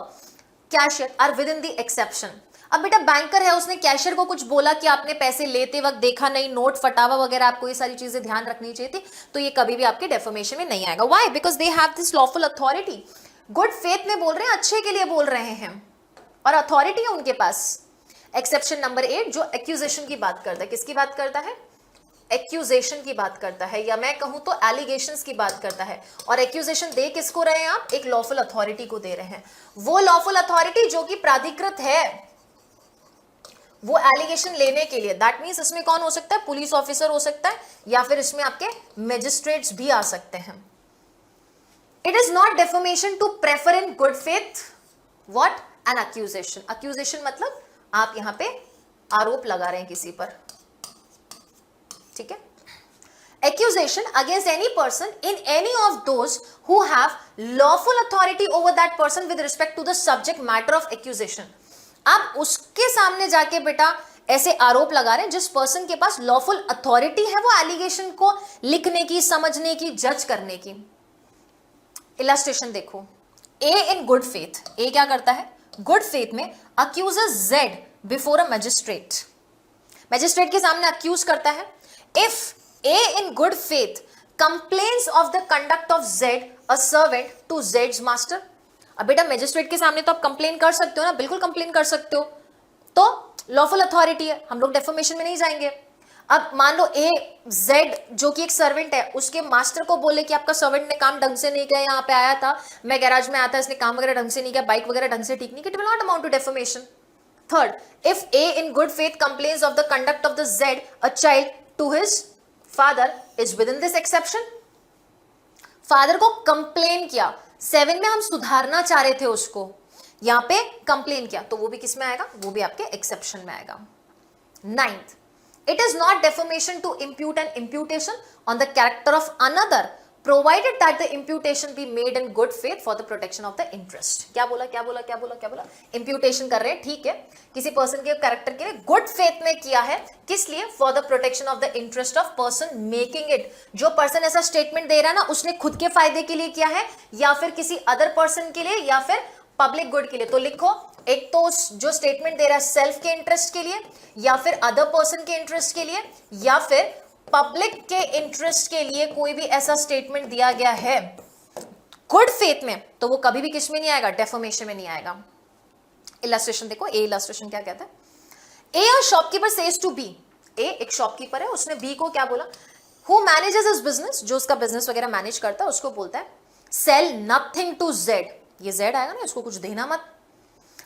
cashier are within the exception. अब बेटा बैंकर है, उसने कैशियर को कुछ बोला कि आपने पैसे लेते वक्त देखा नहीं, नोट फटावा वगैरह, आपको ये सारी चीजें ध्यान रखनी चाहिए थी, तो ये कभी भी आपके डेफमेशन में नहीं आएगा। Why? Because they have this lawful authority. Good faith में बोल रहे हैं, अच्छे के लिए बोल रहे हैं और अथॉरिटी है उनके पास। एक्सेप्शन नंबर 8 जो एक्यूजेशन की बात करता है, किसकी बात करता है? एक्यूजेशन की बात करता है, या मैं कहूं तो एलिगेशंस की बात करता है। और एक्यूजेशन दे किसको रहे हैं आप? एक लॉफुल अथॉरिटी को दे रहे हैं। वो लॉफुल अथॉरिटी जो कि प्राधिकृत है वो एलिगेशन लेने के लिए। दैट मीन्स इसमें कौन हो सकता है? पुलिस ऑफिसर हो सकता है, या फिर इसमें आपके मैजिस्ट्रेट्स भी आ सकते हैं। It is not defamation to prefer in good faith what? An accusation. Accusation मतलब आप यहां पे आरोप लगा रहे हैं किसी पर। ठीक है। Accusation against any person in any of those who have lawful authority over that person with respect to the subject matter of accusation। आप उसके सामने जाके बेटा ऐसे आरोप लगा रहे हैं जिस पर्सन के पास लॉफुल अथॉरिटी है वो एलिगेशन को लिखने की, समझने की, जज करने की। इलस्ट्रेशन देखो। ए इन गुड फेथ, ए क्या करता है? गुड फेथ में accuses Z before a magistrate, magistrate के सामने अक्यूज करता है। If A in good faith complains of the conduct of Z, a servant, to Z's master। अब बेटा मैजिस्ट्रेट के सामने तो आप कंप्लेन कर सकते हो ना, बिल्कुल कंप्लेन कर सकते हो, तो लॉफुल अथॉरिटी है, हम लोग डेफमेशन में नहीं जाएंगे। अब मान लो ए जेड जो कि एक सर्वेंट है, उसके मास्टर को बोले कि आपका सर्वेंट ने काम ढंग से नहीं किया, यहाँ पे आया था, मैं गैराज में आया था, इसने काम वगैरह ढंग से नहीं किया, बाइक वगैरह ढंग से ठीक नहीं किया, it will not amount to defamation. Third, if A in good faith complains of the conduct of the Z, a child, to his father, is within this exception. Father को complain किया, 7 में हम सुधारना चाह रहे थे उसको, यहां पे कंप्लेन किया, तो वो भी किस में आएगा? वो भी आपके एक्सेप्शन में आएगा। 9th, it is not defamation to impute an imputation on the character of another provided that the imputation be made in good faith for the protection of the interest। क्या बोला? imputation कर रहे हैं, ठीक है, किसी पर्सन के character के लिए गुड फेथ में किया है, किस लिए? For the protection of the interest of person making it. जो पर्सन ऐसा स्टेटमेंट दे रहा है ना, उसने खुद के फायदे के लिए किया है, या फिर किसी अदर पर्सन के लिए, या फिर पब्लिक गुड के लिए। तो लिखो, एक तो जो स्टेटमेंट दे रहा है सेल्फ के इंटरेस्ट के लिए, या फिर अदर पर्सन के इंटरेस्ट के लिए, या फिर पब्लिक के इंटरेस्ट के लिए कोई भी ऐसा स्टेटमेंट दिया गया है गुड फेथ में, तो वो कभी भी किस में नहीं आएगा? डेफमेशन में नहीं आएगा। इलस्ट्रेशन देखो, ए इलस्ट्रेशन क्या कहता है? A shopkeeper says to B, A एक शॉपकीपर है, उसने बी को क्या बोला? हु मैनेजेस हिज बिजनेस, जो उसका बिजनेस वगैरह मैनेज करता है, उसको बोलता है सेल नथिंग टू जेड, ये जेड आएगा ना, इसको कुछ देना मत,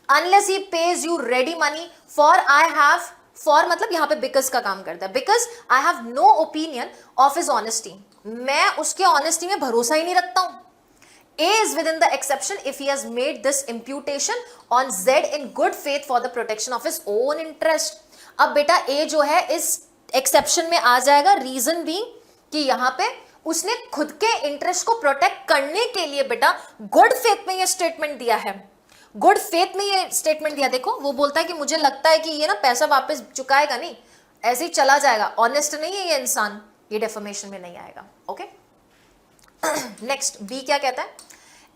unless he pays you ready money for I have, for मतलब यहां पे बिकॉज का काम करता है, because I have no opinion of his honesty, मैं उसके ऑनेस्टी में भरोसा ही नहीं रखता हूं। A is within the exception if he has made this imputation on Z in good faith for the protection of his own interest। अब बेटा A जो है इस एक्सेप्शन में आ जाएगा, रीजन भी कि यहां पे उसने खुद के इंटरेस्ट को प्रोटेक्ट करने के लिए बेटा गुड फेथ में ये स्टेटमेंट दिया है, गुड फेथ में ये स्टेटमेंट दिया। देखो वो बोलता है कि मुझे लगता है कि ये ना पैसा वापस चुकाएगा नहीं, ऐसे ही चला जाएगा, ऑनेस्ट नहीं है ये इंसान, ये डेफमेशन में नहीं आएगा। ओके, नेक्स्ट बी क्या कहता है?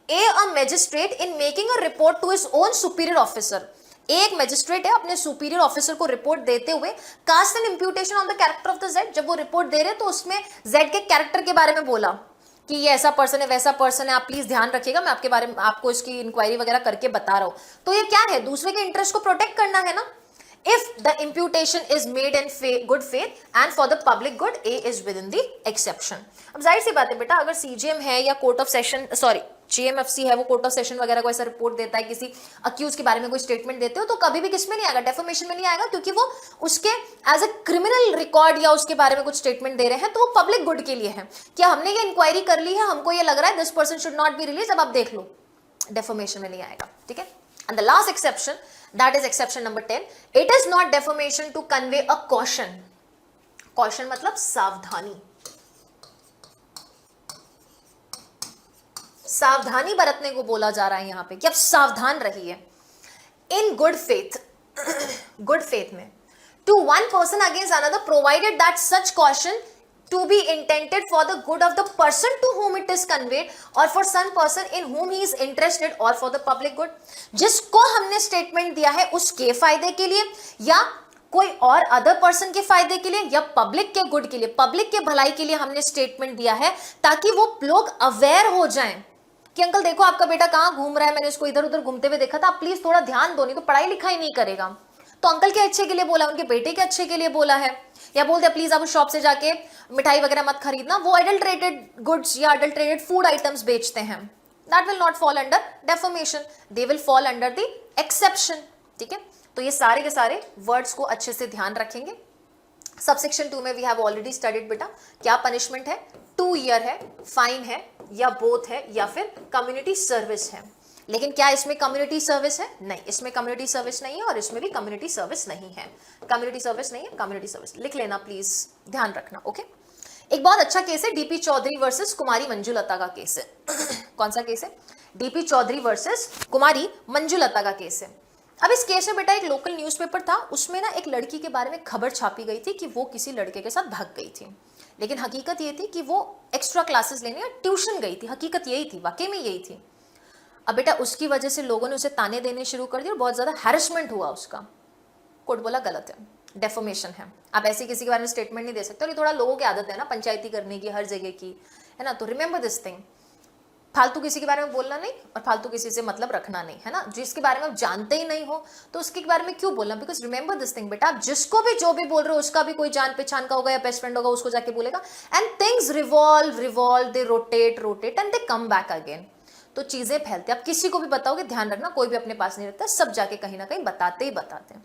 a magistrate in making a report to his own superior officer. एक मैजिस्ट्रेट है अपने सुपीरियर ऑफिसर को रिपोर्ट देते हुए cast an imputation on the character of the Z. जब वो रिपोर्ट दे रहे तो उसमें जेड के कैरेक्टर के बारे में बोला कि ये ऐसा पर्सन है वैसा पर्सन है, आप प्लीज ध्यान रखिएगा, मैं आपके बारे में आपको इसकी इंक्वायरी वगैरह करके बता रहा हूं. तो ये क्या है, दूसरे के इंटरेस्ट को प्रोटेक्ट करना है ना. If the imputation is made in good faith and for the public good, A is within the exception. अब जाहिर सी बात है बेटा, अगर CGM है या कोर्ट ऑफ सेशन GMFC है, वो कोर्ट ऑफ सेशन वगैरह को ऐसा रिपोर्ट देता है, किसी अक्यूज के बारे में कोई स्टेटमेंट देते हो, तो कभी भी किसमें नहीं आएगा, डेफेमेशन में नहीं आएगा, क्योंकि वो उसके एज ए क्रिमिनल रिकॉर्ड या उसके बारे में कुछ स्टेटमेंट दे रहे हैं, तो वो पब्लिक गुड के लिए है. क्या हमने ये इंक्वायरी कर ली है, हमको ये लग रहा है this person should not be release, अब आप देख लो, डेफेमेशन में नहीं आएगा. ठीक है. And the last exception, that is exception number 10. It is not defamation to convey a caution. Caution मतलब सावधानी. सावधानी बरतने को बोला जा रहा है यहां पे कि अब सावधान रहिए. In good faith, good faith में to one person against another, provided that such caution to be intended for the good of the person to whom it is conveyed or for some person in whom he is interested or for the public good. जिसको हमने statement दिया है उसके फायदे के लिए या कोई और अदर पर्सन के फायदे के लिए या पब्लिक के गुड के लिए, पब्लिक के भलाई के लिए हमने स्टेटमेंट दिया है, ताकि वो लोग अवेयर हो जाएं कि अंकल देखो आपका बेटा कहां घूम रहा है, मैंने उसको इधर उधर घूमते हुए देखा था, आप प्लीज थोड़ा ध्यान दो, नहीं तो पढ़ाई लिखाई नहीं करेगा. तो अंकल के अच्छे के लिए बोला, उनके बेटे के अच्छे के लिए बोला है. या बोलते प्लीज आप उस शॉप से जाके मिठाई वगैरह मत खरीदना, वो अडल्ट्रेटेड गुड्स या अडल्ट्रेटेड फूड आइटम्स बेचते हैं. That will not fall under defamation, they will fall under the exception. ठीक है. तो ये सारे के सारे वर्ड्स को अच्छे से ध्यान रखेंगे. सबसेक्शन 2 में वी हैव ऑलरेडी स्टडीड बेटा. क्या पनिशमेंट है, 2 ईयर है, फाइन है, या बोथ है, या फिर कम्युनिटी सर्विस है. लेकिन क्या इसमें कम्युनिटी सर्विस है? नहीं, इसमें कम्युनिटी सर्विस नहीं है और इसमें भी कम्युनिटी सर्विस नहीं है. कम्युनिटी सर्विस नहीं है, कम्युनिटी सर्विस लिख लेना प्लीज, ध्यान रखना. ओके. एक बहुत अच्छा केस है डीपी चौधरी वर्सेस कुमारी मंजुलता का केस है. कौन सा केस है? डीपी चौधरी वर्सेस कुमारी मंजुलता का केस है. अब इस केस में बेटा एक लोकल न्यूज़पेपर था, उसमें ना एक लड़की के बारे में खबर छापी गई थी कि वो किसी लड़के के साथ भाग गई थी, लेकिन हकीकत ये थी कि वो एक्स्ट्रा क्लासेस लेने या ट्यूशन गई थी. हकीकत यही थी, वाकई में यही थी. अब बेटा उसकी वजह से लोगों ने उसे ताने देने शुरू कर दिए और बहुत ज्यादा हैरेसमेंट हुआ उसका. कोर्ट बोला गलत है, डेफेमेशन है, आप ऐसे किसी के बारे में स्टेटमेंट नहीं दे सकते. और ये थोड़ा लोगों की आदत है ना पंचायती करने की हर जगह की, है ना. तो रिमेंबर दिस थिंग, फालतू किसी के बारे में बोलना नहीं और फालतू किसी से मतलब रखना नहीं, है ना. जिसके बारे में आप जानते ही नहीं हो तो उसके बारे में क्यों बोलना. बिकॉज रिमेंबर दिस थिंग बेटा, आप जिसको भी जो भी बोल रहे हो उसका भी कोई जान पहचान का होगा या बेस्ट फ्रेंड होगा, उसको जाके बोलेगा. And things revolve, they rotate and they come back again. तो चीजें फैलती हैं. आप किसी को भी बताओगे, ध्यान रखना कोई भी अपने पास नहीं रखता, सब जाके कहीं ना कहीं बताते ही बताते हैं.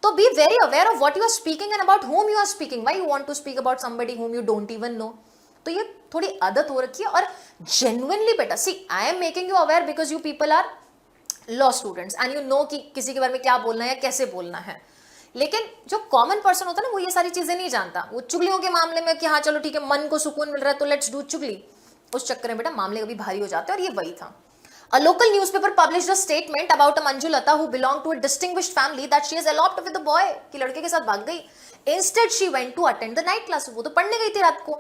तो be very aware of what you are speaking and about whom you are speaking. Why you want to speak about somebody whom you don't even know. तो ये थोड़ी आदत हो रखी है. और जेन्युइनली बेटा see, I am making you aware because you people are law students and you know कि किसी के बारे में क्या बोलना है या कैसे बोलना है. लेकिन जो कॉमन पर्सन होता है ना, वो ये सारी चीजें नहीं जानता. वो चुगलियों के मामले में कि हाँ चलो ठीक है, मन को सुकून मिल रहा है तो लेट्स डू चुगली, उस चक्कर में बेटा मामले कभी भारी हो जाते हैं. और ये वही था. A local newspaper published a statement about a Manjulata who belonged to a distinguished family that she has eloped with a boy. कि लड़के के साथ भाग गई. Instead she went to attend the night class. वो तो पढ़ने गई थी रात को.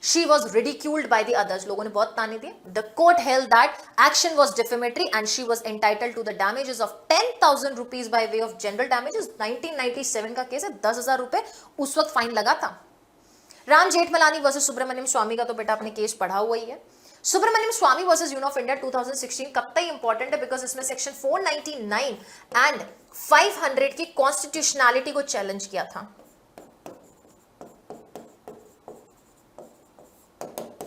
She was ridiculed by the others. लोगों ने बहुत ताने दिए. The court held that action was defamatory and she was entitled to the damages of 10,000 rupees by way of general damages. 1997 का केस है. 10,000 रुपए उस वक्त फाइन लगा था. राम जेठमलानी वर्सेस सुब्रमण्यम स्वामी का तो बेटा आपने केस पढ़ा हुआ ही है. सुब्रमण्यम स्वामी वर्सेस यूनियन ऑफ इंडिया 2016 कब तक इंपॉर्टेंट है, बिकॉज इसमें सेक्शन 499 एंड 500 की कॉन्स्टिट्यूशनैलिटी को चैलेंज किया था.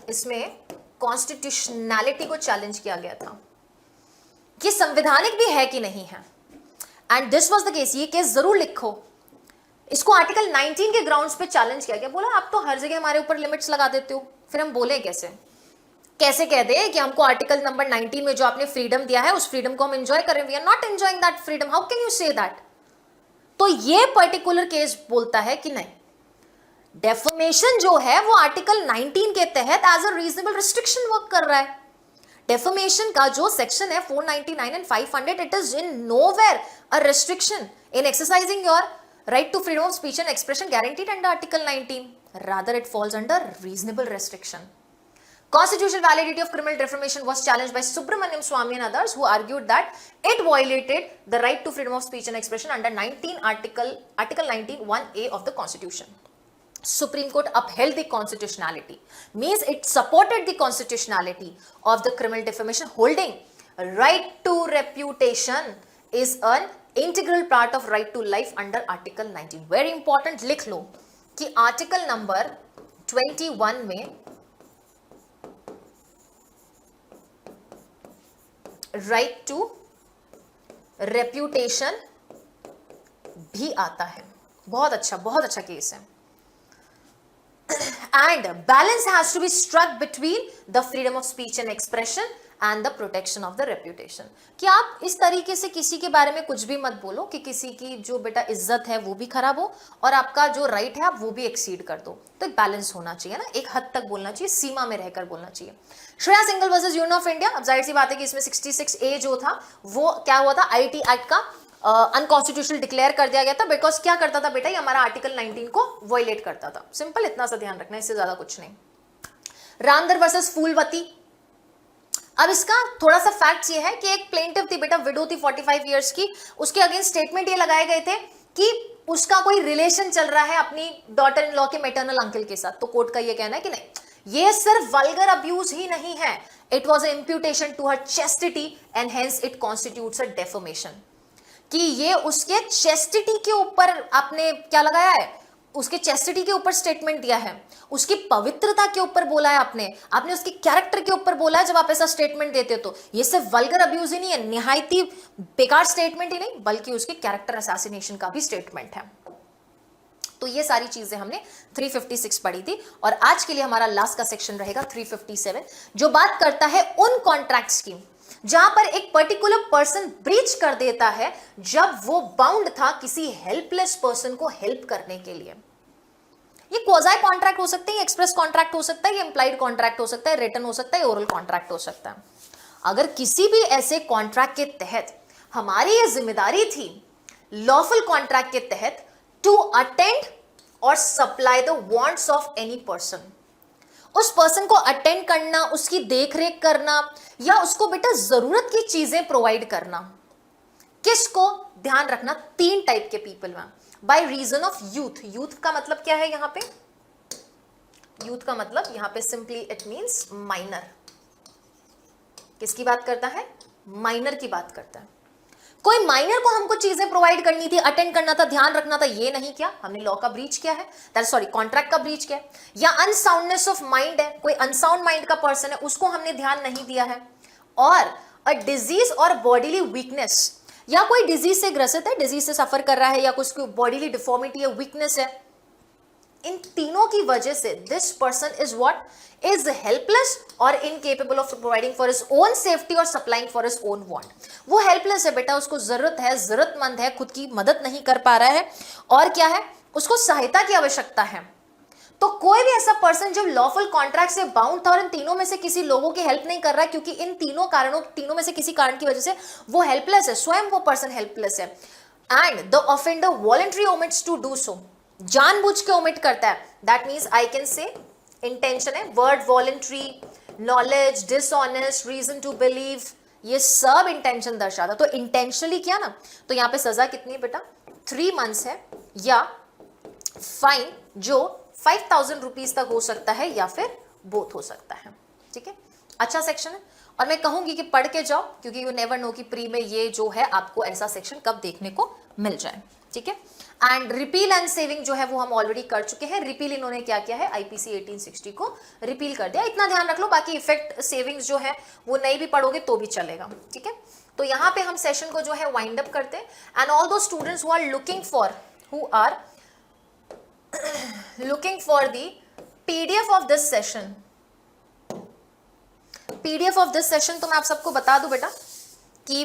इसमें कॉन्स्टिट्यूशनैलिटी को चैलेंज किया गया था कि संवैधानिक भी है कि नहीं है. And this was the case. ये केस जरूर लिखो. इसको आर्टिकल 19 के ग्राउंड्स पे चैलेंज किया गया. बोला आप तो हर जगह हमारे ऊपर लिमिट्स लगा देते हो, फिर हम बोले कैसे कह दे कि हमको आर्टिकल नंबर 19 में जो आपने फ्रीडम दिया है उस फ्रीडम को हम एंजॉय करें. We are not enjoying that freedom. How can you say that. तो ये पर्टिकुलर केस बोलता है कि नहीं, डेफेमेशन जो है वो आर्टिकल 19 के तहत as a reasonable restriction work कर रहा है. डेफेमेशन का जो सेक्शन है 499 and 500, it is in nowhere a restriction in exercising your right to freedom of speech and expression guaranteed under article 19. rather it falls under reasonable restriction. Constitutional validity of criminal defamation was challenged by Subramaniam Swamy and others who argued that it violated the right to freedom of speech and expression under Article 19 1A of the Constitution. Supreme Court upheld the constitutionality, means it supported the constitutionality of the criminal defamation, holding right to reputation is an integral part of right to life under Article 19. Very important, लिख लो कि article number 21 में right to reputation भी आता है. बहुत अच्छा case है. And balance has to be struck between the freedom of speech and expression and the protection of the reputation. कि आप इस तरीके से किसी के बारे में कुछ भी मत बोलो कि किसी की जो बेटा इज्जत है वो भी खराब हो और आपका जो राइट है आप वो भी एक्सीड कर दो. तो एक बैलेंस होना चाहिए ना, एक हद तक बोलना चाहिए, सीमा में रहकर बोलना चाहिए. Shreya single versus union of India. अब जाहिर सी बात है कि इसमें 66A जो था वो क्या हुआ था, आईटी एक्ट का अनकॉन्स्टिट्यूशनल डिक्लेयर कर दिया गया था. बिकॉज क्या करता था बेटा, ये हमारा आर्टिकल 19 को वायलेट करता था. सिंपल, इतना सा ध्यान रखना, इससे ज्यादा कुछ नहीं. रामदर वर्सेस फूलवती. अब इसका थोड़ा सा फैक्ट ये है कि एक प्लेंटिव थी बेटा, विडो थी 45 इयर्स की. उसके अगेंस्ट स्टेटमेंट ये लगाए गए थे कि उसका कोई रिलेशन चल रहा है अपनी डॉटर इन लॉ के मैटरनल अंकल के साथ. तो कोर्ट का ये कहना है कि नहीं, ये सिर्फ वल्गर अब्यूज ही नहीं है, it was an imputation to her chastity and hence it constitutes a defamation. कि ये उसके चेस्टिटी के ऊपर आपने क्या लगाया है, उसके चेस्टिटी के ऊपर स्टेटमेंट दिया है, उसकी पवित्रता के ऊपर बोला है आपने उसके कैरेक्टर के ऊपर बोला है. जब आप ऐसा स्टेटमेंट देते हो तो ये सिर्फ वल्गर अब्यूज ही नहीं है, निहायती बेकार स्टेटमेंट ही नहीं, बल्कि उसके कैरेक्टर असैसिनेशन का भी स्टेटमेंट है. तो ये सारी चीजें हमने 356 पढ़ी थी. और आज के लिए हमारा लास्ट का सेक्शन रहेगा 357, जो बात करता है उन कॉन्ट्रैक्ट्स की जहां पर एक पर्टिकुलर पर्सन ब्रीच कर देता है जब वो बाउंड था किसी हेल्पलेस पर्सन को हेल्प करने के लिए. ये क्वाज़ी कॉन्ट्रैक्ट हो सकते हैं, एक्सप्रेस कॉन्ट्रैक्ट हो सकता है, ये इंप्लाइड कॉन्ट्रैक्ट हो सकता है, रिटन हो सकता है, ओरल कॉन्ट्रैक्ट हो सकता है. अगर किसी भी ऐसे कॉन्ट्रैक्ट के तहत हमारी ये जिम्मेदारी थी लॉफुल कॉन्ट्रैक्ट के तहत टू अटेंड और supply the wants of any person, उस पर्सन को अटेंड करना, उसकी देखरेख करना या उसको बेटा जरूरत की चीजें प्रोवाइड करना. किसको ध्यान रखना, 3 टाइप के पीपल में. By reason of youth. Youth का मतलब क्या है यहां पे, यूथ का मतलब यहां पे सिंपली इट मींस माइनर. किसकी बात करता है, माइनर की बात करता है. कोई माइनर को हमको चीजें प्रोवाइड करनी थी, अटेंड करना था, ध्यान रखना था, ये नहीं किया, हमने लॉ का ब्रीच किया है, कॉन्ट्रैक्ट का ब्रीच किया है. या अनसाउंडनेस ऑफ माइंड है, कोई अनसाउंड माइंड का पर्सन है, उसको हमने ध्यान नहीं दिया है. और अ डिजीज और बॉडीली वीकनेस, या कोई डिजीज से ग्रसित है, डिजीज से सफर कर रहा है, या कुछ बॉडीली डिफॉर्मिटी है, वीकनेस है. इन तीनों की वजह से this person is what, is helpless और incapable of providing for his own safety और supplying for his own want. वो हेल्पलेस है बेटा, उसको जरूरत है, जरूरतमंद है, खुद की मदद नहीं कर पा रहा है, और क्या है, उसको सहायता की आवश्यकता है. तो कोई भी ऐसा पर्सन जो लॉफुल कॉन्ट्रैक्ट से बाउंड था और इन तीनों में से किसी लोगों की हेल्प नहीं कर रहा है, क्योंकि इन तीनों में से किसी कारण की वजह से वो हेल्पलेस है, स्वयं वो पर्सन हेल्पलेस है. And the offender voluntary omits to do so, जानबूझ के ओमिट करता है. That means I can say intention है, word voluntary, knowledge, dishonest, reason to believe, ये सब इंटेंशन दर्शाता. तो इंटेंशनली किया ना, तो यहां पे सजा कितनी है बेटा, 3 months है, या फाइन जो 5,000 रुपीज तक हो सकता है, या फिर बोथ हो सकता है. ठीक है, अच्छा सेक्शन है. और मैं कहूंगी कि पढ़ के जाओ, क्योंकि यू नेवर नो कि प्री में ये जो है आपको ऐसा सेक्शन कब देखने को मिल जाए. ठीक है. एंड रिपील एंड सेविंग जो है वो हम ऑलरेडी कर चुके हैं. रिपील इन्होंने क्या किया है, आईपीसी 1860 को रिपील कर दिया. इतना ध्यान रख लो, बाकी इफेक्ट सेविंग्स जो है वो नहीं भी पढ़ोगे तो भी चलेगा. ठीक है. तो यहाँ पे हम सेशन को जो है वाइंड अप करते हैं. And all those students who are looking for the PDF of this session, तो मैं आप सबको बता दूं बेटा कि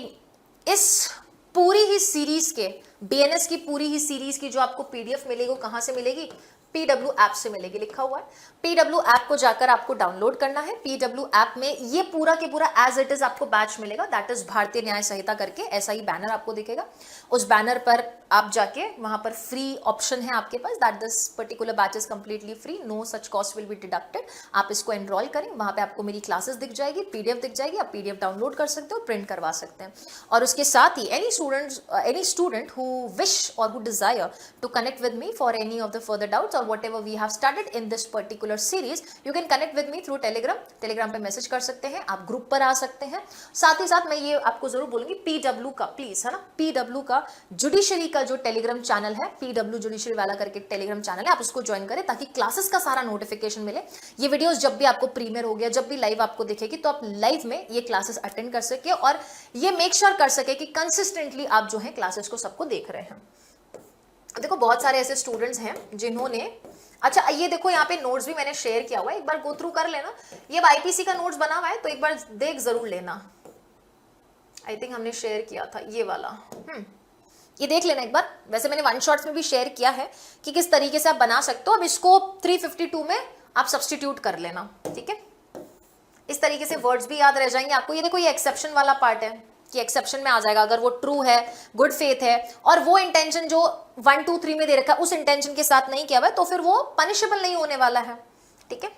इस पूरी ही सीरीज के, बीएनएस की पूरी ही सीरीज की जो आपको पीडीएफ मिलेगी वो कहां से मिलेगी, पीडब्ल्यू ऐप से मिलेगी. लिखा हुआ है पीडब्ल्यू ऐप को जाकर आपको डाउनलोड करना है. पीडब्ल्यू ऐप में ये पूरा के पूरा एज इट इज आपको बैच मिलेगा, दैट इज भारतीय न्याय संहिता करके, ऐसा ही बैनर आपको दिखेगा. उस बैनर पर आप जाके वहां पर फ्री ऑप्शन है आपके पास, that this particular batch is completely free, no such cost will be deducted. आप इसको एनरोल करें, वहां पे आपको मेरी क्लासेस दिख जाएगी, पीडीएफ दिख जाएगी, आप पीडीएफ डाउनलोड कर सकते हो, प्रिंट करवा सकते हैं। और उसके साथ ही एनी स्टूडेंट हु विश और who desire to connect with me for any of the further doubts और whatever we have started in this particular series, you can connect with me through Telegram पे message कर सकते हैं, आप group पर आ सकते हैं। साथ ही साथ मैं ये आपको जरूर बोलूंगी, पीडब्ल्यू का प्लीज, है ना, पीडब्ल्यू का जुडिशरी का जो टेलीग्राम चैनल है, पीडब्ल्यू जुडिशरी वाला करके टेलीग्राम चैनल है, आप उसको ज्वाइन करें ताकि क्लासेस का सारा नोटिफिकेशन मिले। ये वीडियोस जब भी आपको प्रीमियर हो गया, जब भी लाइव आपको दिखेगी, तो आप लाइव में ये क्लासेस अटेंड कर सके और ये मेक श्योर कर सके कि कंसिस्टेंटली आप जो है क्लासेस को सबको देख रहे हैं। देखो बहुत सारे ऐसे स्टूडेंट्स हैं जिन्होंने, अच्छा ये देखो यहाँ पे नोट्स भी मैंने शेयर किया हुआ है, एक बार गो थ्रू कर लेना। ये आईपीसी का नोट्स बना हुआ है तो एक बार देख जरूर लेना। आई थिंक हमने शेयर किया था ये वाला, ये देख लेना एक बार। वैसे मैंने वन शॉट्स में भी शेयर किया है कि किस तरीके से आप बना सकते हो। अब इसको 352 में आप सब्सटीट्यूट कर लेना, ठीक है। इस तरीके से वर्ड्स भी याद रह जाएंगे आपको। ये देखो ये एक्सेप्शन वाला पार्ट है कि एक्सेप्शन में आ जाएगा अगर वो ट्रू है, गुड फेथ है और वो इंटेंशन जो 1 2 3 में दे रखा है उस इंटेंशन के साथ नहीं किया हुआ है तो फिर वो पनिशेबल नहीं होने वाला है, ठीक है।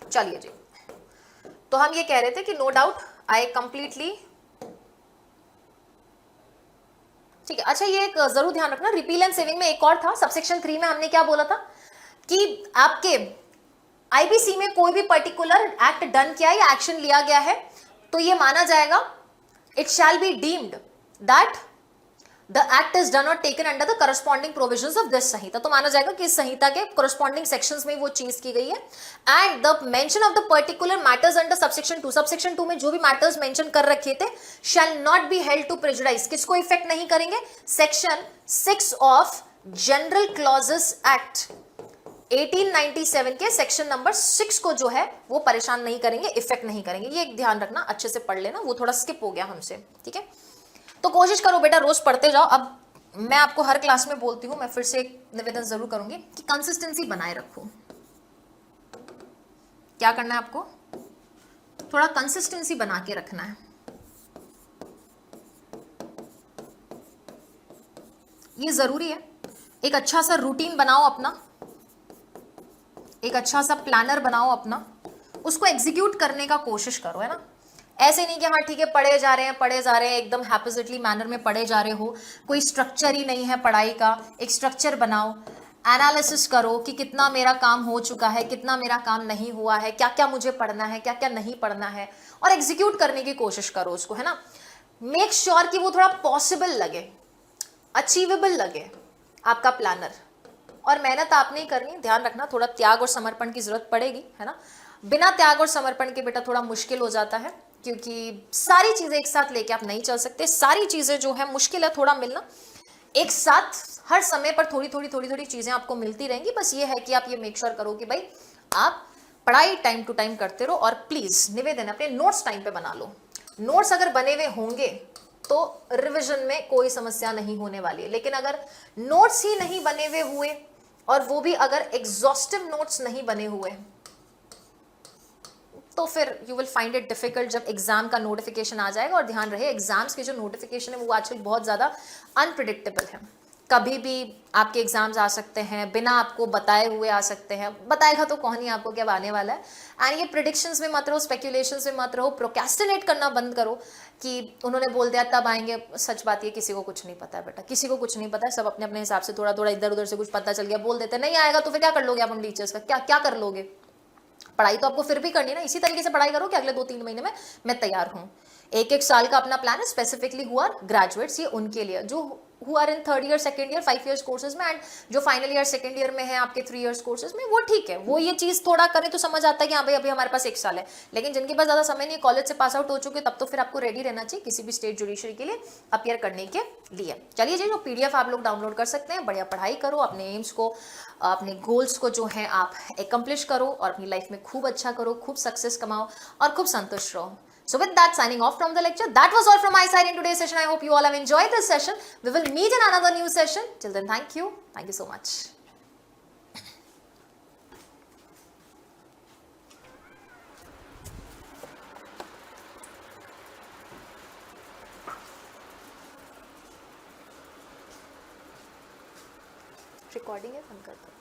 चलिए जी, तो हम ये कह रहे थे कि नो डाउट आई कंप्लीटली, ठीक है। अच्छा ये एक जरूर ध्यान रखना, रिपील एंड सेविंग में एक और था, सबसेक्शन 3 में हमने क्या बोला था कि आपके आईपीसी में कोई भी पर्टिकुलर एक्ट डन किया या एक्शन लिया गया है तो ये माना जाएगा, it shall be deemed that the act is done और taken under the corresponding provisions of this Sanhita. तो माना जाएगा कि इस संहिता के करस्पॉन्डिंग सेक्शंस में वो चीज की गई है। And the mention of the particular matters under subsection 2, subsection 2 में जो भी मैटर्स मेंशन कर रखे थे shall not be held to prejudice, किसको इफेक्ट नहीं करेंगे, section 6 of general clauses act 1897 के सेक्शन नंबर 6 को जो है वो परेशान नहीं करेंगे, इफेक्ट नहीं करेंगे। ये एक ध्यान रखना, अच्छे से पढ़ लेना, वो थोड़ा स्किप हो गया हमसे, ठीक है। तो कोशिश करो बेटा रोज पढ़ते जाओ। अब मैं आपको हर क्लास में बोलती हूं, मैं फिर से एक निवेदन जरूर करूंगी कि कंसिस्टेंसी बनाए रखो। क्या करना है आपको, थोड़ा कंसिस्टेंसी बना के रखना है। ये जरूरी है। एक अच्छा सा रूटीन बनाओ अपना, एक अच्छा सा प्लानर बनाओ अपना, उसको एग्जीक्यूट करने का कोशिश करो, है ना। ऐसे नहीं कि हाँ ठीक है पढ़े जा रहे हैं एकदम हैपोजिटली मैनर में पढ़े जा रहे हो, कोई स्ट्रक्चर ही नहीं है पढ़ाई का। एक स्ट्रक्चर बनाओ, एनालिसिस करो कि कितना मेरा काम हो चुका है, कितना मेरा काम नहीं हुआ है, क्या क्या मुझे पढ़ना है, क्या क्या नहीं पढ़ना है, और एग्जीक्यूट करने की कोशिश करो उसको, है ना। मेक श्योर कि वो थोड़ा पॉसिबल लगे, अचीवेबल लगे आपका प्लानर। और मेहनत आपने ही करनी, ध्यान रखना थोड़ा त्याग और समर्पण की जरूरत पड़ेगी, है ना। बिना त्याग और समर्पण के बेटा थोड़ा मुश्किल हो जाता है, क्योंकि सारी चीजें एक साथ लेके आप नहीं चल सकते। सारी चीजें जो है मुश्किल है थोड़ा मिलना एक साथ, हर समय पर थोड़ी थोड़ी चीजें आपको मिलती रहेंगी। बस ये है कि आप ये मेक श्योर करो कि भाई आप पढ़ाई टाइम टू टाइम करते रहो। और प्लीज निवेदन है, अपने नोट्स टाइम पे बना लो। नोट्स अगर बने हुए होंगे तो रिविजन में कोई समस्या नहीं होने वाली है, लेकिन अगर नोट्स ही नहीं बने हुए हुए और वो भी अगर एग्जॉस्टिव नोट्स नहीं बने हुए तो फिर you will find it difficult जब एग्जाम का नोटिफिकेशन आ जाएगा। और ध्यान रहे एग्जाम्स के जो नोटिफिकेशन है वो आजकल बहुत ज्यादा अनप्रिडिक्टेबल है, कभी भी आपके एग्जाम्स आ सकते हैं, बिना आपको बताए हुए आ सकते हैं। बताएगा तो कौन ही आपको क्या आने वाला है। एंड ये प्रिडिक्शंस में मत रहो, स्पेक्यूलेशंस में मत रहो, प्रोक्रेस्टिनेट करना बंद करो कि उन्होंने बोल दिया तब आएंगे। सच बात ये किसी को कुछ नहीं पता है बेटा, किसी को कुछ नहीं पता है। सब अपने अपने हिसाब से थोड़ा थोड़ा इधर उधर से कुछ पता चल गया बोल देते हैं, नहीं आएगा तो फिर क्या कर लोगे आप उन टीचर्स का, क्या क्या कर लोगे। पढ़ाई तो आपको फिर भी करनी है ना, इसी तरीके से पढ़ाई करो कि अगले 2-3 महीने में मैं तैयार हूं। एक साल का अपना प्लान है, स्पेसिफिकली हुआ ग्रेजुएट्स, ये उनके लिए जो who are in 3rd year 2nd year 5 years courses में, एंड जो फाइनल ईयर 2nd ईयर में है आपके 3 years कोर्सेज में, वो ठीक है। वो ये चीज थोड़ा करें तो समझ आता है कि हाँ भाई अभी हमारे पास 1 साल है। लेकिन जिनके पास ज्यादा समय नहीं, कॉलेज से पास आउट हो चुके, तब तो फिर आपको रेडी रहना चाहिए किसी भी स्टेट जुडिशरी के लिए अपियर करने के लिए। चलिए जी, जो पीडीएफ आप लोग डाउनलोड कर सकते हैं, बढ़िया पढ़ाई करो, अपने एम्स को, अपने गोल्स को जो है आप एकम्प्लिश करो और अपनी लाइफ में खूब अच्छा करो, खूब सक्सेस कमाओ और खूब संतुष्ट रहो। So with that, signing off from the lecture. That was all from my side in today's session. I hope you all have enjoyed this session. We will meet in another new session. Till then, thank you. Thank you so much. Recording है, बंद कर दो।